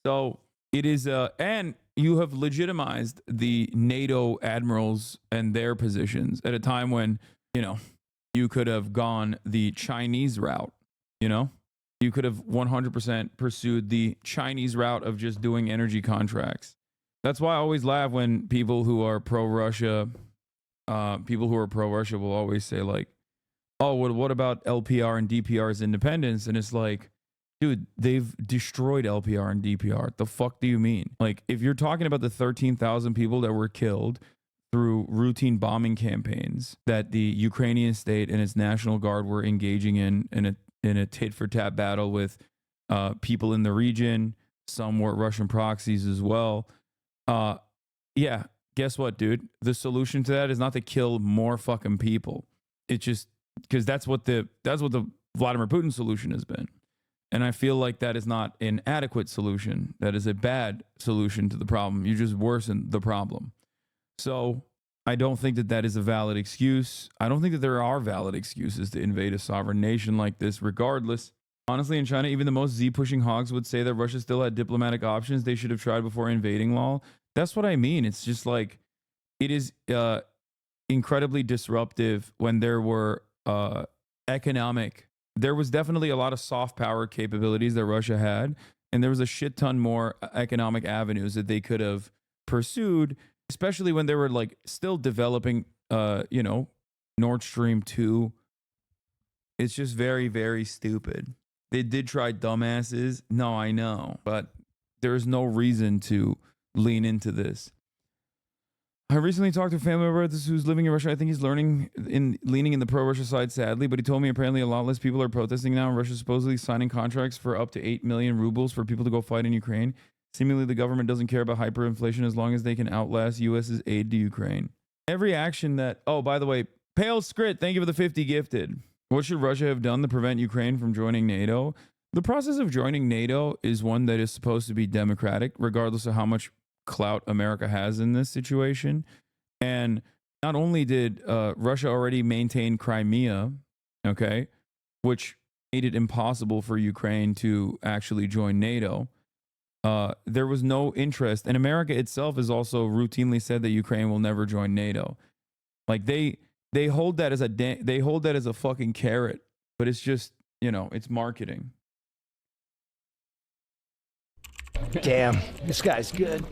So it is, and you have legitimized the NATO admirals and their positions at a time when, you could have gone the Chinese route, you know? You could have 100% pursued the Chinese route of just doing energy contracts. That's why I always laugh when people who are pro-Russia, will always say like, oh, what about LPR and DPR's independence? And it's like, dude, they've destroyed LPR and DPR. The fuck do you mean? Like, if you're talking about the 13,000 people that were killed through routine bombing campaigns that the Ukrainian state and its National Guard were engaging in a tit-for-tat battle with people in the region, some were Russian proxies as well. Yeah, guess what, dude? The solution to that is not to kill more fucking people. It's just because that's what the Vladimir Putin solution has been. And I feel like that is not an adequate solution. That is a bad solution to the problem. You just worsen the problem. So I don't think that that is a valid excuse. I don't think that there are valid excuses to invade a sovereign nation like this, regardless. Honestly, in China, even the most Z-pushing hogs would say that Russia still had diplomatic options they should have tried before invading lol. That's what I mean. It's just like, it is incredibly disruptive when there were there was definitely a lot of soft power capabilities that Russia had, and there was a shit ton more economic avenues that they could have pursued, especially when they were like still developing, Nord Stream 2. It's just very, very stupid. They did try dumbasses. No, I know, but there's no reason to lean into this. I recently talked to a family member who's living in Russia. I think he's leaning in the pro-Russia side, sadly, but he told me apparently a lot less people are protesting now. Russia's supposedly signing contracts for up to 8 million rubles for people to go fight in Ukraine. Seemingly, the government doesn't care about hyperinflation as long as they can outlast U.S.'s aid to Ukraine. Every action that... Oh, by the way, Pale Scrit, thank you for the 50 gifted. What should Russia have done to prevent Ukraine from joining NATO? The process of joining NATO is one that is supposed to be democratic, regardless of how much clout America has in this situation. And not only did Russia already maintain Crimea, okay, which made it impossible for Ukraine to actually join NATO, there was no interest. And America itself has also routinely said that Ukraine will never join NATO. Like they hold that as a fucking carrot, but it's just, it's marketing. Damn, this guy's good.